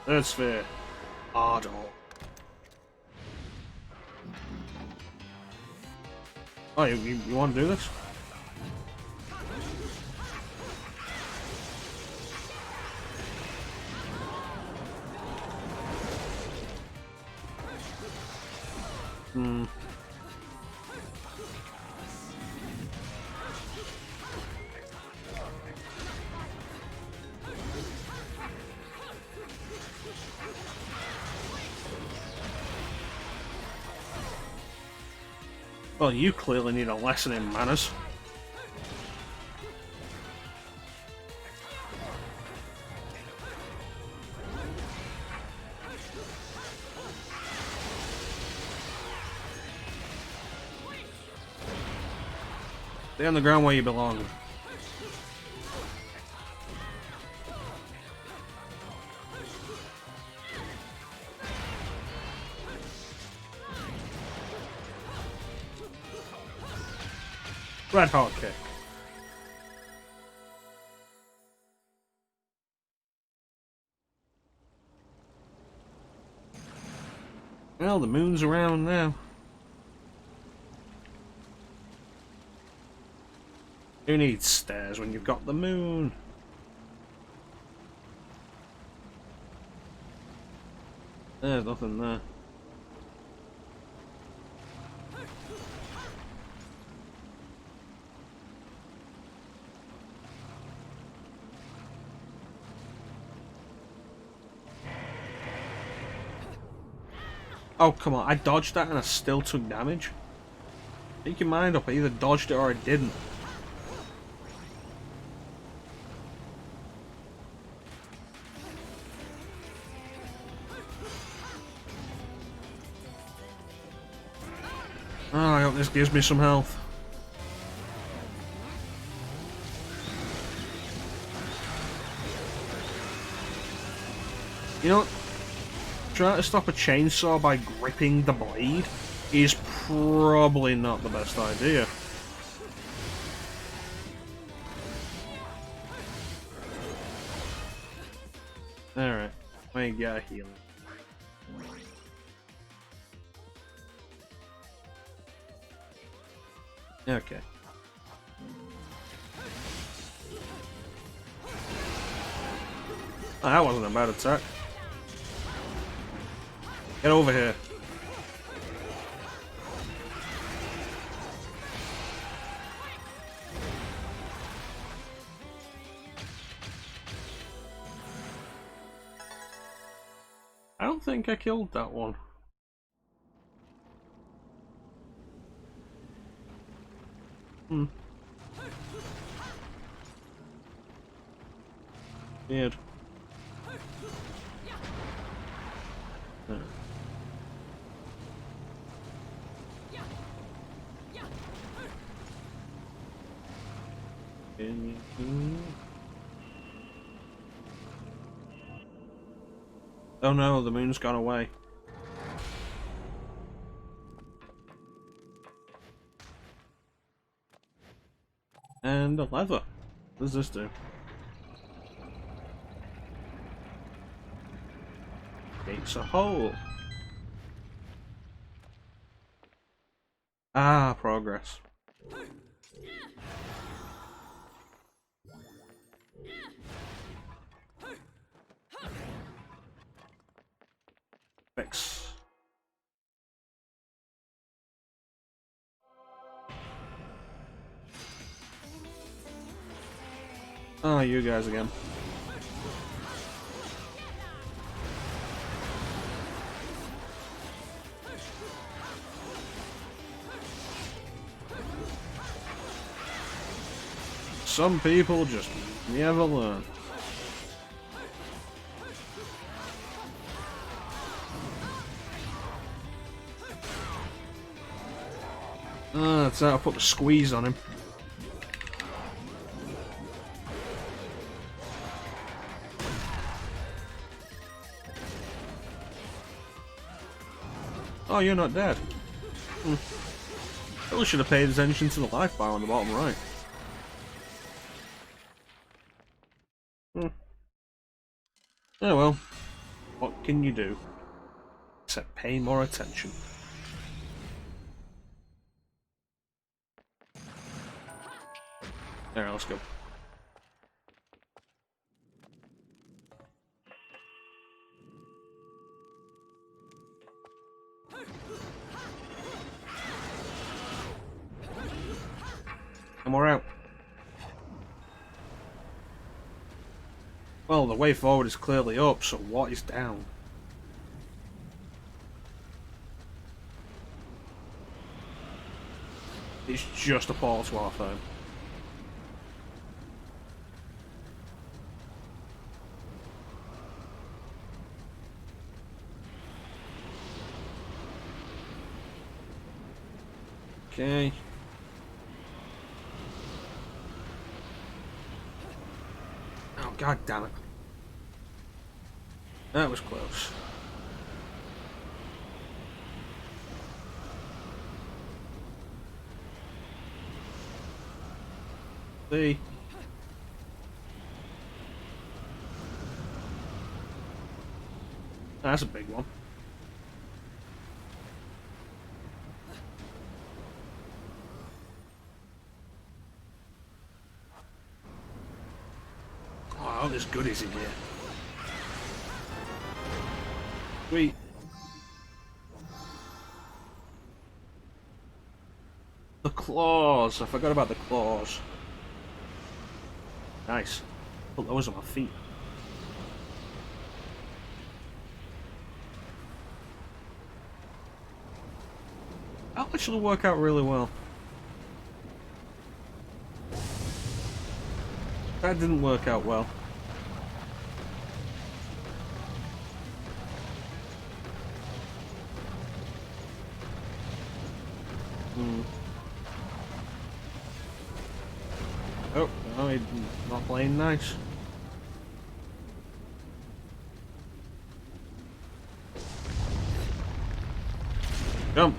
Third sphere. Ardor. Oh, you want to do this? Hmm. Well, you clearly need a lesson in manners. Stay on the ground where you belong. Red hot kick. Well, the moon's around now. Who needs stairs when you've got the moon? There's nothing there. Oh, come on. I dodged that and I still took damage? Make your mind up. I either dodged it or I didn't. Oh, I hope this gives me some health. You know what? Trying to stop a chainsaw by gripping the blade is probably not the best idea. Alright, I got healing. Okay. Oh, that wasn't a bad attack. Get over here. I don't think I killed that one. Hmm. Weird. Oh no, the moon's gone away. And a lever. What does this do? Gates a hole. Ah, progress. Fix. Oh, you guys again. Some people just never learn. Ah, that's how I put the squeeze on him. Oh, you're not dead. Probably should have paid attention to the life bar on the bottom right. Oh well, what can you do? Except pay more attention. Alright, let's go. and we're out. Well, the way forward is clearly up, so what is down? It's just a portal to our phone. Okay. Oh, god damn it. That was close. See? That's a big one. Oh, there's goodies in here. Sweet. The claws. I forgot about the claws. Nice. Put those on my feet. That'll actually work out really well. That didn't work out well. Oh, no, he's not playing nice. Jump!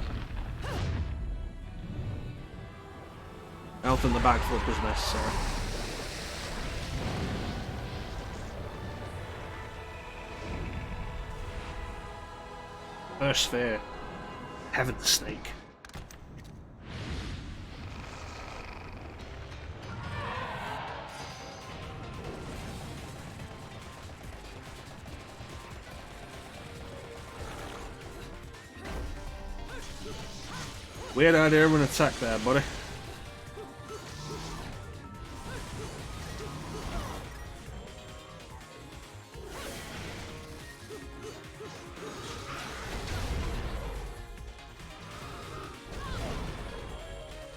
Out in the backflip was necessary. First sphere. Heaven snake. Weird idea of an attack there, buddy.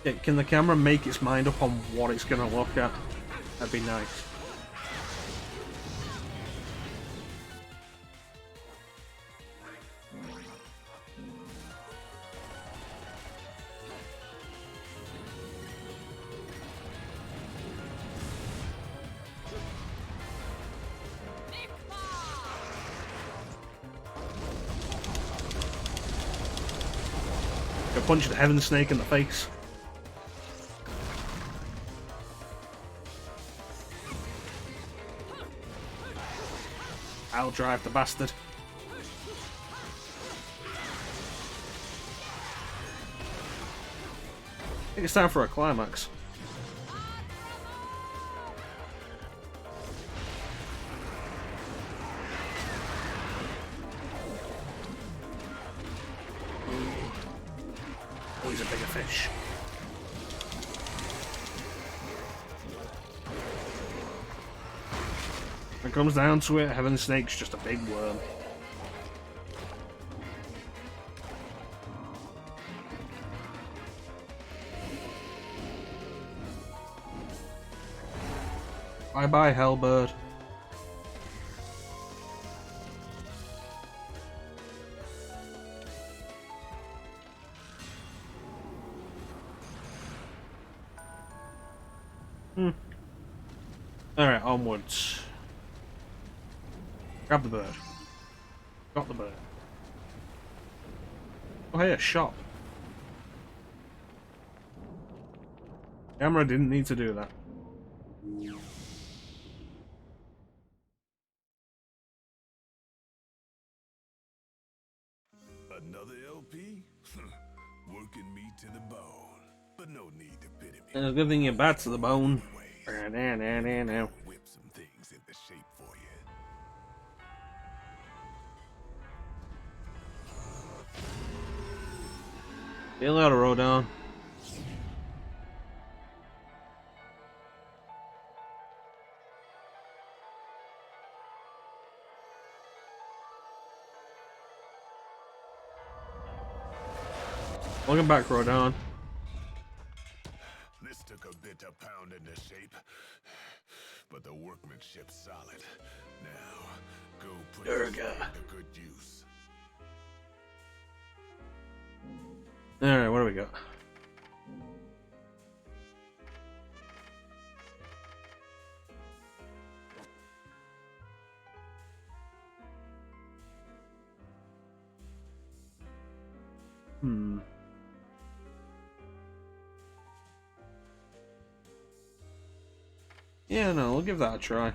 Yeah, can the camera make its mind up on what it's gonna look at? That'd be nice. Go punch the heaven snake in the face. I'll drive the bastard. I think it's time for a climax. Oh, he's a bigger fish. When it comes down to it, Heaven Snake's just a big worm. Bye bye, Hellbird. Alright, onwards. Grab the bird. Got the bird. Oh hey, a shop. Camera didn't need to do that. Another LP? Working me to the bone. But no need to pity me. It's a good thing you're bad to the bone. Now. Whip some things into shape for you. See you later, Rodon. Welcome back, Rodon. This took a bit to pound into shape, but the workmanship's solid. Now, go put this thing to good use. Alright, what do we got? Yeah, no, we'll give that a try.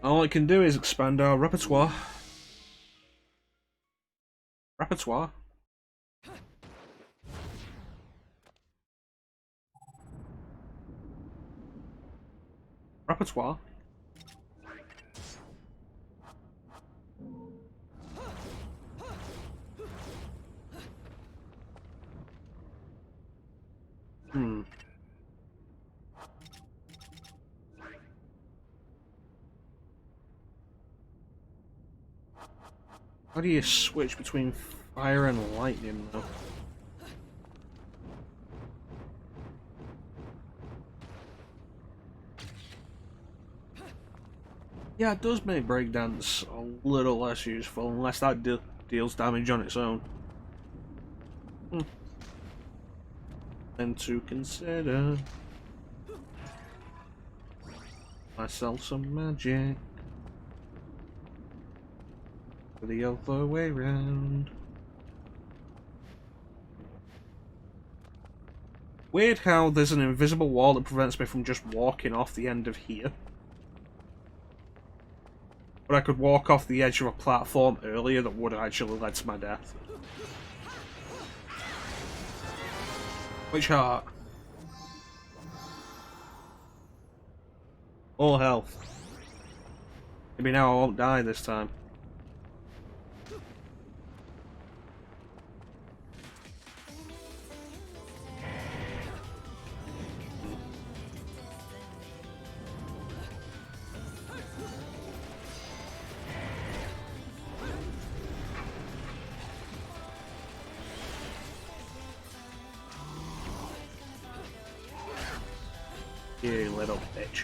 All it can do is expand our repertoire. Repertoire? Repertoire? How do you switch between fire and lightning, though? Yeah, it does make breakdance a little less useful, unless that deals damage on its own. And to consider myself some magic for the other way round. Weird how there's an invisible wall that prevents me from just walking off the end of here. But I could walk off the edge of a platform earlier that would have actually led to my death. Which heart? All health. Maybe now I won't die this time. You little bitch.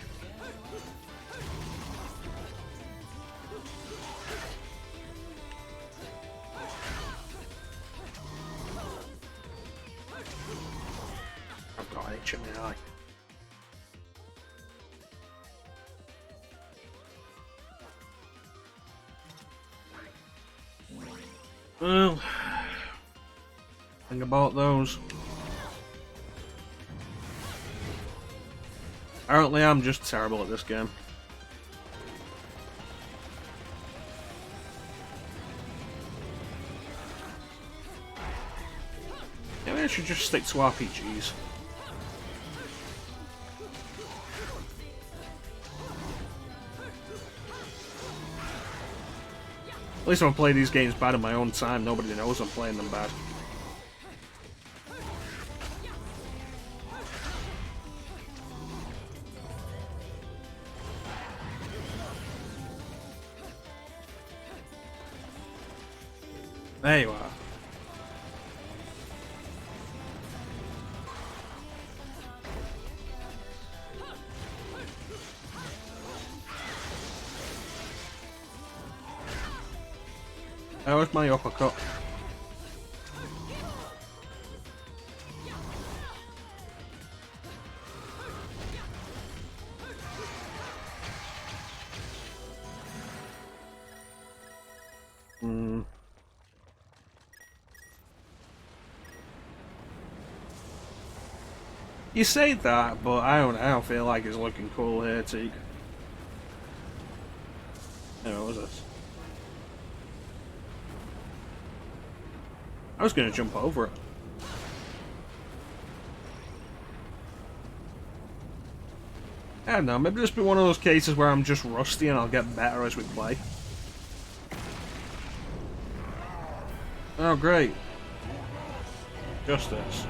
I've got an itch in my eye. Well, think about those. Apparently I'm just terrible at this game. Maybe I should just stick to RPGs. At least if I play these games bad in my own time, nobody knows I'm playing them bad. There you are. Where's my uppercut? You say that, but I don't feel like it's looking cool here, Teague. What was this? I was gonna jump over it. I don't know, maybe this will be one of those cases where I'm just rusty and I'll get better as we play. Oh, great. Justice.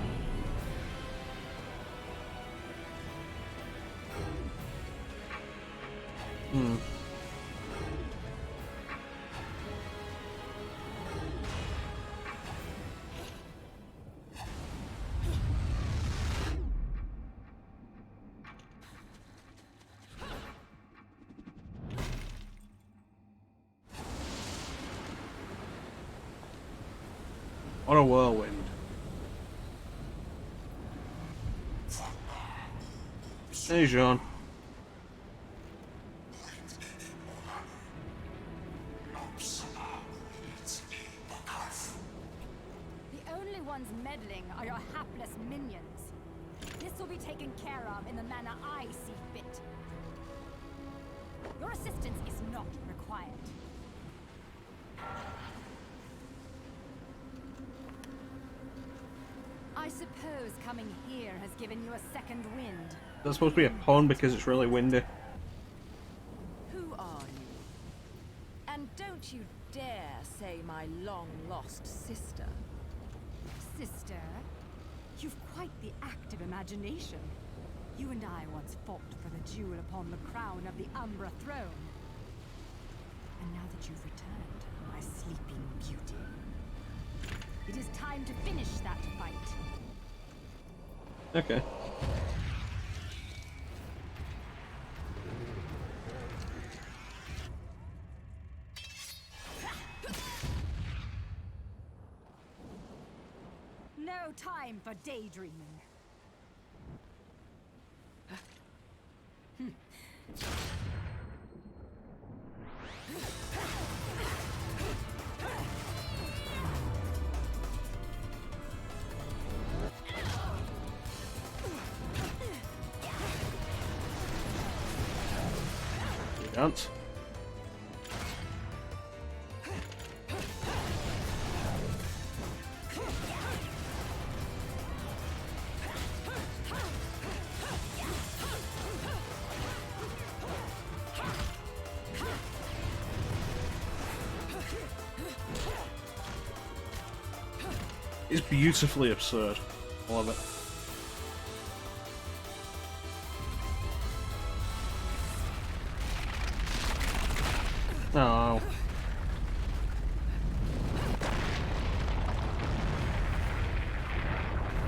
What a whirlwind. Hey, Shaun. The only ones meddling are your hapless minions. This will be taken care of in the manner I see fit. Your assistance is not required. I suppose coming here has given you a second wind. That's supposed to be a pun because it's really windy. Who are you? And don't you dare say my long-lost sister. Sister? You've quite the active imagination. You and I once fought for the jewel upon the crown of the Umbra throne. And now that you've returned, my sleeping beauty, it is time to finish that fight. Okay. No time for daydreaming. You dance. It's beautifully absurd. I love it. Oh.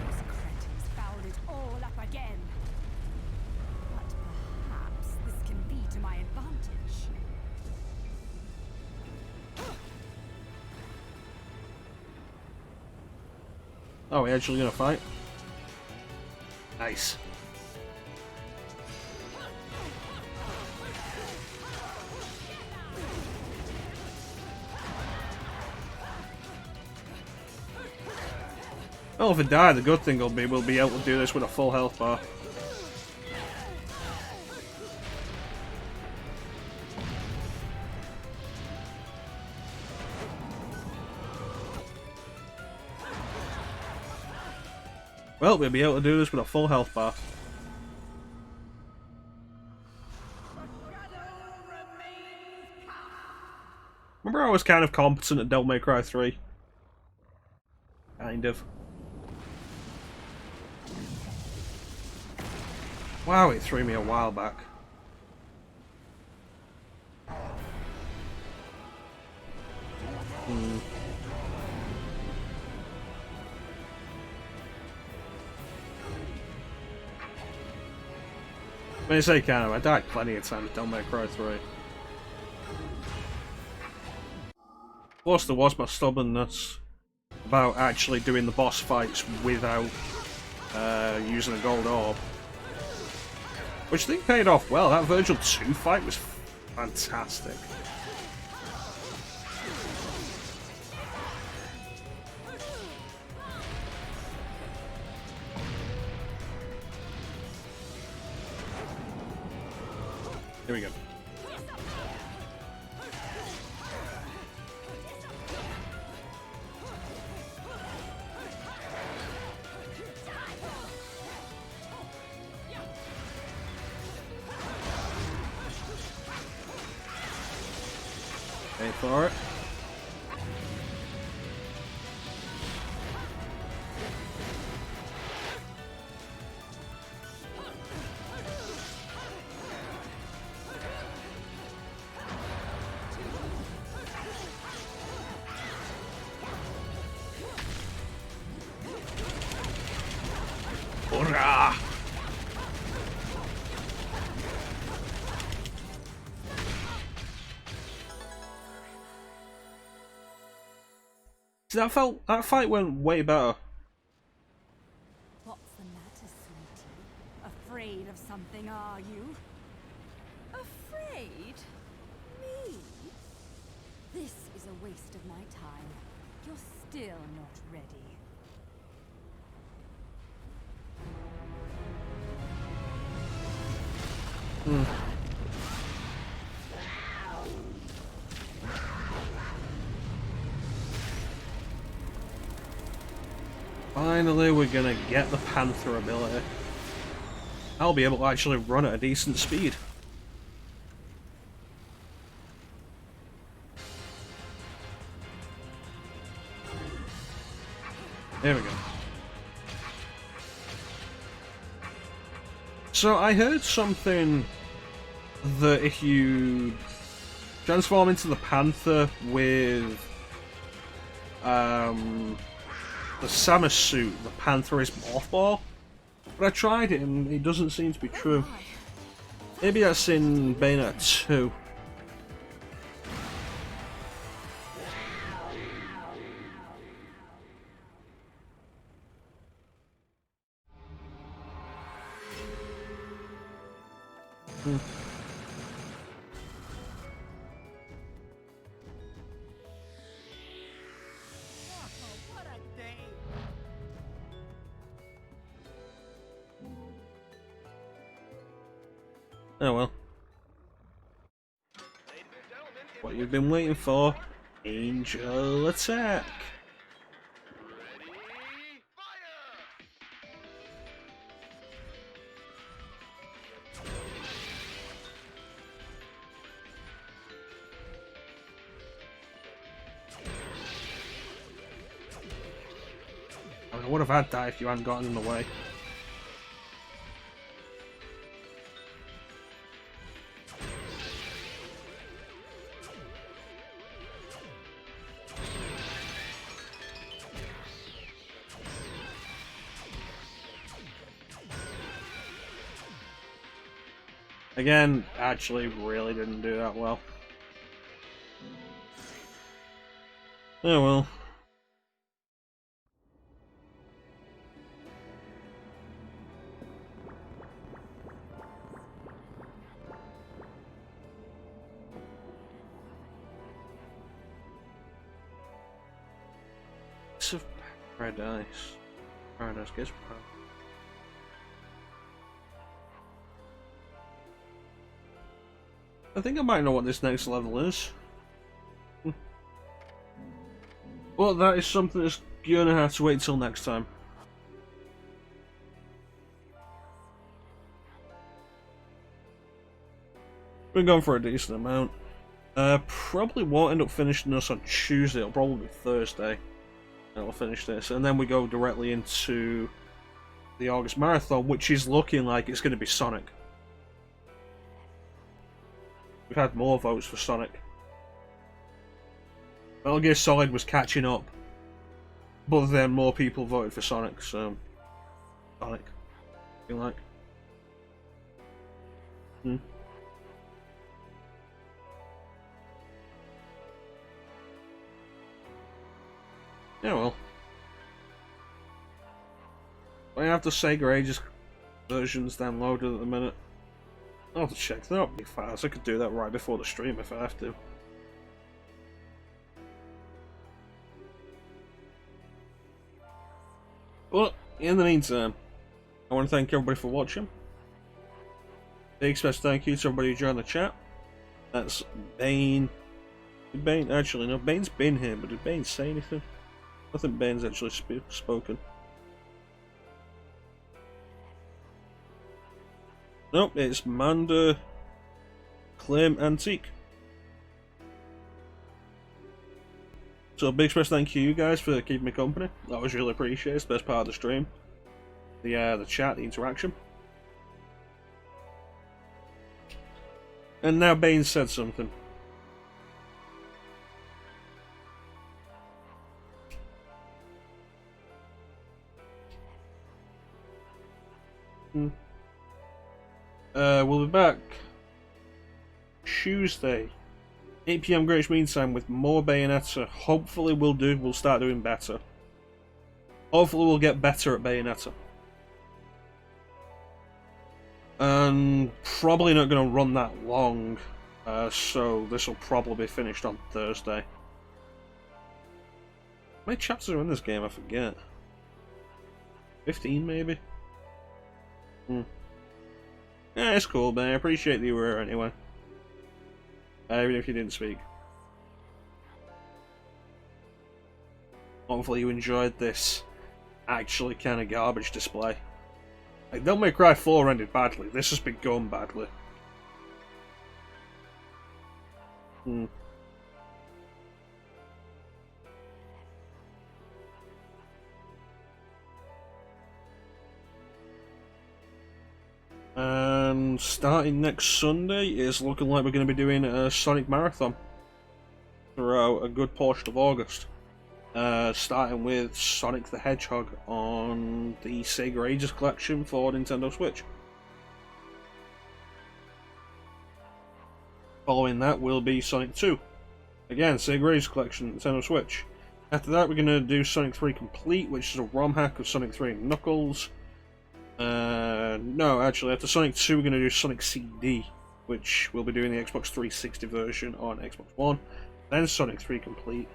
Those cretins fouled it all up again. But perhaps this can be to my advantage. Oh, we're actually gonna fight? Nice. Well, if I die, the good thing will be we'll be able to do this with a full health bar. Well, we'll be able to do this with a full health bar. Remember I was kind of competent at Devil May Cry 3? Kind of. Wow, it threw me a while back. When I say kind of, I died plenty of times at Devil May Cry 3. Plus, there was my stubbornness about actually doing the boss fights without using a gold orb. Which I think paid off well. That Virgil 2 fight was fantastic. Here we go. Wait for it. Hurrah! See, that fight went way better. What's the matter, sweetie? Afraid of something, are you? Afraid? Me? This is a waste of my time. You're still not ready. Finally, we're gonna get the Panther ability. I'll be able to actually run at a decent speed. There we go. So I heard something that if you transform into the Panther with the Samus suit, the Panther is mothball. But I tried it and it doesn't seem to be true. Maybe that's in Bayonetta 2. What a day! Oh well. What you've been waiting for? Angel attack! I would have had that if you hadn't gotten in the way. Again, actually really didn't do that well. Oh well. It's of Paradise. Paradise gets Paradise. I think I might know what this next level is. Well, that is something that's gonna have to wait till next time. Been gone for a decent amount. Probably won't end up finishing this on Tuesday, it'll probably be Thursday. And I'll finish this, and then we go directly into the August Marathon, which is looking like it's going to be Sonic. We've had more votes for Sonic. Metal Gear Solid was catching up, but then more people voted for Sonic, so... Sonic. Feel like. Yeah, well. I have the Sega Ages versions downloaded at the minute. I'll have to check that out pretty fast. I could do that right before the stream if I have to. But, in the meantime, I want to thank everybody for watching. Big special thank you to everybody who joined the chat. That's Bane. Did Bane, actually no, Bane's been here, but did Bane say anything? I think Bane's actually spoken. Nope, it's Manda Claim Antique. So big special thank you guys for keeping me company. That was really appreciated. It's the best part of the stream. The chat, the interaction. And now Bane said something. We'll be back Tuesday 8 PM Greenwich Mean Time with more Bayonetta. Hopefully we'll start doing better. Hopefully we'll get better at Bayonetta. And probably not going to run that long, so this will probably be finished on Thursday. How many chapters are in this game? I forget. 15 maybe? Yeah, it's cool, man. I appreciate that you were here anyway. Even if you didn't speak. Hopefully you enjoyed this actually kind of garbage display. Like, Devil May Cry 4 ended badly. This has begun badly. And starting next Sunday is looking like we're going to be doing a Sonic Marathon throughout a good portion of August. Starting with Sonic the Hedgehog on the Sega Ages collection for Nintendo Switch. Following that will be Sonic 2. Again, Sega Ages collection, Nintendo Switch. After that we're going to do Sonic 3 Complete, which is a ROM hack of Sonic 3 and Knuckles. No, actually, after Sonic 2 we're going to do Sonic CD, which we'll be doing the Xbox 360 version on Xbox One. Then Sonic 3 Complete.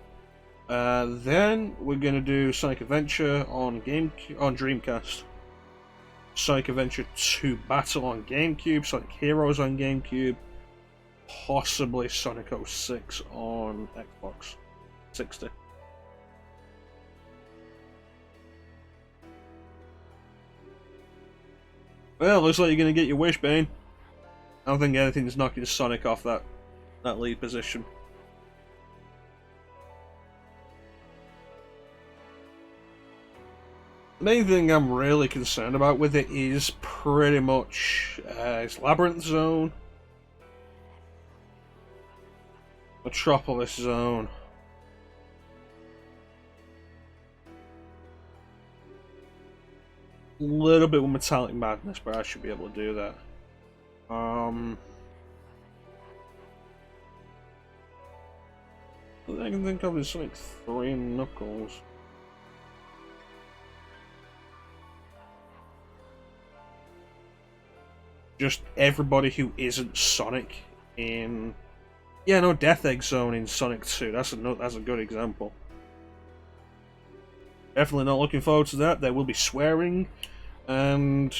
Then we're going to do Sonic Adventure on Dreamcast. Sonic Adventure 2 Battle on GameCube, Sonic Heroes on GameCube, possibly Sonic 06 on Xbox 60. Well, looks like you're going to get your wish, Bane. I don't think anything's knocking Sonic off that lead position. The main thing I'm really concerned about with it is pretty much its Labyrinth Zone, Metropolis Zone, a little bit with Metallic Madness, but I should be able to do that. I can think of is Sonic 3 and Knuckles. Just everybody who isn't Sonic in... Yeah, no, Death Egg Zone in Sonic 2. That's a good example. Definitely not looking forward to that. There will be swearing and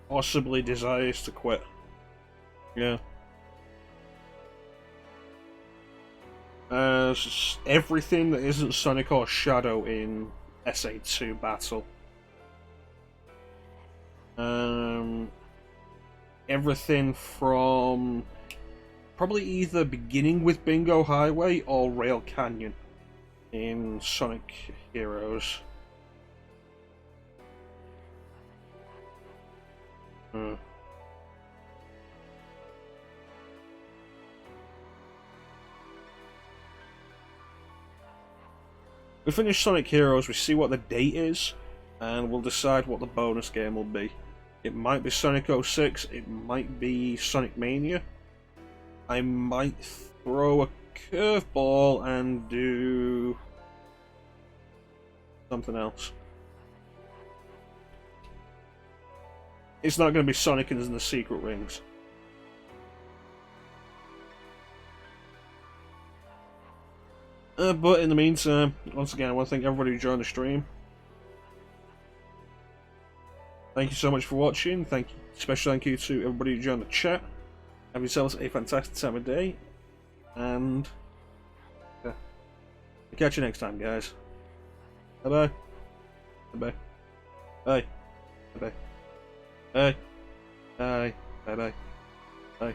possibly desires to quit. Yeah. Everything that isn't Sonic or Shadow in SA2 Battle. Everything from probably either beginning with Bingo Highway or Rail Canyon in Sonic Heroes. We finish Sonic Heroes, we see what the date is, and we'll decide what the bonus game will be. It might be Sonic 06, it might be Sonic Mania. I might throw a curveball and do something else. It's not going to be Sonic and the Secret Rings. But in the meantime, once again, I want to thank everybody who joined the stream. Thank you so much for watching. Special thank you to everybody who joined the chat. Have yourselves a fantastic time of day. And yeah. I'll catch you next time, guys. Bye-bye. Bye-bye. Bye. Bye-bye. Bye. Bye. Bye-bye. Bye.